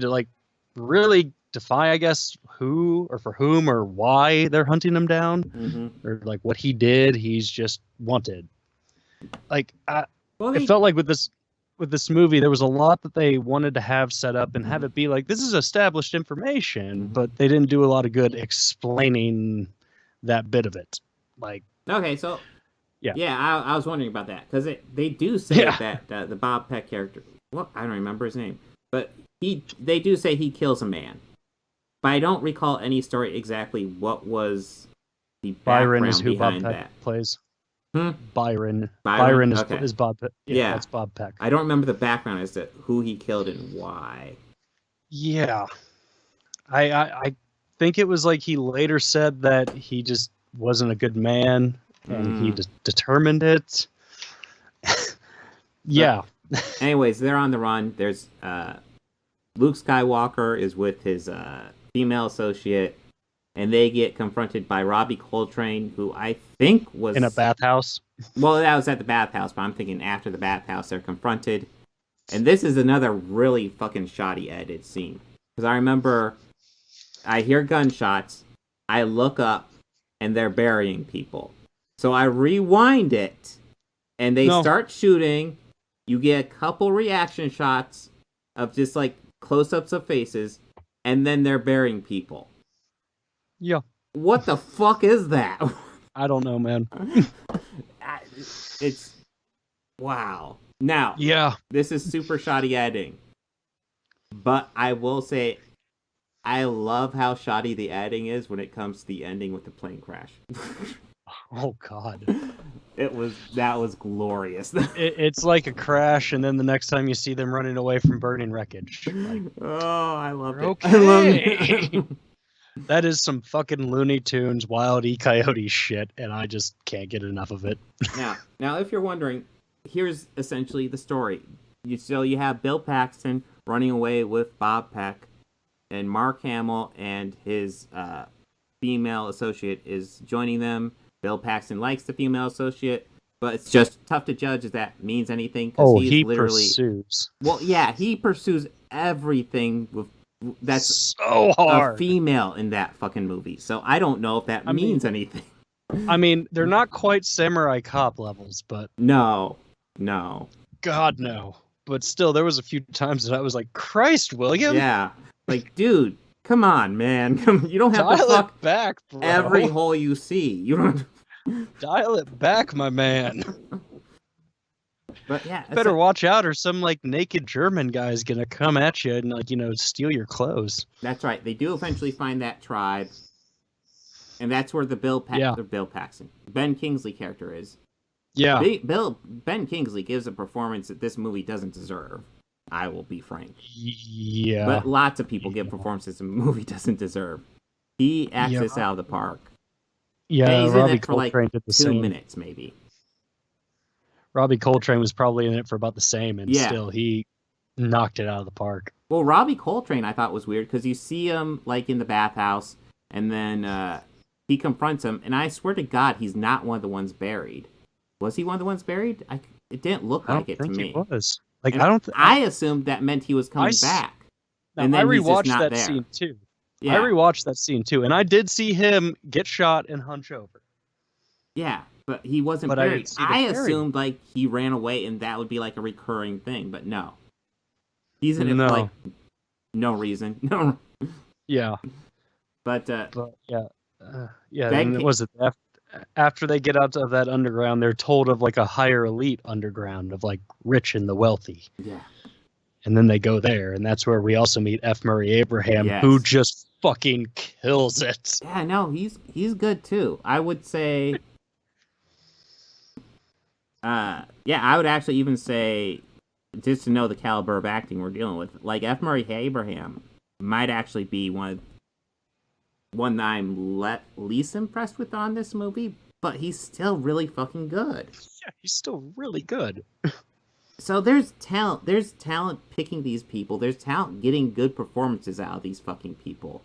[SPEAKER 6] really defy, I guess, who or for whom or why they're hunting him down, or like what he did. He's just wanted. Like it felt like with this movie, there was a lot that they wanted to have set up and have it be like, this is established information, but they didn't do a lot of good explaining that bit of it. Like,
[SPEAKER 5] okay, so yeah, I was wondering about that, because they do say that the Bob Peck character, I don't remember his name, but they do say he kills a man, but I don't recall any story exactly what was the
[SPEAKER 6] Byron
[SPEAKER 5] background
[SPEAKER 6] is who
[SPEAKER 5] behind
[SPEAKER 6] Bob Peck
[SPEAKER 5] that.
[SPEAKER 6] plays.
[SPEAKER 5] Hmm?
[SPEAKER 6] Byron
[SPEAKER 5] okay.
[SPEAKER 6] is Bob Peck. Yeah, that's Bob Peck.
[SPEAKER 5] I don't remember the background as to who he killed and why.
[SPEAKER 6] Yeah, I think it was like he later said that he just wasn't a good man, and he just determined it. Yeah.
[SPEAKER 5] Anyways, they're on the run. There's Luke Skywalker is with his female associate, and they get confronted by Robbie Coltrane, who I think was
[SPEAKER 6] in a bathhouse.
[SPEAKER 5] Well, that was at the bathhouse, but I'm thinking after the bathhouse they're confronted. And this is another really fucking shoddy edited scene. Because I remember I hear gunshots, I look up, and they're burying people. So I rewind it, and they start shooting. You get a couple reaction shots of just like close-ups of faces, and then they're burying people.
[SPEAKER 6] Yeah.
[SPEAKER 5] What the fuck is that?
[SPEAKER 6] I don't know, man.
[SPEAKER 5] It's wow. Now, this is super shoddy editing. But I will say, I love how shoddy the editing is when it comes to the ending with the plane crash.
[SPEAKER 6] Oh God.
[SPEAKER 5] That was glorious.
[SPEAKER 6] It's like a crash, and then the next time you see them running away from burning wreckage. Like,
[SPEAKER 5] oh, I love it.
[SPEAKER 6] Okay.
[SPEAKER 5] I love it.
[SPEAKER 6] That is some fucking Looney Tunes, Wild E. Coyote shit, and I just can't get enough of it.
[SPEAKER 5] Now, if you're wondering, here's essentially the story. You have Bill Paxton running away with Bob Peck, and Mark Hamill and his female associate is joining them. Bill Paxton likes the female associate, but it's just tough to judge if that means anything.
[SPEAKER 6] He pursues.
[SPEAKER 5] Well, yeah, he pursues everything that's
[SPEAKER 6] so hard.
[SPEAKER 5] A female in that fucking movie. So I don't know if that means anything.
[SPEAKER 6] I mean, they're not quite Samurai Cop levels, but
[SPEAKER 5] no.
[SPEAKER 6] God no. But still, there was a few times that I was like, Christ, William.
[SPEAKER 5] Yeah, like, dude, come on, man. You don't have to fuck
[SPEAKER 6] it back, bro.
[SPEAKER 5] Every hole you see. You don't
[SPEAKER 6] dial it back, my man.
[SPEAKER 5] But yeah,
[SPEAKER 6] better watch out, or some like naked German guy's gonna come at you and steal your clothes.
[SPEAKER 5] That's right. They do eventually find that tribe, And that's where the Bill Paxton, Ben Kingsley character is.
[SPEAKER 6] Yeah.
[SPEAKER 5] Ben Kingsley gives a performance that this movie doesn't deserve. I will be frank.
[SPEAKER 6] Yeah.
[SPEAKER 5] But lots of people give performances the movie doesn't deserve. He acts this out of the park.
[SPEAKER 6] Yeah,
[SPEAKER 5] he's
[SPEAKER 6] Robbie
[SPEAKER 5] in it for
[SPEAKER 6] Coltrane
[SPEAKER 5] like
[SPEAKER 6] did the
[SPEAKER 5] 2
[SPEAKER 6] same.
[SPEAKER 5] minutes, maybe.
[SPEAKER 6] Robbie Coltrane was probably in it for about the same, and still he knocked it out of the park.
[SPEAKER 5] Well, Robbie Coltrane I thought was weird because you see him like in the bathhouse, and then he confronts him, and I swear to God, he's not one of the ones buried. Was he one of the ones buried? It didn't look like it to me.
[SPEAKER 6] He was. Like
[SPEAKER 5] and I assumed that meant he was coming back.
[SPEAKER 6] And then I rewatched that scene too. Yeah. I rewatched that scene too, and I did see him get shot and hunch over.
[SPEAKER 5] Yeah, but he wasn't buried. I assumed like he ran away, and that would be like a recurring thing, but no. He's in it for like no reason. No.
[SPEAKER 6] Yeah.
[SPEAKER 5] But
[SPEAKER 6] yeah. And was it after they get out of that underground, they're told of like a higher elite underground of like rich and the wealthy.
[SPEAKER 5] Yeah.
[SPEAKER 6] And then they go there, and that's where we also meet F. Murray Abraham, who just fucking kills it.
[SPEAKER 5] Yeah, no, he's good too. I would say I would actually even say, just to know the caliber of acting we're dealing with, like F. Murray Abraham might actually be one that I'm least impressed with on this movie, but he's still really fucking good.
[SPEAKER 6] Yeah, he's still really good.
[SPEAKER 5] So there's talent. There's talent picking these people. There's talent getting good performances out of these fucking people.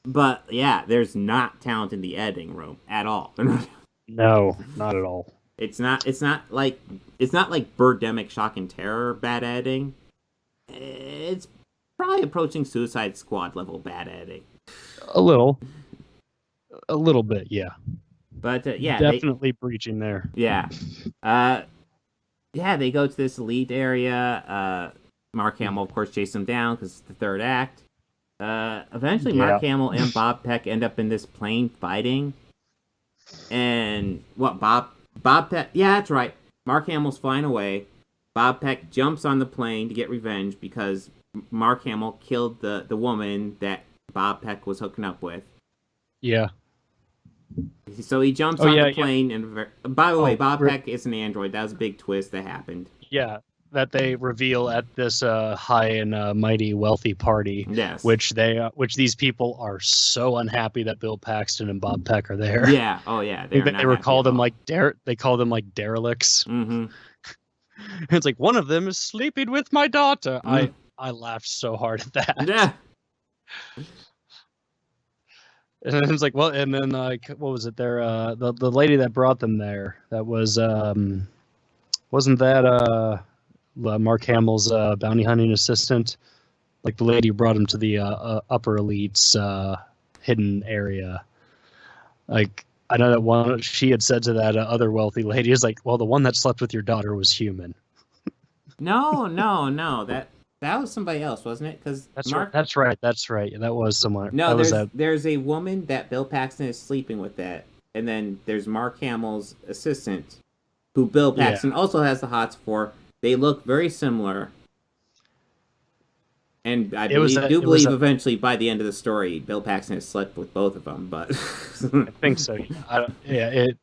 [SPEAKER 5] But yeah, there's not talent in the editing room at all.
[SPEAKER 6] No, not at all.
[SPEAKER 5] It's not like Birdemic Shock and Terror bad editing. It's probably approaching Suicide Squad level bad editing.
[SPEAKER 6] A little bit, yeah.
[SPEAKER 5] But
[SPEAKER 6] definitely breaching there.
[SPEAKER 5] Yeah. They go to this elite area. Mark Hamill, of course, chases them down because it's the third act. Eventually, Mark Hamill and Bob Peck end up in this plane fighting. And Bob Peck? Yeah, that's right. Mark Hamill's flying away. Bob Peck jumps on the plane to get revenge because Mark Hamill killed the woman that Bob Peck was hooking up with.
[SPEAKER 6] Yeah.
[SPEAKER 5] So he jumps on the plane, and by the way, Bob Peck is an android. That was a big twist that happened.
[SPEAKER 6] Yeah, that they reveal at this high and mighty wealthy party.
[SPEAKER 5] Yes,
[SPEAKER 6] which these people are so unhappy that Bill Paxton and Bob Peck are there.
[SPEAKER 5] Yeah, oh yeah,
[SPEAKER 6] they called them like they call them like derelicts.
[SPEAKER 5] Mm-hmm.
[SPEAKER 6] It's like one of them is sleeping with my daughter. I laughed so hard at that.
[SPEAKER 5] Yeah.
[SPEAKER 6] And it's like, well, and then like, what was it there? The lady that brought them there, that was wasn't that Mark Hamill's bounty hunting assistant? Like the lady who brought him to the upper elites hidden area. Like I know that one she had said to that other wealthy lady is like, well, the one that slept with your daughter was human.
[SPEAKER 5] No, that was somebody else, wasn't it? Because
[SPEAKER 6] that's right. That was someone.
[SPEAKER 5] No, there's a woman that Bill Paxton is sleeping with and then there's Mark Hamill's assistant, who Bill Paxton also has the hots for. They look very similar, and I believe eventually by the end of the story, Bill Paxton has slept with both of them. But
[SPEAKER 6] I think so.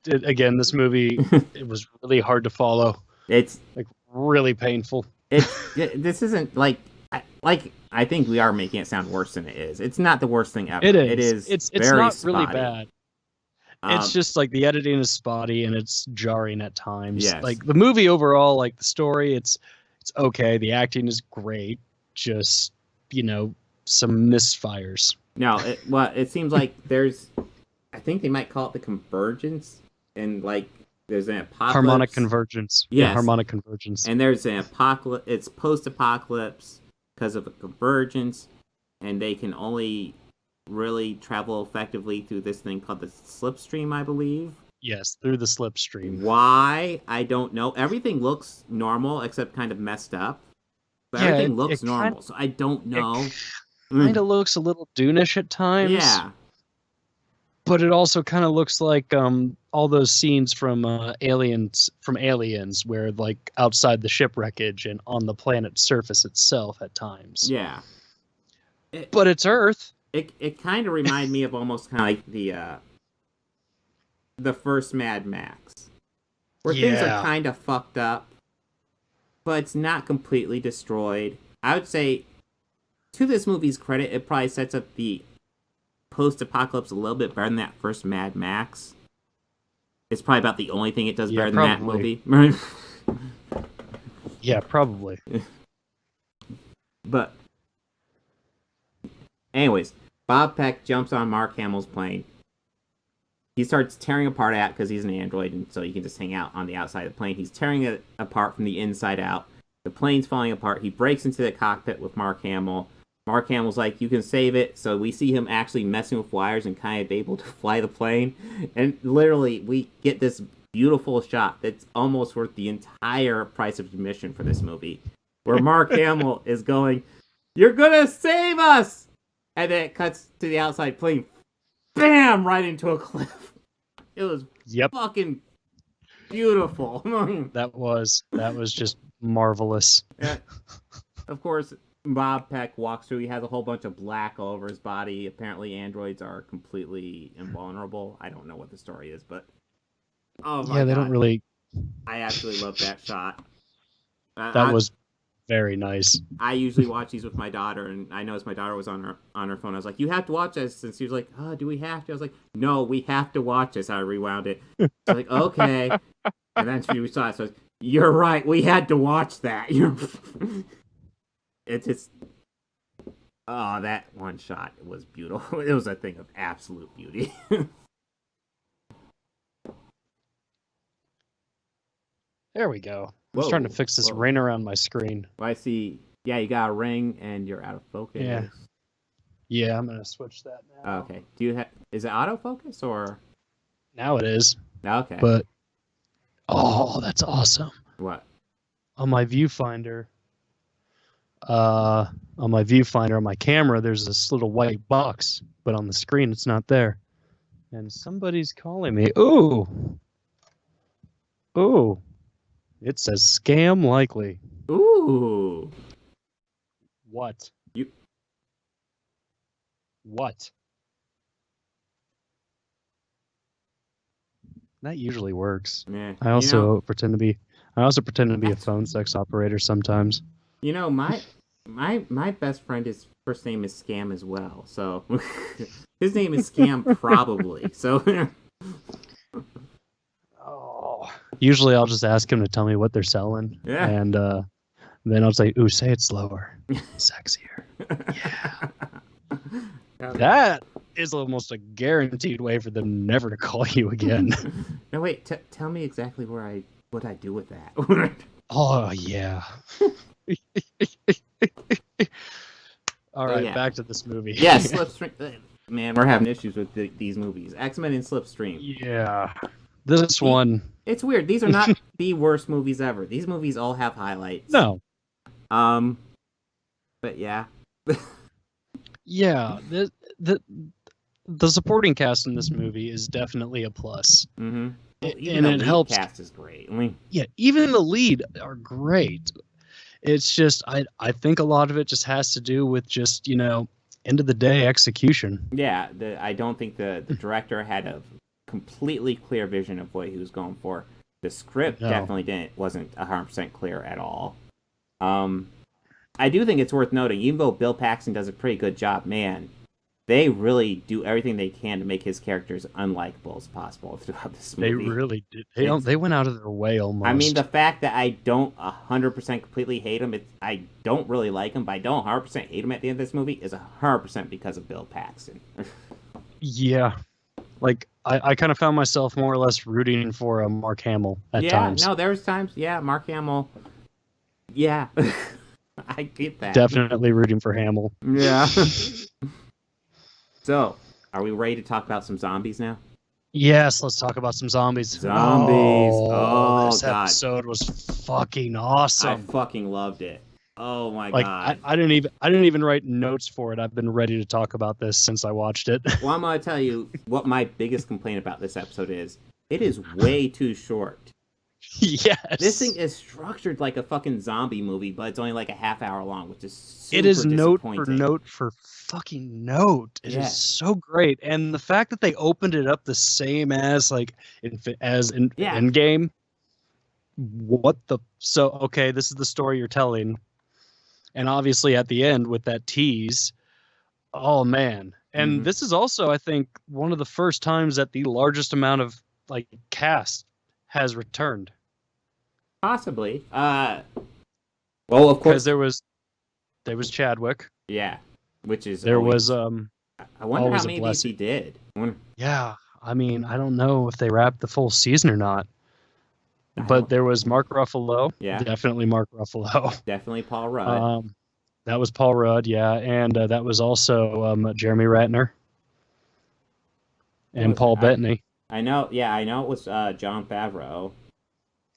[SPEAKER 6] Again, this movie it was really hard to follow. It's like really painful.
[SPEAKER 5] This isn't I think we are making it sound worse than it is. It's not the worst thing ever.
[SPEAKER 6] It is.
[SPEAKER 5] It's
[SPEAKER 6] very not
[SPEAKER 5] spotty.
[SPEAKER 6] Really bad. It's just like the editing is spotty and it's jarring at times.
[SPEAKER 5] Yes.
[SPEAKER 6] Like the movie overall, like the story, it's okay. The acting is great. Just some misfires.
[SPEAKER 5] No, it seems like I think they might call it the convergence, and like. There's an apocalypse.
[SPEAKER 6] Harmonic convergence.
[SPEAKER 5] Yes.
[SPEAKER 6] Yeah, harmonic convergence.
[SPEAKER 5] And there's an apocalypse. It's post-apocalypse because of a convergence, and they can only really travel effectively through this thing called the Slipstream, I believe.
[SPEAKER 6] Yes, through the Slipstream.
[SPEAKER 5] Why? I don't know. Everything looks normal except kind of messed up. But everything looks normal, so I don't know.
[SPEAKER 6] It kind of looks a little Dune-ish at times.
[SPEAKER 5] Yeah.
[SPEAKER 6] But it also kind of looks like all those scenes from Aliens, where like outside the shipwreckage and on the planet's surface itself at times.
[SPEAKER 5] Yeah.
[SPEAKER 6] But it's Earth.
[SPEAKER 5] It kind of reminded me of almost kind of like the first Mad Max, where things are kind of fucked up, but it's not completely destroyed. I would say, to this movie's credit, it probably sets up the post-apocalypse a little bit better than that first Mad Max. It's probably about the only thing it does better than that movie.
[SPEAKER 6] Yeah, probably.
[SPEAKER 5] But, anyways, Bob Peck jumps on Mark Hamill's plane. He starts tearing apart at because he's an android, and so he can just hang out on the outside of the plane. He's tearing it apart from the inside out. The plane's falling apart. He breaks into the cockpit with Mark Hamill. Mark Hamill's like, you can save it. So we see him actually messing with wires and kind of able to fly the plane. And literally, we get this beautiful shot that's almost worth the entire price of admission for this movie, where Mark Hamill is going, "You're gonna save us!" And then it cuts to the outside plane, bam, right into a cliff. It was fucking beautiful.
[SPEAKER 6] That was just marvelous.
[SPEAKER 5] Yeah. Of course, Bob Peck walks through. He has a whole bunch of black all over his body. Apparently, androids are completely invulnerable. I don't know what the story is, but oh my God.
[SPEAKER 6] They don't really.
[SPEAKER 5] I absolutely love that shot.
[SPEAKER 6] That was very nice.
[SPEAKER 5] I usually watch these with my daughter, and I noticed my daughter was on her phone. I was like, "You have to watch this," and she was like, "Oh, do we have to?" I was like, "No, we have to watch this." I rewound it. She's like, "Okay," and then she saw it. So you're right. We had to watch that. It's just, oh, that one shot was beautiful. It was a thing of absolute beauty.
[SPEAKER 6] There we go. I was trying to fix this ring around my screen.
[SPEAKER 5] Well, I see. Yeah, you got a ring and you're out of focus.
[SPEAKER 6] Yeah, I'm gonna switch that now.
[SPEAKER 5] Okay. Do you have? Is it autofocus or?
[SPEAKER 6] Now it is.
[SPEAKER 5] Okay.
[SPEAKER 6] But that's awesome.
[SPEAKER 5] What?
[SPEAKER 6] On my viewfinder. On my camera, there's this little white box, but on the screen, it's not there. And somebody's calling me. Ooh. It says scam likely.
[SPEAKER 5] Ooh.
[SPEAKER 6] What? What? That usually works.
[SPEAKER 5] Yeah.
[SPEAKER 6] I also pretend to be a phone sex operator sometimes.
[SPEAKER 5] You know, my best friend, his first name is Scam as well. So his name is Scam probably. So
[SPEAKER 6] usually I'll just ask him to tell me what they're selling.
[SPEAKER 5] Yeah.
[SPEAKER 6] And then I'll say, "Ooh, say it slower. Sexier." Yeah. That is almost a guaranteed way for them never to call you again.
[SPEAKER 5] No, wait. Tell me exactly what I do with that.
[SPEAKER 6] Oh, yeah. All right, back to this movie.
[SPEAKER 5] Yes, Slipstream. Man, we're having issues with these movies. X-Men and Slipstream.
[SPEAKER 6] Yeah. This one.
[SPEAKER 5] It's weird. These are not the worst movies ever. These movies all have highlights.
[SPEAKER 6] No.
[SPEAKER 5] But yeah.
[SPEAKER 6] Yeah. The supporting cast in this movie is definitely a plus.
[SPEAKER 5] Mm-hmm. Well,
[SPEAKER 6] and it helps.
[SPEAKER 5] The cast is great.
[SPEAKER 6] Yeah, even the lead are great. It's just, I think a lot of it just has to do with just, end of the day execution.
[SPEAKER 5] Yeah, I don't think the director had a completely clear vision of what he was going for. The script definitely wasn't 100% clear at all. I do think it's worth noting, even though Bill Paxton does a pretty good job, man, they really do everything they can to make his characters unlikable as possible throughout this movie.
[SPEAKER 6] They really did. They went out of their way almost.
[SPEAKER 5] I mean, the fact that I don't 100% completely hate him, I don't really like him, but I don't 100% hate him at the end of this movie, is 100% because of Bill Paxton.
[SPEAKER 6] Yeah. Like, I kind of found myself more or less rooting for Mark Hamill at times.
[SPEAKER 5] Yeah, no, there's times, Mark Hamill, yeah. I get that.
[SPEAKER 6] Definitely rooting for Hamill.
[SPEAKER 5] Yeah. So, are we ready to talk about some zombies now?
[SPEAKER 6] Yes, let's talk about some zombies.
[SPEAKER 5] Zombies.
[SPEAKER 6] This episode was fucking awesome.
[SPEAKER 5] I fucking loved it. Oh my god.
[SPEAKER 6] I didn't even write notes for it. I've been ready to talk about this since I watched it.
[SPEAKER 5] Well, I'm gonna tell you what my biggest complaint about this episode is. It is way too short.
[SPEAKER 6] Yes.
[SPEAKER 5] This thing is structured like a fucking zombie movie, but it's only like a half hour long, which is super
[SPEAKER 6] It is note for
[SPEAKER 5] disappointing.
[SPEAKER 6] note for fucking note. It is so great, and the fact that they opened it up the same as like in Endgame. What the okay? This is the story you're telling, and obviously at the end with that tease. Oh man! And this is also, I think, one of the first times that the largest amount of like cast has returned.
[SPEAKER 5] Possibly. Well, of course
[SPEAKER 6] there was Chadwick.
[SPEAKER 5] Yeah, which is
[SPEAKER 6] there
[SPEAKER 5] always,
[SPEAKER 6] was
[SPEAKER 5] I wonder how many of these he did.
[SPEAKER 6] Yeah, I mean, I don't know if they wrapped the full season or not. But there was Mark Ruffalo.
[SPEAKER 5] Yeah,
[SPEAKER 6] definitely Mark Ruffalo.
[SPEAKER 5] Definitely Paul Rudd.
[SPEAKER 6] That was Paul Rudd, yeah, and that was also Jeremy Ratner and Paul Bettany.
[SPEAKER 5] I know it was Jon Favreau.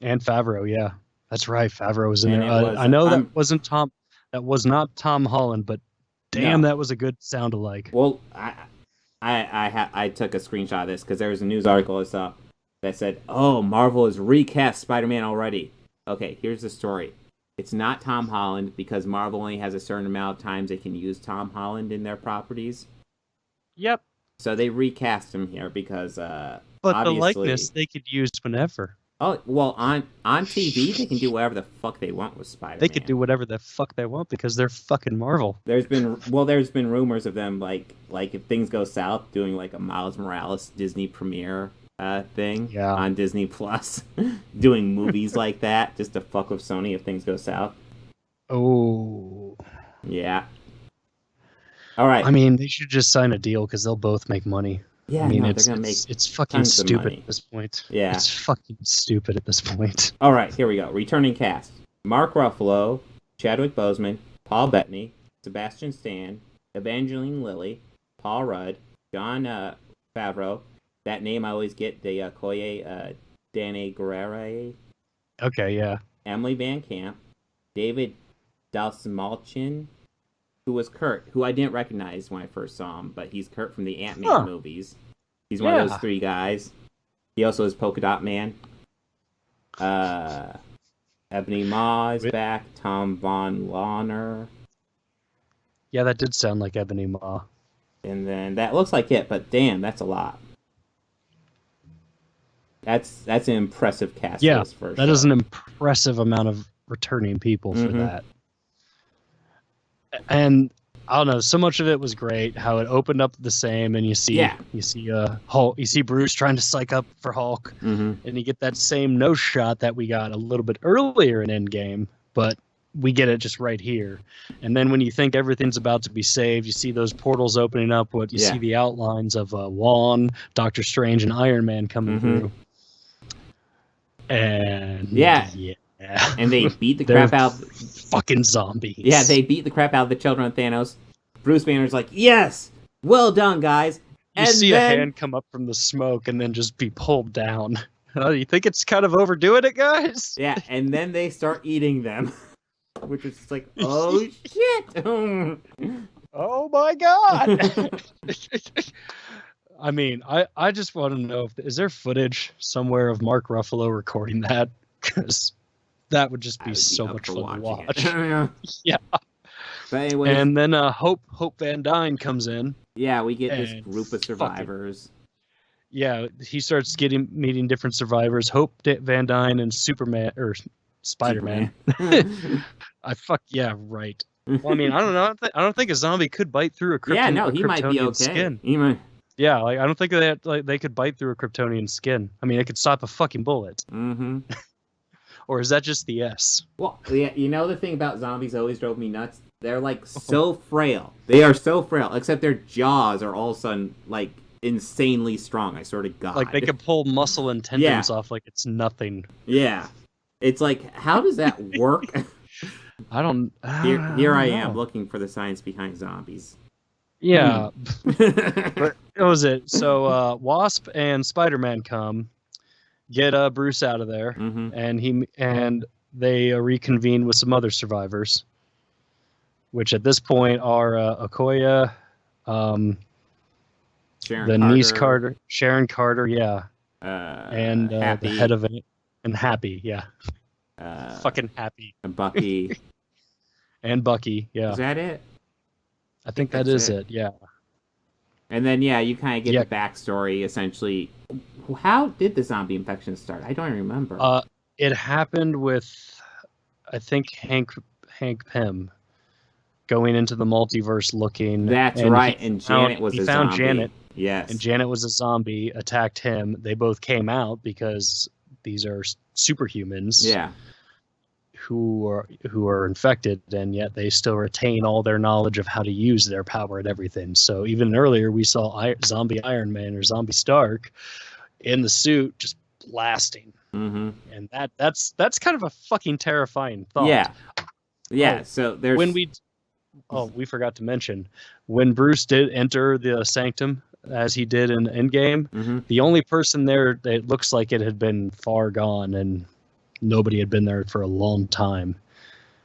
[SPEAKER 6] And Favreau, yeah, that's right. Favreau was in
[SPEAKER 5] And
[SPEAKER 6] there. I know that wasn't Tom. That was not Tom Holland, but damn, that was a good sound alike.
[SPEAKER 5] Well, I took a screenshot of this because there was a news article I saw that said, "Oh, Marvel has recast Spider-Man already." Okay, here's the story. It's not Tom Holland because Marvel only has a certain amount of times they can use Tom Holland in their properties.
[SPEAKER 6] Yep.
[SPEAKER 5] So they recast him here because
[SPEAKER 6] but the likeness they could use whenever.
[SPEAKER 5] Oh, well, on TV, they can do whatever the fuck they want with Spider-Man.
[SPEAKER 6] They could do whatever the fuck they want because they're fucking Marvel.
[SPEAKER 5] There's been rumors of them, like if things go south, doing like a Miles Morales Disney premiere thing on Disney Plus, doing movies like that just to fuck with Sony if things go south.
[SPEAKER 6] Oh.
[SPEAKER 5] Yeah. All right.
[SPEAKER 6] I mean, they should just sign a deal because they'll both make money.
[SPEAKER 5] Yeah,
[SPEAKER 6] I mean,
[SPEAKER 5] it's
[SPEAKER 6] fucking stupid at this point.
[SPEAKER 5] Yeah.
[SPEAKER 6] It's fucking stupid at this point.
[SPEAKER 5] All right, here we go. Returning cast. Mark Ruffalo, Chadwick Boseman, Paul Bettany, Sebastian Stan, Evangeline Lilly, Paul Rudd, Jon Favreau. That name I always get, the Koye Dane Guerrero.
[SPEAKER 6] Okay, yeah.
[SPEAKER 5] Emily Van Camp, David Dalsmalchin, who was Kurt, who I didn't recognize when I first saw him, but he's Kurt from the Ant-Man movies. He's one of those three guys. He also is Polka Dot Man. Ebony Maw is back. Tom Von Launer.
[SPEAKER 6] Yeah, that did sound like Ebony Maw.
[SPEAKER 5] And then that looks like it, but damn, that's a lot. That's an impressive cast.
[SPEAKER 6] Yeah,
[SPEAKER 5] for
[SPEAKER 6] that is an impressive amount of returning people for that. And I don't know, so much of it was great. How it opened up the same, and you see Hulk, you see Bruce trying to psych up for Hulk, and you get that same nose shot that we got a little bit earlier in Endgame, but we get it just right here. And then when you think everything's about to be saved, you see those portals opening up. You see the outlines of Wong, Doctor Strange, and Iron Man coming through. And
[SPEAKER 5] and they beat the crap out of
[SPEAKER 6] fucking zombies.
[SPEAKER 5] Yeah, they beat the crap out of the children of Thanos. Bruce Banner's like, yes, well done, guys.
[SPEAKER 6] You see a hand come up from the smoke and then just be pulled down. You think it's kind of overdoing it, guys?
[SPEAKER 5] Yeah, and then they start eating them, which is just like, oh shit!
[SPEAKER 6] Oh my god! I mean, I just want to know is there footage somewhere of Mark Ruffalo recording that? Because that would just be so much fun to watch. Yeah.
[SPEAKER 5] But anyways,
[SPEAKER 6] and then Hope Van Dyne comes in.
[SPEAKER 5] Yeah, we get this group of survivors.
[SPEAKER 6] He starts meeting different survivors. Hope Van Dyne and Superman or Spider-Man. Right. Well, I mean, I don't know. I don't think a zombie could bite through a Kryptonian
[SPEAKER 5] he might be okay.
[SPEAKER 6] Skin.
[SPEAKER 5] He might.
[SPEAKER 6] Yeah, like I don't think they could bite through a Kryptonian skin. I mean, it could stop a fucking bullet.
[SPEAKER 5] Mm-hmm.
[SPEAKER 6] Or is that just the S?
[SPEAKER 5] Well, yeah, you know the thing about zombies always drove me nuts? They're like so frail. They are so frail, except their jaws are all of a sudden like insanely strong. I swear to God.
[SPEAKER 6] Like they could pull muscle and tendons off like it's nothing.
[SPEAKER 5] Yeah. It's like, how does that work?
[SPEAKER 6] I don't...
[SPEAKER 5] Here I am looking for the science behind zombies.
[SPEAKER 6] Yeah. But it was it. So Wasp and Spider-Man come, get Bruce out of there, and they reconvene with some other survivors, which at this point are Okoye,
[SPEAKER 5] Sharon
[SPEAKER 6] Carter, and
[SPEAKER 5] Happy.
[SPEAKER 6] the head of And Happy, yeah. Fucking Happy.
[SPEAKER 5] And Bucky.
[SPEAKER 6] And Bucky, yeah.
[SPEAKER 5] Is that it?
[SPEAKER 6] I think that is it, yeah.
[SPEAKER 5] And then, you kind of get the backstory, essentially. How did the zombie infection start? I don't remember.
[SPEAKER 6] It happened with, I think, Hank Pym going into the multiverse looking.
[SPEAKER 5] That's right, and Janet was a zombie. He found Janet.
[SPEAKER 6] Yes. And Janet was a zombie, attacked him. They both came out because these are superhumans.
[SPEAKER 5] Yeah.
[SPEAKER 6] Who are infected, and yet they still retain all their knowledge of how to use their power and everything. So even earlier, we saw zombie Iron Man or zombie Stark in the suit just blasting.
[SPEAKER 5] Mm-hmm.
[SPEAKER 6] And that's kind of a fucking terrifying thought.
[SPEAKER 5] Yeah. So there's
[SPEAKER 6] we forgot to mention when Bruce did enter the Sanctum as he did in Endgame.
[SPEAKER 5] Mm-hmm.
[SPEAKER 6] The only person there that looks like it had been far gone and nobody had been there for a long time.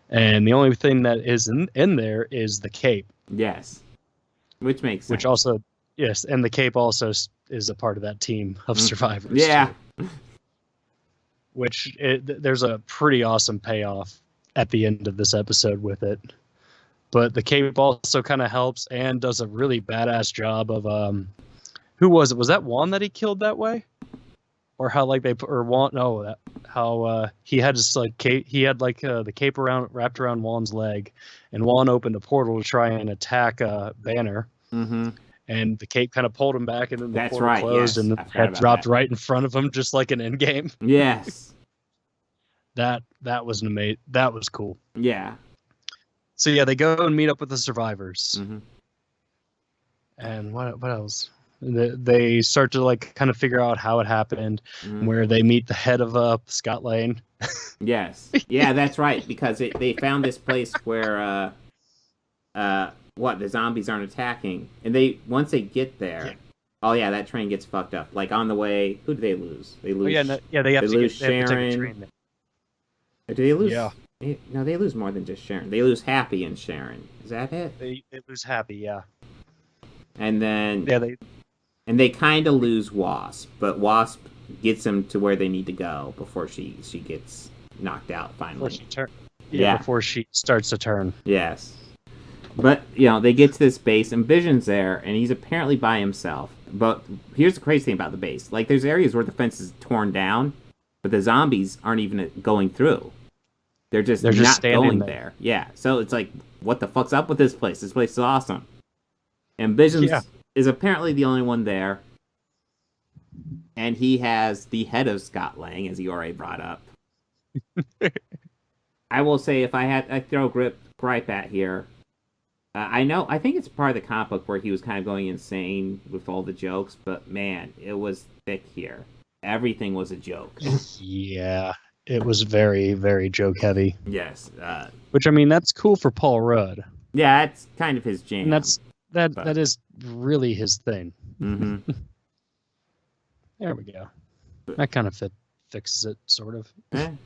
[SPEAKER 6] And the only thing that is in there is the cape.
[SPEAKER 5] Yes. Which makes sense.
[SPEAKER 6] Which also, yes, and the cape also is a part of that team of survivors.
[SPEAKER 5] Yeah.
[SPEAKER 6] Which, there's a pretty awesome payoff at the end of this episode with it. But the cape also kind of helps and does a really badass job of, who was it? Was that Juan that he killed that way? Or how he had just like cape, he had like the cape wrapped around Juan's leg, and Juan opened a portal to try and attack Banner, and the cape kind of pulled him back, and then the portal closed, and the head dropped right in front of him, just like an Endgame.
[SPEAKER 5] Yes,
[SPEAKER 6] that was that was cool.
[SPEAKER 5] Yeah.
[SPEAKER 6] So yeah, they go and meet up with the survivors, and what else? They start to like kind of figure out how it happened, where they meet the head of Scott Lane.
[SPEAKER 5] Yes, yeah, that's right, because they found this place where the zombies aren't attacking, and once they get there, that train gets fucked up. Like on the way, who do they lose? They lose.
[SPEAKER 6] They
[SPEAKER 5] lose Sharon. Do they lose?
[SPEAKER 6] Yeah.
[SPEAKER 5] No, they lose more than just Sharon. They lose Happy and Sharon. Is that it?
[SPEAKER 6] They lose Happy, yeah.
[SPEAKER 5] And then
[SPEAKER 6] they
[SPEAKER 5] kind of lose Wasp, but Wasp gets them to where they need to go before she gets knocked out finally.
[SPEAKER 6] Before she starts to turn.
[SPEAKER 5] Yes. But, they get to this base, and Vision's there, and he's apparently by himself. But here's the crazy thing about the base. Like, there's areas where the fence is torn down, but the zombies aren't even going through. They're just not going there. Yeah. So it's like, what the fuck's up with this place? This place is awesome. And Vision is apparently the only one there. And he has the head of Scott Lang, as he already brought up. I will say, if I throw gripe at here, I think it's part of the comic book where he was kind of going insane with all the jokes, but man, it was thick here. Everything was a joke.
[SPEAKER 6] Yeah, it was very, very joke heavy.
[SPEAKER 5] Yes.
[SPEAKER 6] Which, I mean, that's cool for Paul Rudd.
[SPEAKER 5] Yeah, that's kind of his jam.
[SPEAKER 6] And that is really his thing.
[SPEAKER 5] Mm-hmm.
[SPEAKER 6] There we go. That kind of fixes it, sort of. I'm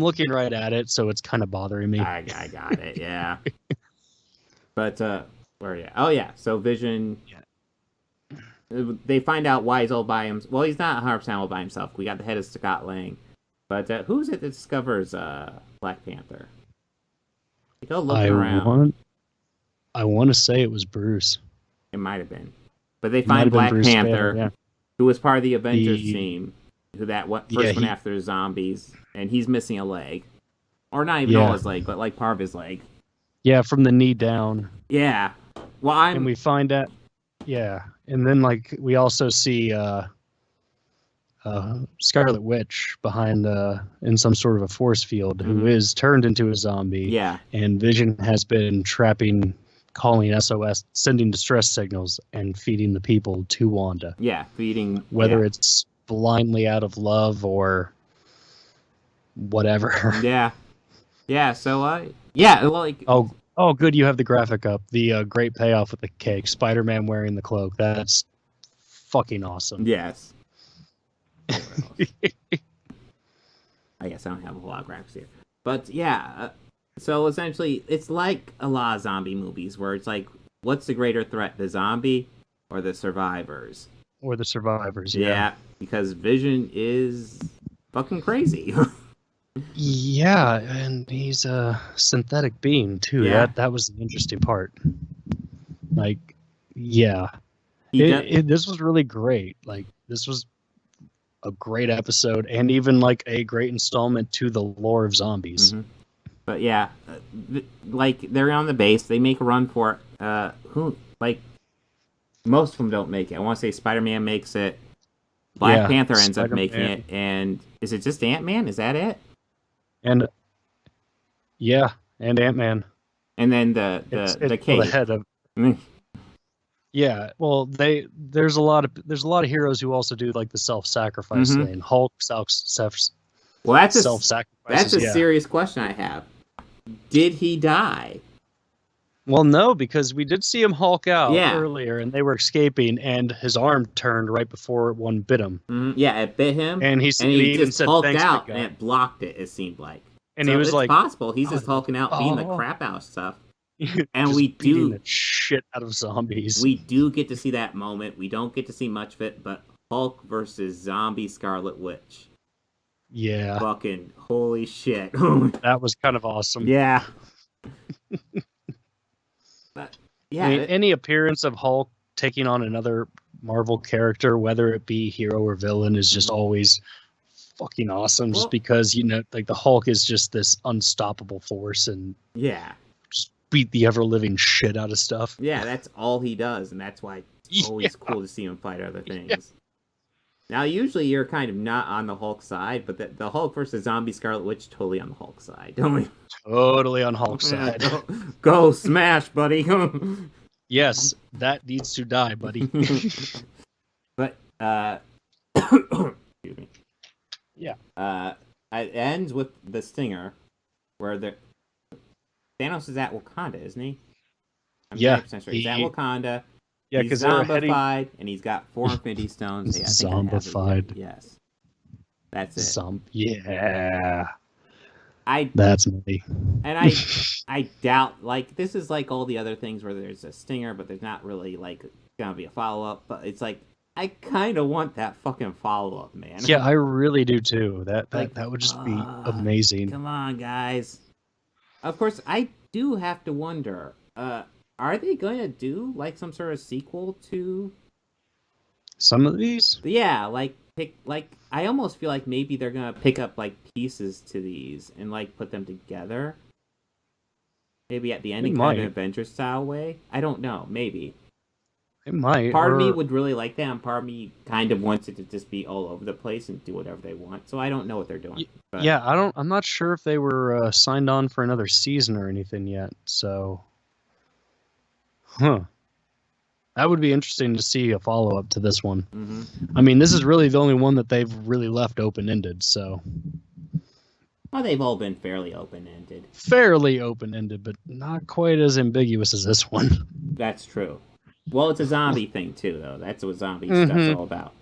[SPEAKER 6] looking right at it, so it's kind of bothering me.
[SPEAKER 5] I got it, yeah. But, where are you? Oh, yeah, so Vision... Yeah. They find out why he's all by himself. Well, he's not 100% all by himself. We got the head of Scott Lang. But who's it that discovers Black Panther? You go looking around.
[SPEAKER 6] I want to say it was Bruce.
[SPEAKER 5] It might have been. But they find Black Panther, who was part of the Avengers team, who first went after the zombies, and he's missing a leg. Or not even all his leg, but like part of his leg.
[SPEAKER 6] Yeah, from the knee down.
[SPEAKER 5] Yeah. Well,
[SPEAKER 6] and we find out... Yeah, and then like we also see Scarlet Witch behind in some sort of a force field who is turned into a zombie.
[SPEAKER 5] Yeah,
[SPEAKER 6] and Vision has been calling SOS, sending distress signals, and feeding the people to Wanda.
[SPEAKER 5] Yeah, feeding
[SPEAKER 6] whether it's blindly out of love or whatever.
[SPEAKER 5] Yeah. So well, like
[SPEAKER 6] Oh, good, you have the graphic up. The great payoff with the cake. Spider-Man wearing the cloak. That's fucking awesome.
[SPEAKER 5] Yes. I guess I don't have a lot of graphics here. But, yeah, so essentially, it's like a lot of zombie movies where it's like, what's the greater threat, the zombie or the survivors?
[SPEAKER 6] Or the survivors,
[SPEAKER 5] Yeah, because Vision is fucking crazy.
[SPEAKER 6] Yeah, and he's a synthetic being too.
[SPEAKER 5] Yeah.
[SPEAKER 6] That was the interesting part. Like, yeah,
[SPEAKER 5] He
[SPEAKER 6] this was really great. Like, this was a great episode, and even like a great installment to the lore of zombies.
[SPEAKER 5] Mhm. But yeah, like they're on the base. They make a run for it. Most of them don't make it. I want to say Spider-Man makes it. Black Panther ends up making it, and is it just Ant-Man? Is that it?
[SPEAKER 6] And and Ant-Man.
[SPEAKER 5] And then the cave.
[SPEAKER 6] The head of. Yeah, well, there's a lot of heroes who also do like the self-sacrifice thing. Hulk self-sacrifice.
[SPEAKER 5] Well, that's a serious question I have. Did he die?
[SPEAKER 6] Well, no, because we did see him Hulk out earlier, and they were escaping, and his arm turned right before one bit him.
[SPEAKER 5] Mm-hmm. Yeah, it bit him,
[SPEAKER 6] and he
[SPEAKER 5] just hulked out, and it blocked it. It seemed like,
[SPEAKER 6] and so he was like,
[SPEAKER 5] possible he's just hulking out, beating the crap out of stuff. And
[SPEAKER 6] we
[SPEAKER 5] do
[SPEAKER 6] the shit out of zombies.
[SPEAKER 5] We do get to see that moment. We don't get to see much of it, but Hulk versus zombie Scarlet Witch.
[SPEAKER 6] Yeah.
[SPEAKER 5] Fucking holy shit.
[SPEAKER 6] That was kind of awesome.
[SPEAKER 5] Yeah. But, yeah.
[SPEAKER 6] I mean, any appearance of Hulk taking on another Marvel character, whether it be hero or villain, is just always fucking awesome. Just because, you know, like the Hulk is just this unstoppable force and just beat the ever living shit out of stuff.
[SPEAKER 5] Yeah, that's all he does, and that's why it's always cool to see him fight other things. Yeah. Now, usually you're kind of not on the Hulk side, but the Hulk versus Zombie Scarlet Witch, totally on the Hulk side, don't we?
[SPEAKER 6] Totally on Hulk side.
[SPEAKER 5] Go smash, buddy.
[SPEAKER 6] Yes, that needs to die, buddy.
[SPEAKER 5] But, excuse me.
[SPEAKER 6] Yeah.
[SPEAKER 5] It ends with the stinger, where Thanos is at Wakanda, isn't he? I'm 90% sure. He's at Wakanda.
[SPEAKER 6] Yeah,
[SPEAKER 5] he's zombified, and he's got 4 Infinity Stones. Yeah,
[SPEAKER 6] zombified.
[SPEAKER 5] Yes. That's it.
[SPEAKER 6] Yeah.
[SPEAKER 5] That's
[SPEAKER 6] me.
[SPEAKER 5] And I doubt, like, this is like all the other things where there's a stinger, but there's not really, like, gonna be a follow-up. But it's like, I kind of want that fucking follow-up, man.
[SPEAKER 6] Yeah, I really do, too. That would just be amazing.
[SPEAKER 5] Come on, guys. Of course, I do have to wonder, are they going to do, like, some sort of sequel to
[SPEAKER 6] some of these?
[SPEAKER 5] Yeah, I almost feel like maybe they're going to pick up, like, pieces to these and, like, put them together. Maybe at the end in kind of Avengers-style way. I don't know. Maybe.
[SPEAKER 6] It might.
[SPEAKER 5] Part of me would really like that, and part of me kind of wants it to just be all over the place and do whatever they want. So I don't know what they're doing. But...
[SPEAKER 6] Yeah, I'm not sure if they were signed on for another season or anything yet, so... That would be interesting to see a follow-up to this one. Mm-hmm. I mean, this is really the only one that they've really left open-ended, so...
[SPEAKER 5] Well, they've all been fairly open-ended.
[SPEAKER 6] Fairly open-ended, but not quite as ambiguous as this one.
[SPEAKER 5] That's true. Well, it's a zombie thing, too, though. That's what zombie stuff's all about.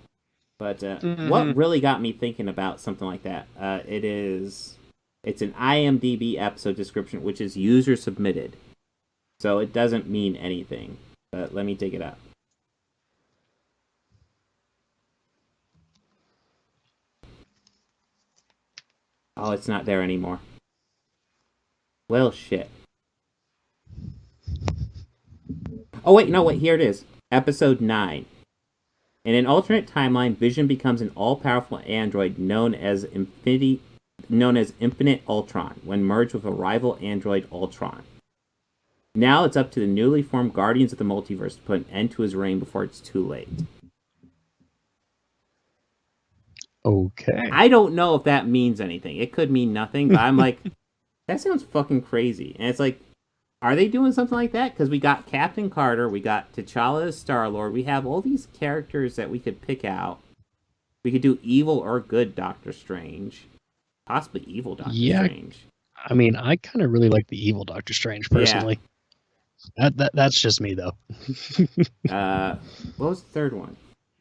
[SPEAKER 5] But what really got me thinking about something like that, it's an IMDb episode description, which is user-submitted. So it doesn't mean anything. But let me dig it up. Oh, it's not there anymore. Well, shit. Oh, wait, here it is. Episode 9. In an alternate timeline, Vision becomes an all-powerful android known as Infinite Ultron when merged with a rival android, Ultron. Now it's up to the newly formed Guardians of the Multiverse to put an end to his reign before it's too late.
[SPEAKER 6] Okay.
[SPEAKER 5] I don't know if that means anything. It could mean nothing, but I'm like, that sounds fucking crazy. And it's like, are they doing something like that? Because we got Captain Carter, we got T'Challa as Star-Lord, we have all these characters that we could pick out. We could do evil or good Doctor Strange. Possibly evil Doctor Strange.
[SPEAKER 6] I mean, I kind of really like the evil Doctor Strange, personally. Yeah. That's just me, though.
[SPEAKER 5] What was the third one?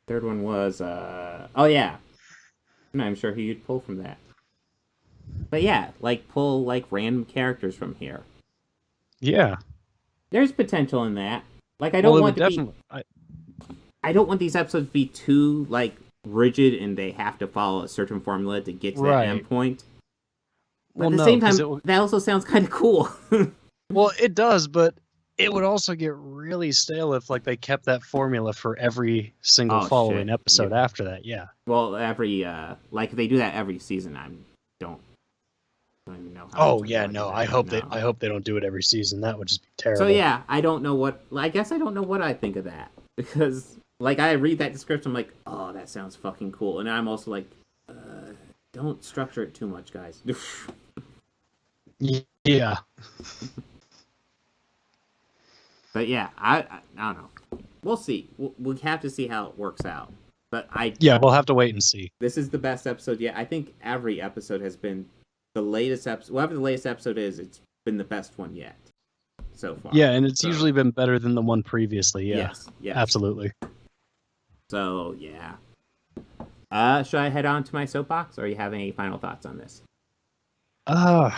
[SPEAKER 5] Third one was, oh yeah. I'm not even sure who you'd pull from that. But yeah, pull, random characters from here.
[SPEAKER 6] Yeah.
[SPEAKER 5] There's potential in that. I don't want to be... I don't want these episodes to be too like rigid and they have to follow a certain formula to get to that end point. But at the same time, that also sounds kind of cool.
[SPEAKER 6] Well, it does, but it would also get really stale if like they kept that formula for every single following episode after that. Yeah.
[SPEAKER 5] Well, every like if they do that every season, I don't even know how.
[SPEAKER 6] Oh yeah, no. I hope they don't do it every season. That would just be terrible.
[SPEAKER 5] So yeah, I guess I don't know what I think of that, because like I read that description, I'm like, oh, that sounds fucking cool, and I'm also like, don't structure it too much, guys.
[SPEAKER 6] Yeah.
[SPEAKER 5] But yeah, I don't know. We'll see. We'll have to see how it works out. But
[SPEAKER 6] we'll have to wait and see.
[SPEAKER 5] This is the best episode yet. I think every episode has been the latest episode. Whatever the latest episode is, it's been the best one yet so far.
[SPEAKER 6] Yeah, and it's usually been better than the one previously. Yeah.
[SPEAKER 5] Yes.
[SPEAKER 6] Absolutely.
[SPEAKER 5] So yeah. Should I head on to my soapbox, or you have any final thoughts on this?
[SPEAKER 6] I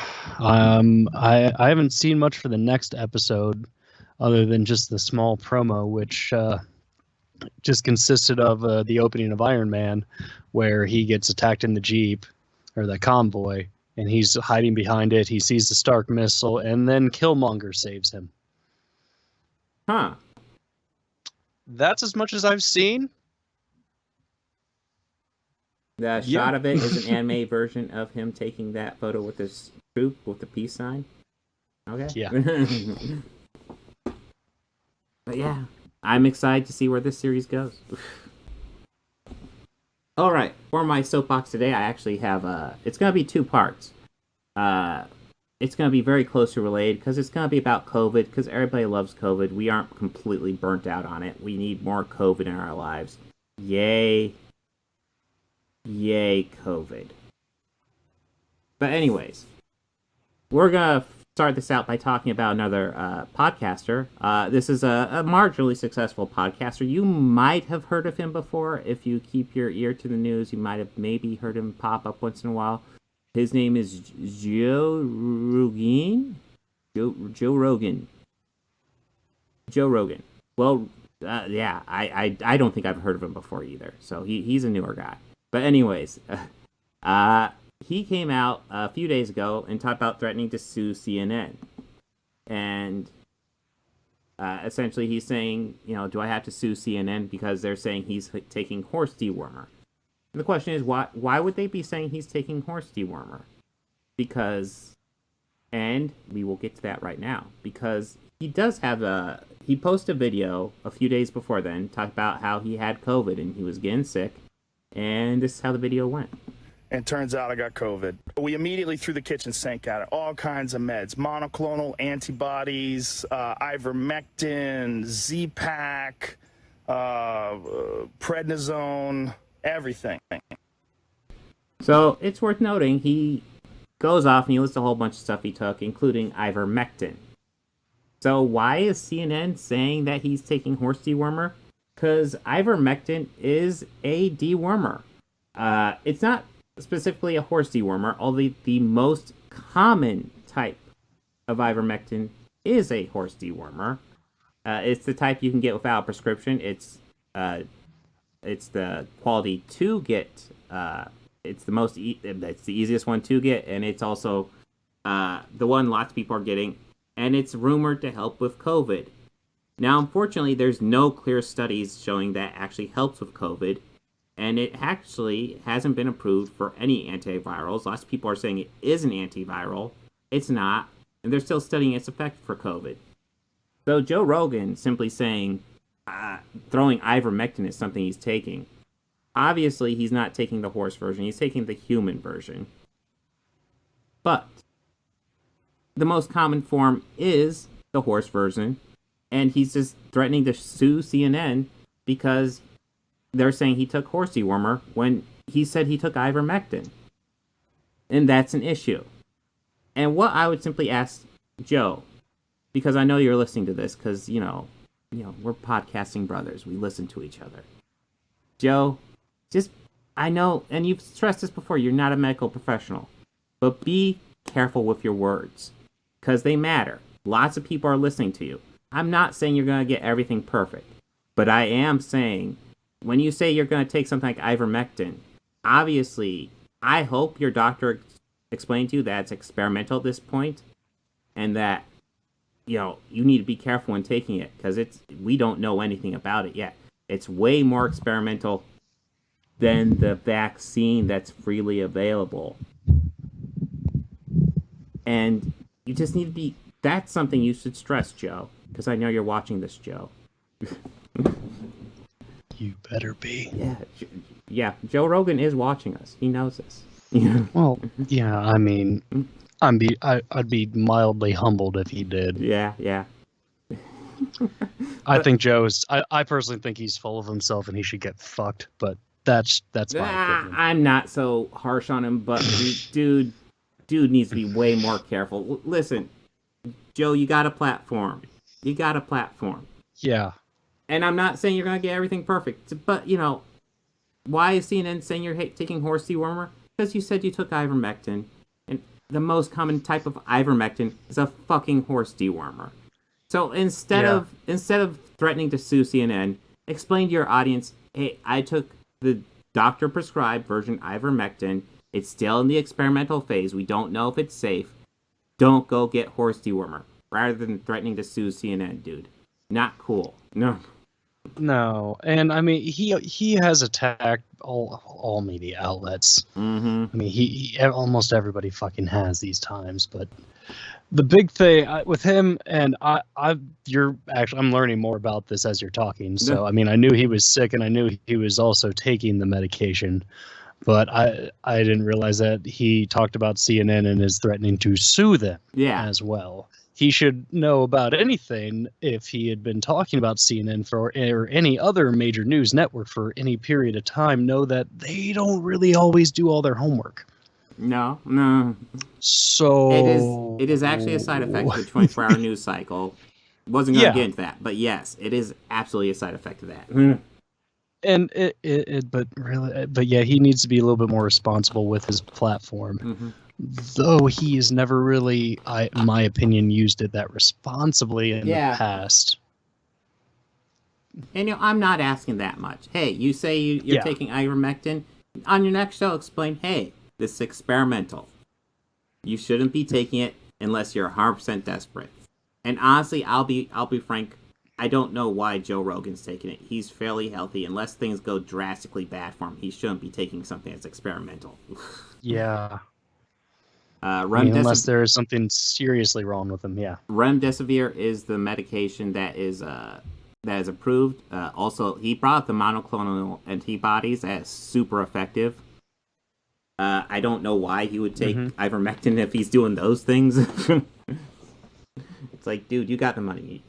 [SPEAKER 6] haven't seen much for the next episode, other than just the small promo, which just consisted of the opening of Iron Man, where he gets attacked in the Jeep, or the convoy, and he's hiding behind it. He sees the Stark missile, and then Killmonger saves him.
[SPEAKER 5] Huh.
[SPEAKER 6] That's as much as I've seen.
[SPEAKER 5] The shot of it is an anime version of him taking that photo with his troop with the peace sign. Okay.
[SPEAKER 6] Yeah.
[SPEAKER 5] But yeah, I'm excited to see where this series goes. All right, for my soapbox today, I actually have it's going to be 2 parts. It's going to be very closely related because it's going to be about COVID, because everybody loves COVID. We aren't completely burnt out on it. We need more COVID in our lives. Yay, COVID. But anyways, we're going to start this out by talking about another podcaster. This is a marginally successful podcaster. You might have heard of him before. If you keep your ear to the news, you might have maybe heard him pop up once in a while. His name is Joe Rogan. Joe Rogan. Well, yeah, I don't think I've heard of him before either. So he's a newer guy. But anyways, he came out a few days ago and talked about threatening to sue CNN. And essentially he's saying, do I have to sue CNN because they're saying he's taking horse dewormer? And the question is, why would they be saying he's taking horse dewormer? Because, and we will get to that right now, because he does have he posted a video a few days before then, talked about how he had COVID and he was getting sick. And this is how the video went.
[SPEAKER 7] And turns out I got COVID. We immediately threw the kitchen sink at it. All kinds of meds, monoclonal antibodies, ivermectin, Z-Pak, prednisone, everything.
[SPEAKER 5] So it's worth noting, he goes off and he lists a whole bunch of stuff he took, including ivermectin. So why is CNN saying that he's taking horse dewormer? Because ivermectin is a dewormer. It's not specifically a horse dewormer, although the most common type of ivermectin is a horse dewormer. It's the type you can get without a prescription. It's the quality to get. It's the easiest one to get, and it's also the one lots of people are getting, and it's rumored to help with COVID. Now, unfortunately, there's no clear studies showing that actually helps with COVID, and it actually hasn't been approved for any antivirals. Lots of people are saying it is an antiviral. It's not, and they're still studying its effect for COVID. So Joe Rogan simply saying throwing ivermectin is something he's taking. Obviously, he's not taking the horse version. He's taking the human version. But the most common form is the horse version, and he's just threatening to sue CNN because they're saying he took horse dewormer when he said he took ivermectin. And that's an issue. And what I would simply ask Joe, because I know you're listening to this, because, we're podcasting brothers. We listen to each other. Joe, I know, and you've stressed this before, you're not a medical professional, but be careful with your words, because they matter. Lots of people are listening to you. I'm not saying you're going to get everything perfect, But I am saying, when you say you're going to take something like ivermectin, obviously, I hope your doctor explained to you that it's experimental at this point, and that, you need to be careful when taking it, because we don't know anything about it yet. It's way more experimental than the vaccine that's freely available. And you just need to be... That's something you should stress, Joe, because I know you're watching this, Joe.
[SPEAKER 6] You better be.
[SPEAKER 5] Yeah, Joe Rogan is watching us. He knows this.
[SPEAKER 6] Well, yeah, I mean, I'd be mildly humbled if he did.
[SPEAKER 5] Yeah.
[SPEAKER 6] I think I personally think he's full of himself and he should get fucked, but that's my opinion.
[SPEAKER 5] I'm not so harsh on him, but dude needs to be way more careful. Listen, Joe, you got a platform.
[SPEAKER 6] Yeah.
[SPEAKER 5] And I'm not saying you're going to get everything perfect, but, why is CNN saying you're taking horse dewormer? Because you said you took ivermectin, and the most common type of ivermectin is a fucking horse dewormer. So instead of threatening to sue CNN, explain to your audience, hey, I took the doctor-prescribed version ivermectin. It's still in the experimental phase. We don't know if it's safe. Don't go get horse dewormer. Rather than threatening to sue CNN, dude. Not cool.
[SPEAKER 6] No, and I mean he has attacked all media outlets.
[SPEAKER 5] Mm-hmm.
[SPEAKER 6] I mean he almost everybody fucking has these times, but the big thing with him, and I'm learning more about this as you're talking. So I mean I knew he was sick and I knew he was also taking the medication, but I didn't realize that he talked about CNN and is threatening to sue them as well. He should know about anything if he had been talking about CNN or any other major news network for any period of time. Know that they don't really always do all their homework.
[SPEAKER 5] No.
[SPEAKER 6] So
[SPEAKER 5] it is actually a side effect of the 24-hour news cycle. Wasn't going to get into that, but yes, it is absolutely a side effect of that.
[SPEAKER 6] And but yeah, he needs to be a little bit more responsible with his platform.
[SPEAKER 5] Mm-hmm.
[SPEAKER 6] Though he has never really, in my opinion, used it that responsibly in the past.
[SPEAKER 5] And I'm not asking that much. Hey, you say you're taking ivermectin. On your next show, explain, hey, this is experimental. You shouldn't be taking it unless you're 100% desperate. And honestly, I'll be frank, I don't know why Joe Rogan's taking it. He's fairly healthy. Unless things go drastically bad for him, he shouldn't be taking something that's experimental.
[SPEAKER 6] Yeah. Unless there is something seriously wrong with him,
[SPEAKER 5] Remdesivir is the medication that is approved. Also, he brought up the monoclonal antibodies as super effective. I don't know why he would take ivermectin if he's doing those things. It's like, dude, you got the money.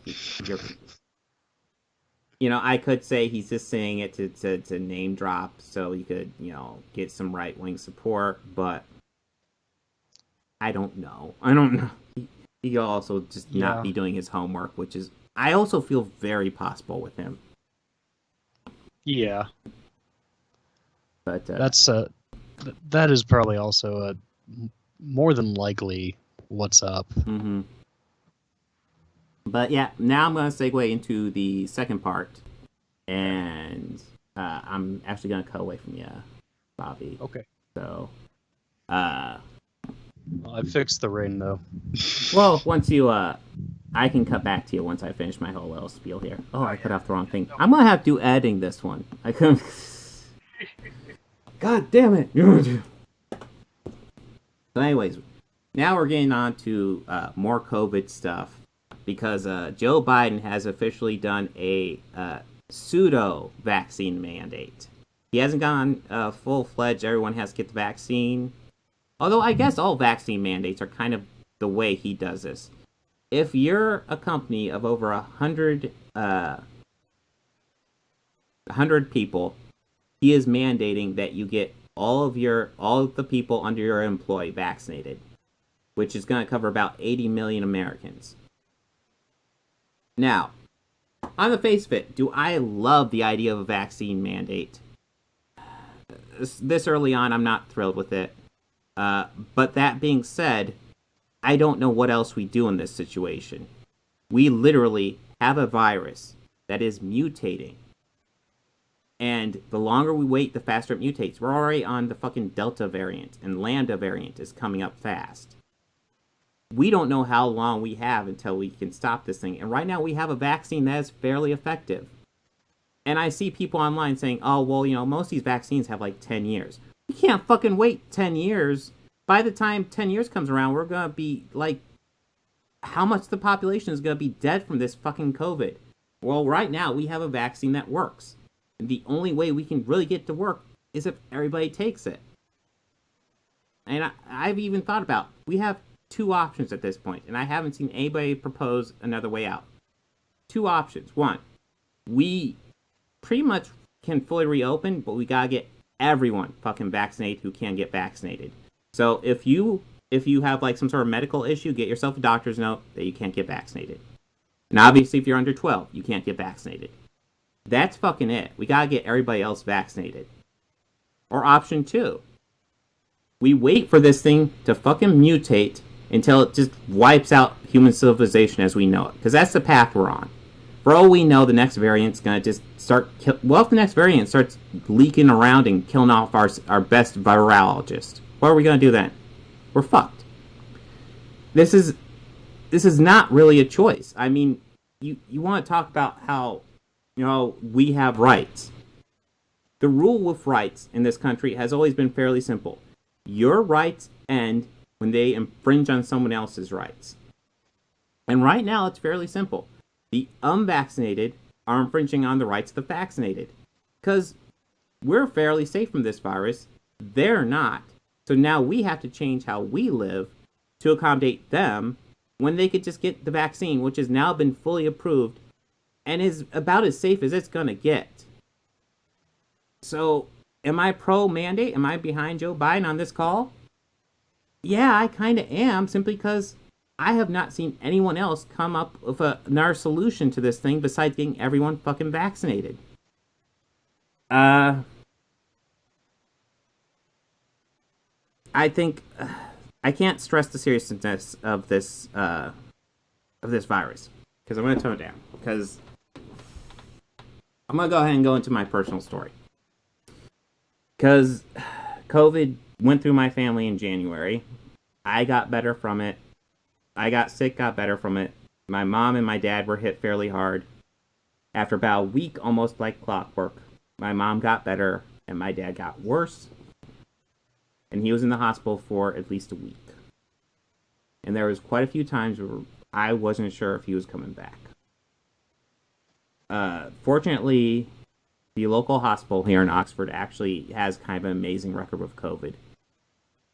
[SPEAKER 5] I could say he's just saying it to name drop so he could, get some right-wing support, but I don't know. He could also just not be doing his homework, which is, I also feel very possible with him.
[SPEAKER 6] Yeah.
[SPEAKER 5] But
[SPEAKER 6] that is probably also more than likely what's up.
[SPEAKER 5] Mm-hmm. But yeah, now I'm going to segue into the second part, and I'm actually going to cut away from you, Bobby.
[SPEAKER 6] Okay.
[SPEAKER 5] So,
[SPEAKER 6] I fixed the rain though.
[SPEAKER 5] Well, once you, I can cut back to you once I finish my whole little spiel here. Oh, I cut off the wrong thing. I'm going to have to do editing this one. I couldn't. God damn it. So anyways, now we're getting on to more COVID stuff, because Joe Biden has officially done a pseudo vaccine mandate. He hasn't gone full-fledged, everyone has to get the vaccine. Although I guess all vaccine mandates are kind of the way he does this. If you're a company of over 100 people, he is mandating that you get all of the people under your employ vaccinated, which is going to cover about 80 million Americans. Now, on the face of it, do I love the idea of a vaccine mandate? This early on, I'm not thrilled with it. But that being said, I don't know what else we do in this situation. We literally have a virus that is mutating. And the longer we wait, the faster it mutates. We're already on the fucking Delta variant, and Lambda variant is coming up fast. We don't know how long we have until we can stop this thing. And right now we have a vaccine that is fairly effective. And I see people online saying, oh, well, you know, most of these vaccines have like 10 years. You can't fucking wait 10 years. By the time 10 years comes around, we're going to be like, how much the population is going to be dead from this fucking COVID? Well, right now we have a vaccine that works. And the only way we can really get to work is if everybody takes it. And I've even thought about, we have 2 options at this point, and I haven't seen anybody propose another way out. 2 options. 1, we pretty much can fully reopen, but we gotta get everyone fucking vaccinated who can get vaccinated. So if you have like some sort of medical issue, get yourself a doctor's note that you can't get vaccinated. And obviously if you're under 12, you can't get vaccinated. That's fucking it. We gotta get everybody else vaccinated. Or option 2, we wait for this thing to fucking mutate until it just wipes out human civilization as we know it. Because that's the path we're on. For all we know, the next variant's going to just start... Well, if the next variant starts leaking around and killing off our best virologist, what are we going to do then? We're fucked. This is not really a choice. I mean, you want to talk about how, you know, we have rights. The rule with rights in this country has always been fairly simple. Your rights end when they infringe on someone else's rights. And right now, it's fairly simple. The unvaccinated are infringing on the rights of the vaccinated. Because we're fairly safe from this virus. They're not. So now we have to change how we live to accommodate them when they could just get the vaccine, which has now been fully approved and is about as safe as it's going to get. So, am I pro-mandate? Am I behind Joe Biden on this call? Yeah, I kind of am, simply because I have not seen anyone else come up with another solution to this thing besides getting everyone fucking vaccinated. I think I can't stress the seriousness of this virus, because I'm going to tone it down. Because I'm going to go ahead and go into my personal story. Because COVID went through my family in January. I got better from it. I got sick, got better from it. My mom and my dad were hit fairly hard. After about a week, almost like clockwork, my mom got better and my dad got worse. And he was in the hospital for at least a week. And there was quite a few times where I wasn't sure if he was coming back. Fortunately, the local hospital here in Oxford actually has kind of an amazing record with COVID.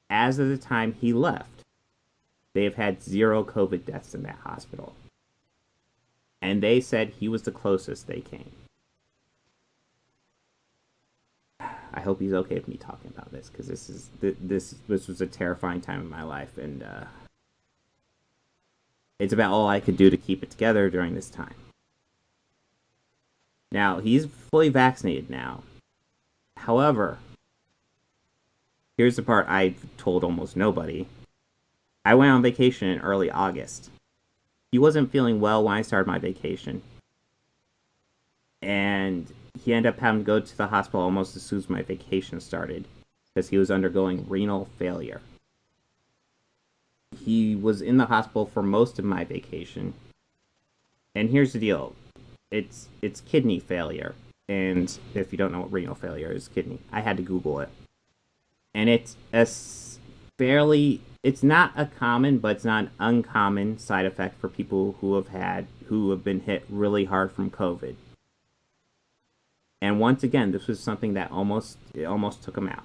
[SPEAKER 5] As of the time he left, they have had 0 COVID deaths in that hospital. And they said he was the closest they came. I hope he's okay with me talking about this, because this was a terrifying time in my life, and it's about all I could do to keep it together during this time. Now, he's fully vaccinated now. However, here's the part I've told almost nobody. I went on vacation in early August. He wasn't feeling well when I started my vacation. And he ended up having to go to the hospital almost as soon as my vacation started, because he was undergoing renal failure. He was in the hospital for most of my vacation. And here's the deal. It's kidney failure. And if you don't know what renal failure is, kidney, I had to Google it. And it's not a common, but it's not an uncommon side effect for people who have been hit really hard from COVID. And once again, this was something that almost took him out.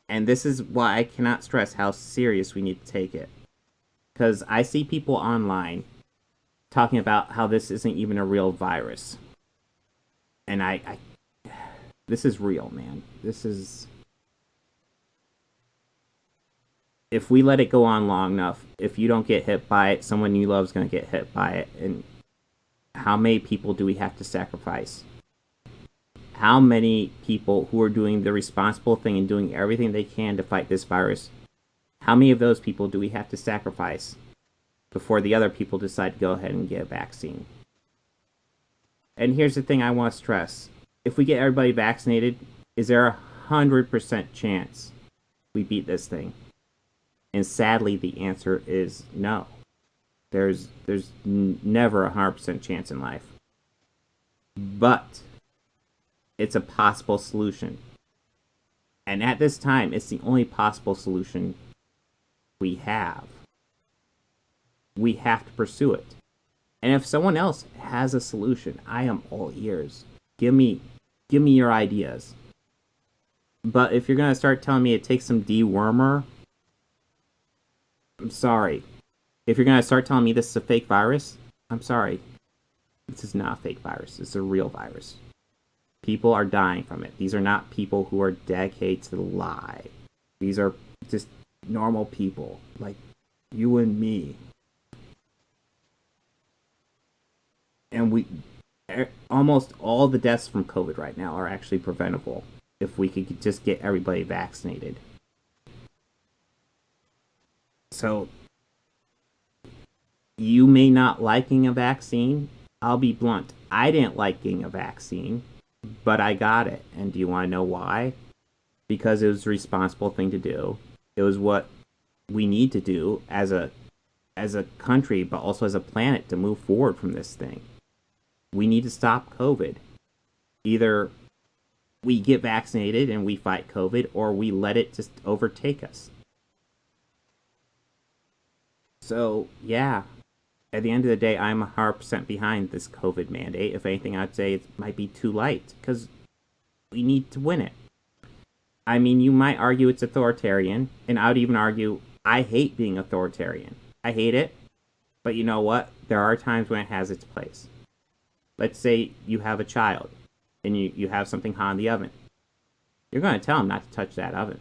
[SPEAKER 5] And this is why I cannot stress how serious we need to take it. Because I see people online talking about how this isn't even a real virus. And this is real, man. This is... If we let it go on long enough, if you don't get hit by it, someone you love is going to get hit by it. And how many people do we have to sacrifice? How many people who are doing the responsible thing and doing everything they can to fight this virus, how many of those people do we have to sacrifice before the other people decide to go ahead and get a vaccine? And here's the thing I want to stress. If we get everybody vaccinated, is there a 100% chance we beat this thing? And sadly, the answer is no. There's never a 100% chance in life. But it's a possible solution. And at this time, it's the only possible solution we have. We have to pursue it. And if someone else has a solution, I am all ears. Give me your ideas. But if you're going to start telling me it takes some dewormer, I'm sorry. If you're going to start telling me this is a fake virus, I'm sorry. This is not a fake virus. It's a real virus. People are dying from it. These are not people who are dedicated to the lie. These are just normal people like you and me. And almost all the deaths from COVID right now are actually preventable if we could just get everybody vaccinated. So, you may not like getting a vaccine. I'll be blunt. I didn't like getting a vaccine, but I got it. And do you want to know why? Because it was the responsible thing to do. It was what we need to do as a country, but also as a planet to move forward from this thing. We need to stop COVID. Either we get vaccinated and we fight COVID, or we let it just overtake us. So, yeah. At the end of the day, I'm 100% behind this COVID mandate. If anything, I'd say it might be too light, because we need to win it. I mean, you might argue it's authoritarian, and I would even argue I hate being authoritarian. I hate it, but you know what? There are times when it has its place. Let's say you have a child, and you have something hot in the oven. You're going to tell them not to touch that oven.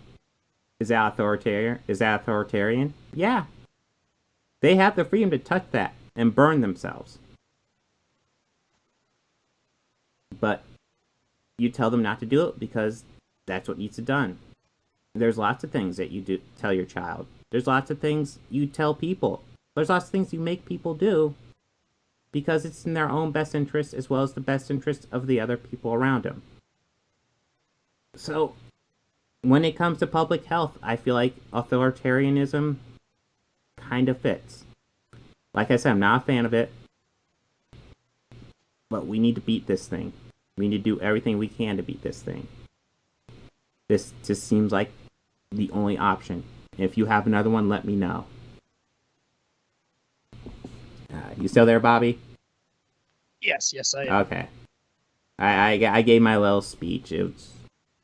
[SPEAKER 5] Is that authoritarian? Yeah. They have the freedom to touch that and burn themselves. But you tell them not to do it because that's what needs to be done. There's lots of things that you tell your child. There's lots of things you tell people. There's lots of things you make people do because it's in their own best interest as well as the best interest of the other people around them. So, when it comes to public health, I feel like authoritarianism kind of fits. Like I said, I'm not a fan of it, but we need to beat this thing. We need to do everything we can to beat this thing. This just seems like the only option. If you have another one, let me know. You still there, Bobby?
[SPEAKER 6] Yes, I am.
[SPEAKER 5] Okay. I gave my little speech. It was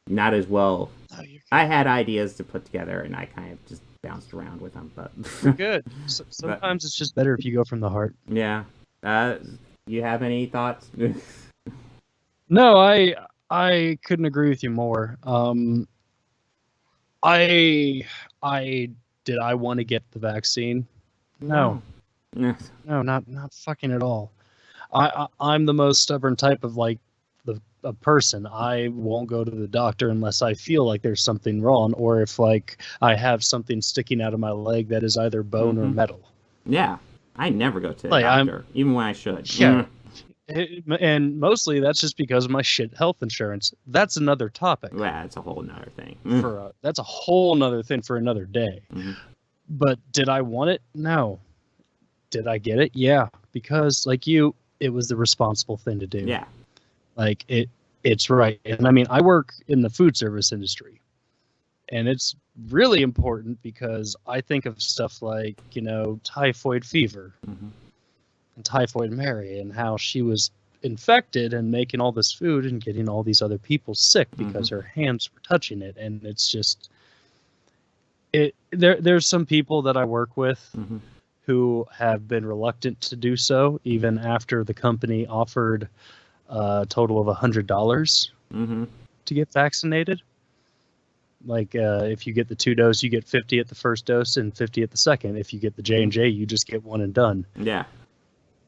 [SPEAKER 5] not as well.
[SPEAKER 6] Oh, you're good.
[SPEAKER 5] I had ideas to put together, and I kind of just bounced around with them. But
[SPEAKER 6] You're good. Sometimes it's just better if you go from the heart.
[SPEAKER 5] Yeah. You have any thoughts?
[SPEAKER 6] No, I couldn't agree with you more. I want to get the vaccine? No.
[SPEAKER 5] No.
[SPEAKER 6] No, not fucking at all. I'm the most stubborn type of a person. I won't go to the doctor unless I feel like there's something wrong, or if I have something sticking out of my leg that is either bone or metal.
[SPEAKER 5] Yeah, I never go to the doctor, even when I should.
[SPEAKER 6] Yeah. And mostly that's just because of my shit health insurance. That's another topic.
[SPEAKER 5] Yeah, that's a whole nother thing.
[SPEAKER 6] That's a whole nother thing for another day.
[SPEAKER 5] Mm-hmm.
[SPEAKER 6] But did I want it? No. Did I get it? Yeah, because it was the responsible thing to do.
[SPEAKER 5] Yeah.
[SPEAKER 6] It's right. And I mean, I work in the food service industry, and it's really important because I think of stuff like, typhoid fever and Typhoid Mary, and how she was infected and making all this food and getting all these other people sick because her hands were touching it. And it's just, there's some people that I work with who have been reluctant to do so, even after the company offered a total of $100 to get vaccinated. If you get the 2 dose, you get 50 at the first dose and 50 at the second. If you get the J&J, you just get one and done.
[SPEAKER 5] Yeah.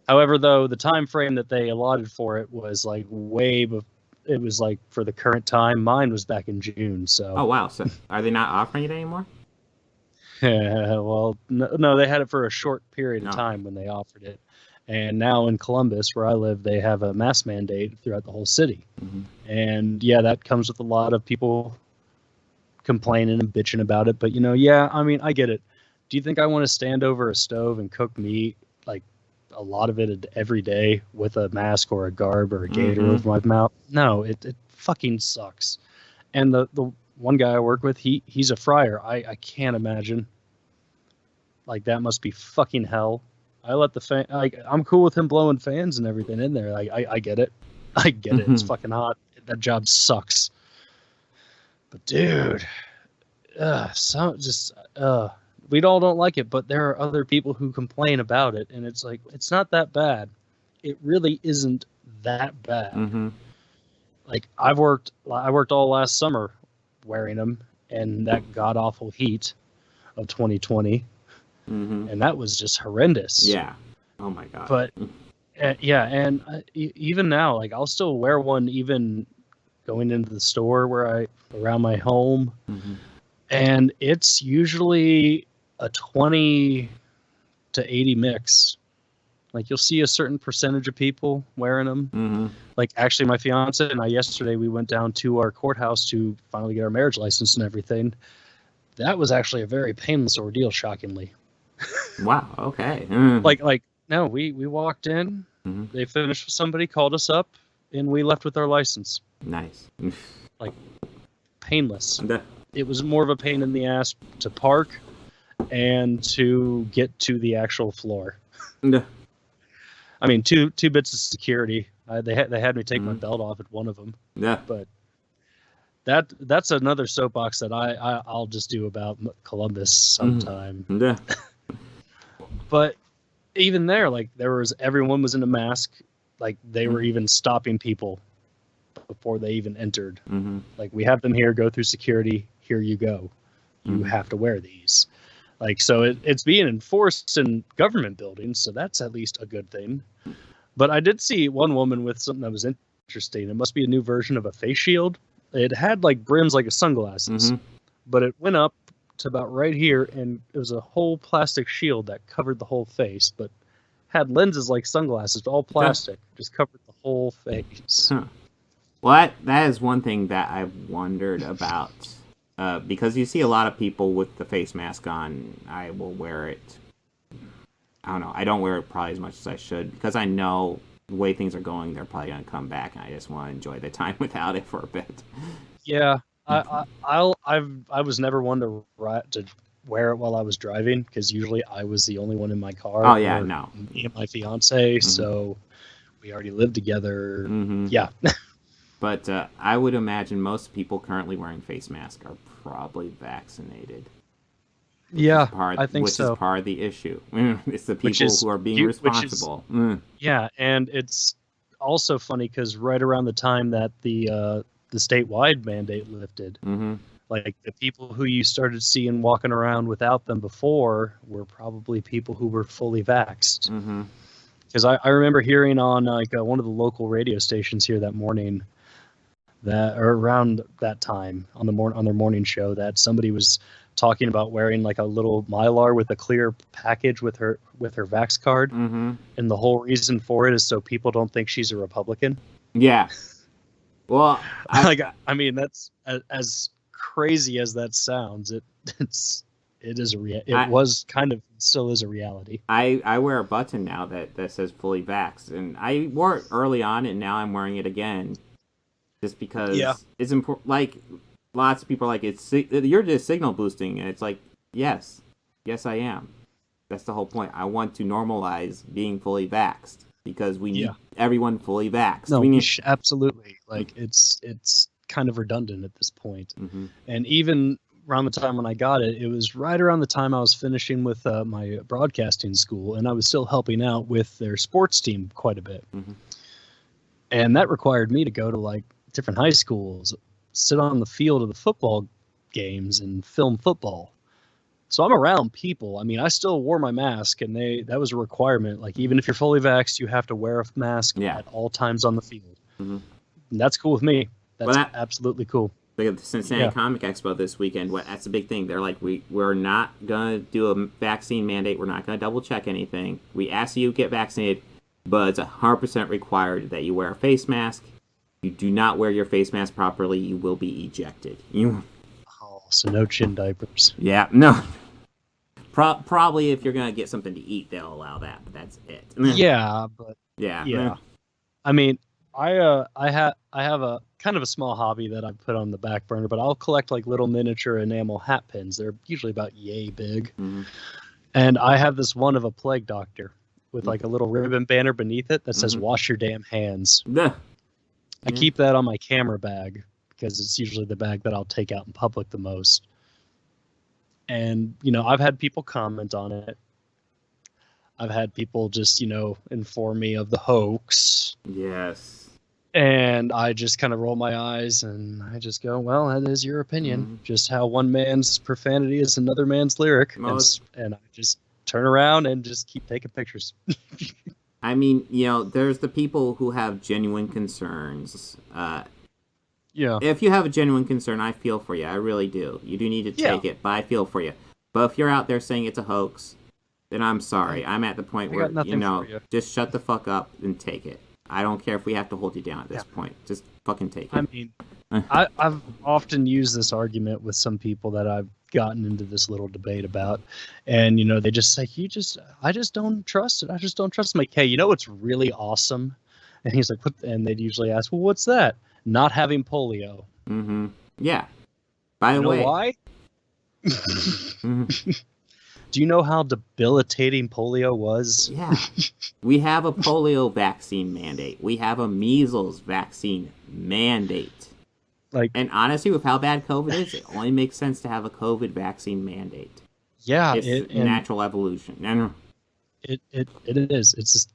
[SPEAKER 6] However, though, the time frame that they allotted for it was it was for the current time. Mine was back in June. So.
[SPEAKER 5] Oh wow! So are they not offering it anymore?
[SPEAKER 6] Well, no, they had it for a short period of time when they offered it, And now in Columbus, where I live, they have a mask mandate throughout the whole city. And yeah, that comes with a lot of people complaining and bitching about it. But I mean, I get it. Do you think I want to stand over a stove and cook meat, like a lot of it every day, with a mask or a garb or a gaiter over my mouth? No, it fucking sucks. And the one guy I work with, he's a fryer. I can't imagine. Like, that must be fucking hell. I let the fan. I'm cool with him blowing fans and everything in there. Like, I get it. I get it. It's fucking hot. That job sucks. But dude, we all don't like it. But there are other people who complain about it, and it's like, it's not that bad. It really isn't that bad. Like, I worked all last summer wearing them, and that god awful heat of 2020. And that was just horrendous.
[SPEAKER 5] Yeah. Oh my god.
[SPEAKER 6] But even now, like, I'll still wear one even going into the store around my home, and it's usually a 20 to 80 mix. Like, you'll see a certain percentage of people wearing them. Like, actually, my fiance and I yesterday, we went down to our courthouse to finally get our marriage license and everything. That was actually a very painless ordeal, shockingly.
[SPEAKER 5] Wow. Okay.
[SPEAKER 6] No, we walked in, they finished with somebody, called us up, and we left with our license.
[SPEAKER 5] Nice.
[SPEAKER 6] Like, painless. It was more of a pain in the ass to park and to get to the actual floor. I mean, two bits of security. They had me take my belt off at one of them.
[SPEAKER 5] Yeah.
[SPEAKER 6] But that's another soapbox that I'll just do about Columbus sometime.
[SPEAKER 5] Yeah.
[SPEAKER 6] But even there, like, everyone was in a mask. Like, they were even stopping people before they even entered. Like, we have them here, go through security. Here you go. You have to wear these. Like, so it's being enforced in government buildings, so that's at least a good thing. But I did see one woman with something that was interesting. It must be a new version of a face shield. It had, like, brims like a sunglasses, but it went up to about right here, and it was a whole plastic shield that covered the whole face, but had lenses like sunglasses, all plastic, just covered the whole face.
[SPEAKER 5] Well, that is one thing that I've wondered about. Because you see a lot of people with the face mask on. I will wear it. I don't know. I don't wear it probably as much as I should, because I know the way things are going, they're probably going to come back, and I just want to enjoy the time without it for a bit. Yeah,
[SPEAKER 6] I was never one to wear it while I was driving, because usually I was the only one in my car.
[SPEAKER 5] Oh yeah, no.
[SPEAKER 6] Me and my fiance, so we already lived together. Yeah.
[SPEAKER 5] But I would imagine most people currently wearing face masks are probably vaccinated.
[SPEAKER 6] Yeah, I think so.
[SPEAKER 5] Which is part of the issue. It's the people who are being responsible.
[SPEAKER 6] Yeah, and it's also funny because right around the time that the statewide mandate lifted, like, the people who you started seeing walking around without them before were probably people who were fully vaxxed. Because I remember hearing on one of the local radio stations here that morning, or around that time on their morning show, that somebody was talking about wearing like a little Mylar with a clear package with her Vax card, and the whole reason for it is so people don't think she's a Republican.
[SPEAKER 5] Yeah. Well,
[SPEAKER 6] I mean, that's as crazy as that sounds. It was kind of still is a reality.
[SPEAKER 5] I wear a button now that says fully vaxxed, and I wore it early on, and now I'm wearing it again. Just because it's important. Like, lots of people are like, you're just signal boosting, and it's like, yes, I am. That's the whole point. I want to normalize being fully vaxxed, because we need everyone fully vaxxed.
[SPEAKER 6] No, absolutely. Like, it's kind of redundant at this point. And even around the time when I got it, it was right around the time I was finishing with my broadcasting school, and I was still helping out with their sports team quite a bit. And that required me to go to, like, different high schools, sit on the field of the football games and film football. So I'm around people. I mean, I still wore my mask, and that was a requirement. Like, even if you're fully vaxxed, you have to wear a mask at all times on the field. And that's cool with me. That's absolutely cool.
[SPEAKER 5] The Cincinnati Comic Expo this weekend, that's the big thing. They're like, we're not going to do a vaccine mandate. We're not going to double check anything. We ask you to get vaccinated. but it's 100% required that you wear a face mask. You do not wear your face mask properly, you will be ejected.
[SPEAKER 6] So no chin diapers.
[SPEAKER 5] Yeah, no. Probably if you're gonna get something to eat, they'll allow that, but that's it.
[SPEAKER 6] Yeah, but
[SPEAKER 5] yeah.
[SPEAKER 6] I mean, I have a kind of a small hobby that I put on the back burner, but I'll collect like little miniature enamel hat pins. They're usually about yay big, and I have this one of a plague doctor with like a little ribbon banner beneath it that says "Wash your damn hands." I keep that on my camera bag because it's usually the bag that I'll take out in public the most. And, I've had people comment on it. I've had people just, inform me of the hoax.
[SPEAKER 5] Yes.
[SPEAKER 6] And I just kind of roll my eyes and I just go, well, that is your opinion. Just how one man's profanity is another man's lyric. And I just turn around and just keep taking pictures.
[SPEAKER 5] I mean, there's the people who have genuine concerns.
[SPEAKER 6] Yeah.
[SPEAKER 5] If you have a genuine concern, I feel for you. I really do. You do need to take it, but I feel for you. But if you're out there saying it's a hoax, then I'm sorry. I'm at the point where, just shut the fuck up and take it. I don't care if we have to hold you down at this point. Just fucking take it.
[SPEAKER 6] I mean, I've often used this argument with some people that I've gotten into this little debate about. And, they just say, I just don't trust it. I just don't trust him. Like, hey, what's really awesome? And he's like, and they'd usually ask, well, what's that? Not having polio.
[SPEAKER 5] Mm-hmm. Yeah. By the way,
[SPEAKER 6] why? Do you know how debilitating polio was?
[SPEAKER 5] Yeah. We have a polio vaccine mandate. We have a measles vaccine mandate. And honestly, with how bad COVID is, it only makes sense to have a COVID vaccine mandate.
[SPEAKER 6] Yeah,
[SPEAKER 5] it's natural evolution.
[SPEAKER 6] It is. It's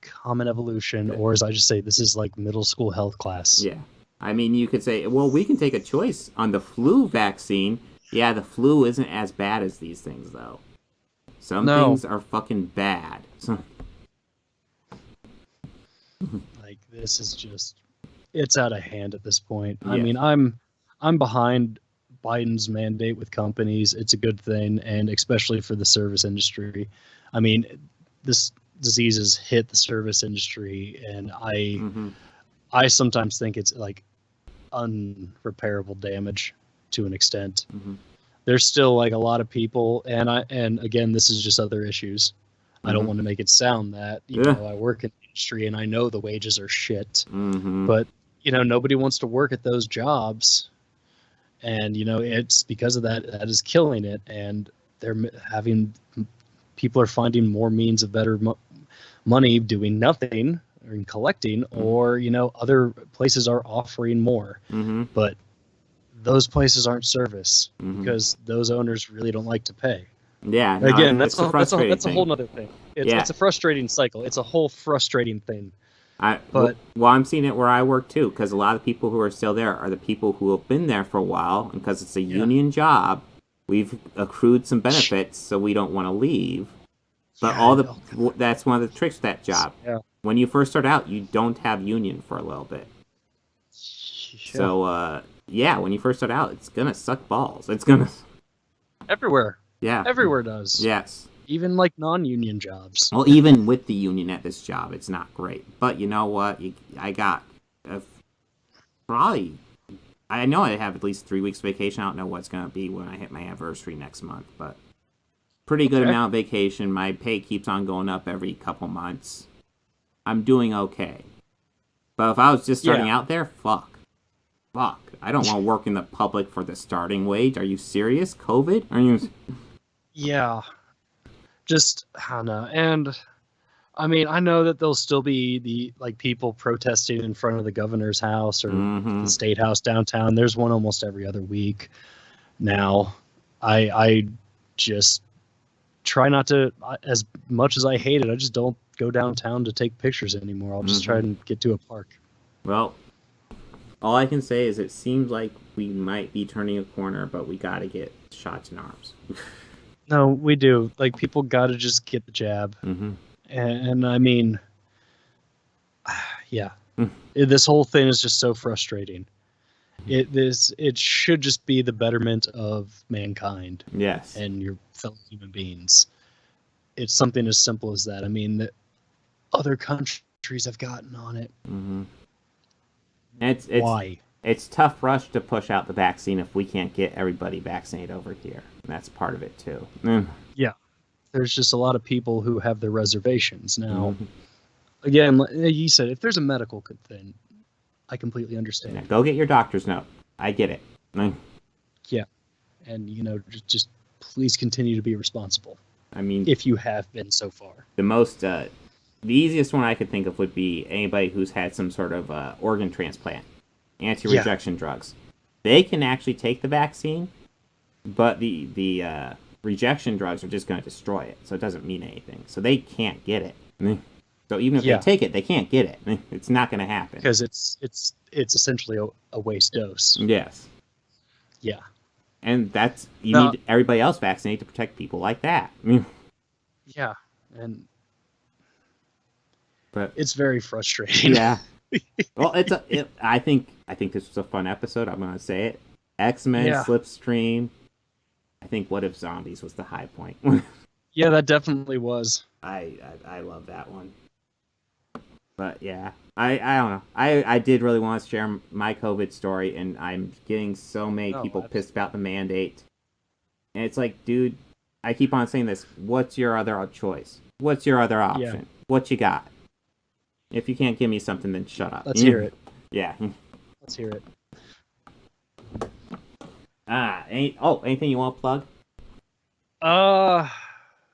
[SPEAKER 6] common evolution, or as I just say, this is like middle school health class.
[SPEAKER 5] Yeah. I mean, you could say, well, we can take a choice on the flu vaccine. Yeah, the flu isn't as bad as these things, though. Some things are fucking bad.
[SPEAKER 6] Like, this is just, it's out of hand at this point. Yeah. I mean, I'm behind Biden's mandate with companies. It's a good thing, and especially for the service industry. I mean, this disease has hit the service industry, and I sometimes think it's like unrepairable damage to an extent. There's still like a lot of people, and again, this is just other issues. I don't want to make it sound that I work in the industry and I know the wages are shit, but nobody wants to work at those jobs, and it's because of that is killing it, and people are finding more means of better money doing nothing or collecting, or other places are offering more, but those places aren't service because those owners really don't like to pay.
[SPEAKER 5] Yeah. No,
[SPEAKER 6] again, that's a whole nother thing. It's a frustrating cycle. It's a whole frustrating thing.
[SPEAKER 5] Well, I'm seeing it where I work too, because a lot of people who are still there are the people who have been there for a while, and because it's a union job, we've accrued some benefits, so we don't want to leave. But that's one of the tricks of that job. Yeah. When you first start out, you don't have union for a little bit. Yeah. So, when you first start out, it's gonna suck balls. It's gonna
[SPEAKER 6] everywhere.
[SPEAKER 5] Yeah,
[SPEAKER 6] everywhere does.
[SPEAKER 5] Yes,
[SPEAKER 6] even like non-union jobs.
[SPEAKER 5] Well, even with the union at this job, it's not great. But you know what? I got probably. I know I have at least 3 weeks vacation. I don't know what's gonna be when I hit my anniversary next month, but pretty good amount of vacation. My pay keeps on going up every couple months. I'm doing okay. But if I was just starting out there, fuck. I don't want to work in the public for the starting wage. Are you serious? COVID? Are you? Yeah.
[SPEAKER 6] Just, I don't know. And, I mean, I know that there'll still be the people protesting in front of the governor's house or the state house downtown. There's one almost every other week now. I just try not to, as much as I hate it, I just don't go downtown to take pictures anymore. I'll just try and get to a park.
[SPEAKER 5] Well, all I can say is it seems like we might be turning a corner, but we got to get shots in arms.
[SPEAKER 6] No, we do. Like, people got to just get the jab. And I mean, this whole thing is just so frustrating. It should just be the betterment of mankind.
[SPEAKER 5] Yes.
[SPEAKER 6] And your fellow human beings. It's something as simple as that. I mean, other countries have gotten on it.
[SPEAKER 5] Mm-hmm. It's
[SPEAKER 6] Why?
[SPEAKER 5] It's tough for us to push out the vaccine if we can't get everybody vaccinated over here. And that's part of it, too.
[SPEAKER 6] Yeah. There's just a lot of people who have their reservations. Now,
[SPEAKER 5] Mm-hmm.
[SPEAKER 6] again, like you said, if there's a medical thing, I completely understand.
[SPEAKER 5] Yeah, go get your doctor's note. I get it.
[SPEAKER 6] Yeah. And, just please continue to be responsible.
[SPEAKER 5] I mean,
[SPEAKER 6] if you have been so far.
[SPEAKER 5] The easiest one I could think of would be anybody who's had some sort of organ transplant, anti-rejection drugs. They can actually take the vaccine, but the rejection drugs are just going to destroy it, so it doesn't mean anything. So they can't get it. So even if they take it, they can't get it. It's not going to happen
[SPEAKER 6] because it's essentially a waste dose.
[SPEAKER 5] Yes.
[SPEAKER 6] Yeah.
[SPEAKER 5] And you need everybody else vaccinated to protect people like that.
[SPEAKER 6] Yeah,
[SPEAKER 5] but
[SPEAKER 6] it's very frustrating.
[SPEAKER 5] Yeah. Well, I think this was a fun episode. I'm going to say it. X-Men, Slipstream. I think What If Zombies was the high point.
[SPEAKER 6] Yeah, that definitely was.
[SPEAKER 5] I love that one. But yeah, I don't know. I did really want to share my COVID story, and I'm getting so many people pissed about the mandate. And it's like, dude, I keep on saying this. What's your other choice? What's your other option?
[SPEAKER 6] Yeah.
[SPEAKER 5] What you got? If you can't give me something, then shut up.
[SPEAKER 6] Let's hear it.
[SPEAKER 5] Yeah.
[SPEAKER 6] Let's hear it.
[SPEAKER 5] Anything you want to plug?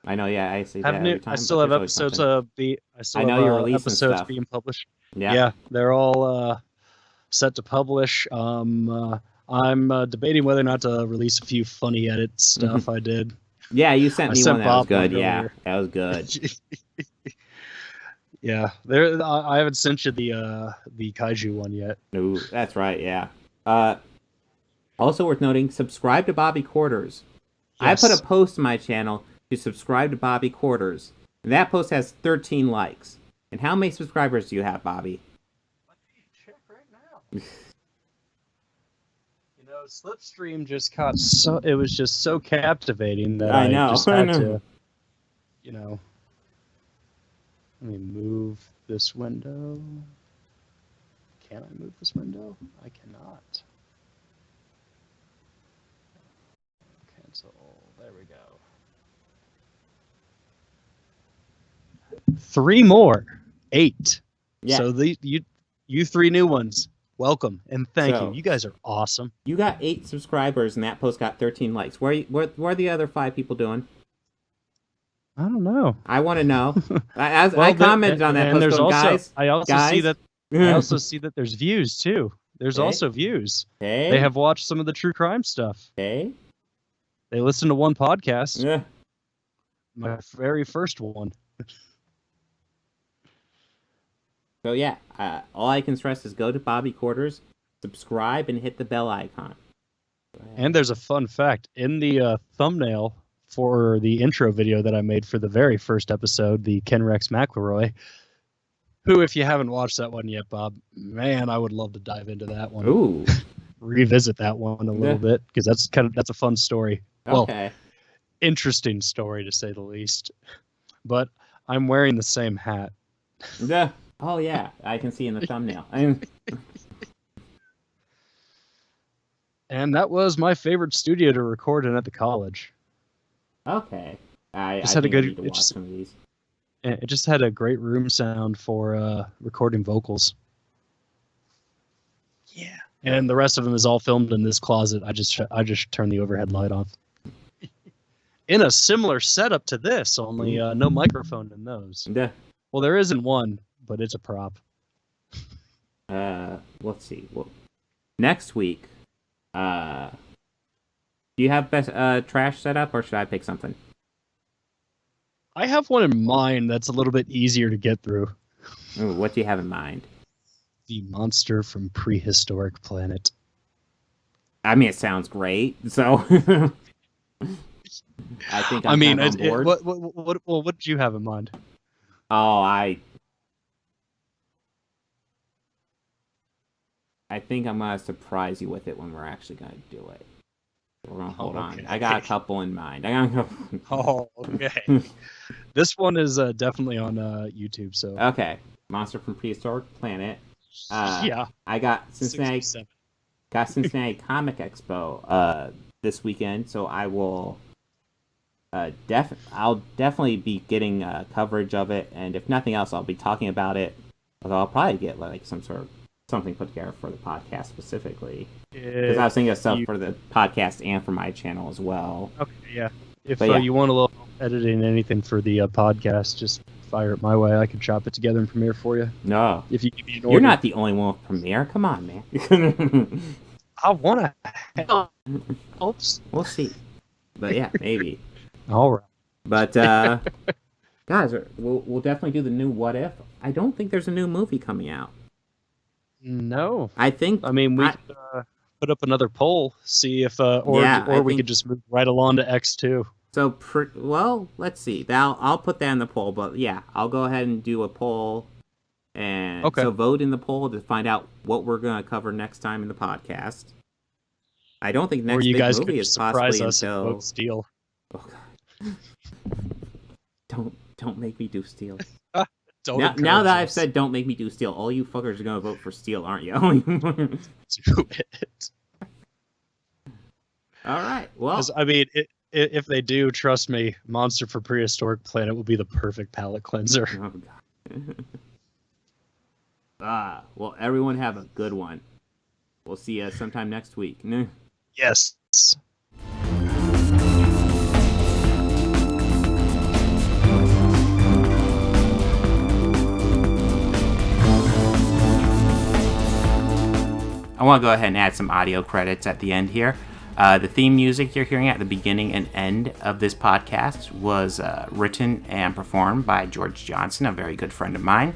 [SPEAKER 5] I know, yeah, I say that every time.
[SPEAKER 6] I still have episodes
[SPEAKER 5] you're releasing
[SPEAKER 6] episodes
[SPEAKER 5] stuff.
[SPEAKER 6] being published.
[SPEAKER 5] Yeah,
[SPEAKER 6] they're all set to publish. I'm debating whether or not to release a few funny edit stuff I did.
[SPEAKER 5] Yeah, you sent me one that was good. Yeah,
[SPEAKER 6] earlier.
[SPEAKER 5] that was good.
[SPEAKER 6] Yeah, I haven't sent you the kaiju one yet.
[SPEAKER 5] No, that's right. Yeah. Also worth noting, subscribe to Bobby Quarters.
[SPEAKER 6] Yes.
[SPEAKER 5] I put a post on my channel to subscribe to Bobby Quarters. And that post has 13 likes. And how many subscribers do you have, Bobby?
[SPEAKER 6] Let me check right now. Slipstream just caught it was just so captivating that I just had to, let me move this window. Can I move this window? I cannot. Cancel. There we go. 3 more. 8.
[SPEAKER 5] Yeah.
[SPEAKER 6] So you 3 new ones. Welcome and thank you. You guys are awesome.
[SPEAKER 5] You got 8 subscribers and that post got 13 likes. What are the other 5 people doing?
[SPEAKER 6] I don't know.
[SPEAKER 5] I want to know. I commented on that post. Guys,
[SPEAKER 6] I also see that there's views too. There's also views.
[SPEAKER 5] Hey.
[SPEAKER 6] They have watched some of the true crime stuff.
[SPEAKER 5] Hey.
[SPEAKER 6] They listened to one podcast.
[SPEAKER 5] Yeah.
[SPEAKER 6] My very first one.
[SPEAKER 5] So yeah, all I can stress is go to Bobby Quarters, subscribe, and hit the bell icon.
[SPEAKER 6] And there's a fun fact. In the thumbnail for the intro video that I made for the very first episode, the Ken Rex McElroy, who, if you haven't watched that one yet, Bob, man, I would love to dive into that one.
[SPEAKER 5] Ooh.
[SPEAKER 6] Revisit that one a little bit, because that's a fun story.
[SPEAKER 5] Okay.
[SPEAKER 6] Well, interesting story, to say the least. But I'm wearing the same hat.
[SPEAKER 5] Yeah. Oh, yeah. I can see in the thumbnail.
[SPEAKER 6] And that was my favorite studio to record in at the college.
[SPEAKER 5] Okay.
[SPEAKER 6] It just had a great room sound for recording vocals. Yeah. And the rest of them is all filmed in this closet. I just turned the overhead light off. In a similar setup to this, only no microphone in those.
[SPEAKER 5] Yeah.
[SPEAKER 6] Well, there isn't one, but it's a prop.
[SPEAKER 5] Let's see. Well, next week, do you have best trash setup, or should I pick something?
[SPEAKER 6] I have one in mind that's a little bit easier to get through.
[SPEAKER 5] Ooh, what do you have in mind?
[SPEAKER 6] The monster from Prehistoric Planet.
[SPEAKER 5] I mean, it sounds great. So, I think I'm kind of on board.
[SPEAKER 6] What did you have in mind?
[SPEAKER 5] Oh, I think I'm gonna surprise you with it when we're actually gonna do it. We're gonna hold on. I got a couple in mind.
[SPEAKER 6] Oh, okay. This one is definitely on YouTube. So
[SPEAKER 5] Okay, Monster from Prehistoric Planet.
[SPEAKER 6] yeah,
[SPEAKER 5] I got Cincinnati
[SPEAKER 6] 67.
[SPEAKER 5] Comic Expo this weekend, so I will I'll definitely be getting coverage of it, and if nothing else, I'll be talking about it. Although I'll probably get like something put together for the podcast specifically, because I was thinking of stuff for the podcast and for my channel as well.
[SPEAKER 6] Okay, yeah. If
[SPEAKER 5] But yeah.
[SPEAKER 6] you want a little editing, anything for the podcast, just fire it my way. I can chop it together in Premiere for you.
[SPEAKER 5] No,
[SPEAKER 6] If you give me an
[SPEAKER 5] you're
[SPEAKER 6] order.
[SPEAKER 5] not the only one with Premiere. Come on, man.
[SPEAKER 6] I want to. Oops.
[SPEAKER 5] We'll see. But yeah, maybe.
[SPEAKER 6] All right.
[SPEAKER 5] But guys, we'll definitely do the new What If. I don't think there's a new movie coming out.
[SPEAKER 6] No.
[SPEAKER 5] I think.
[SPEAKER 6] I mean, we could put up another poll, see if, or we could just move right along to X2.
[SPEAKER 5] So, well, let's see. I'll put that in the poll, but yeah, I'll go ahead and do a poll. And so vote in the poll to find out what we're going to cover next time in the podcast. I don't think next
[SPEAKER 6] Or you
[SPEAKER 5] big
[SPEAKER 6] guys
[SPEAKER 5] movie
[SPEAKER 6] could
[SPEAKER 5] is
[SPEAKER 6] surprise
[SPEAKER 5] possibly
[SPEAKER 6] us and
[SPEAKER 5] until...
[SPEAKER 6] vote Steel.
[SPEAKER 5] Oh, God. Don't make me do Steel.
[SPEAKER 6] Encourage
[SPEAKER 5] Now that I've
[SPEAKER 6] us.
[SPEAKER 5] said don't make me do Steel, all you fuckers are going to vote for Steel, aren't you?
[SPEAKER 6] Do it.
[SPEAKER 5] All right. Well,
[SPEAKER 6] 'Cause, I mean, if they do, trust me, Monster for Prehistoric Planet will be the perfect palate cleanser.
[SPEAKER 5] Oh, God. Well, everyone have a good one. We'll see you sometime next week.
[SPEAKER 6] Yes.
[SPEAKER 5] I want to go ahead and add some audio credits at the end here. The theme music you're hearing at the beginning and end of this podcast was written and performed by George Johnson, a very good friend of mine.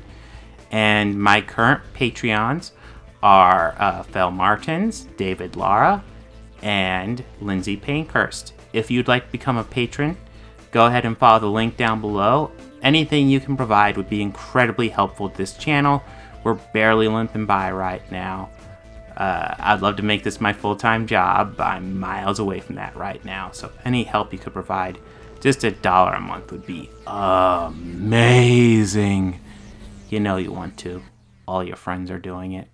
[SPEAKER 5] And my current Patreons are Fel Martins, David Lara, and Lindsay Pankhurst. If you'd like to become a patron, go ahead and follow the link down below. Anything you can provide would be incredibly helpful to this channel. We're barely limping by right now. I'd love to make this my full-time job, but I'm miles away from that right now. So any help you could provide, just $1 a month would be amazing. You know you want to. All your friends are doing it.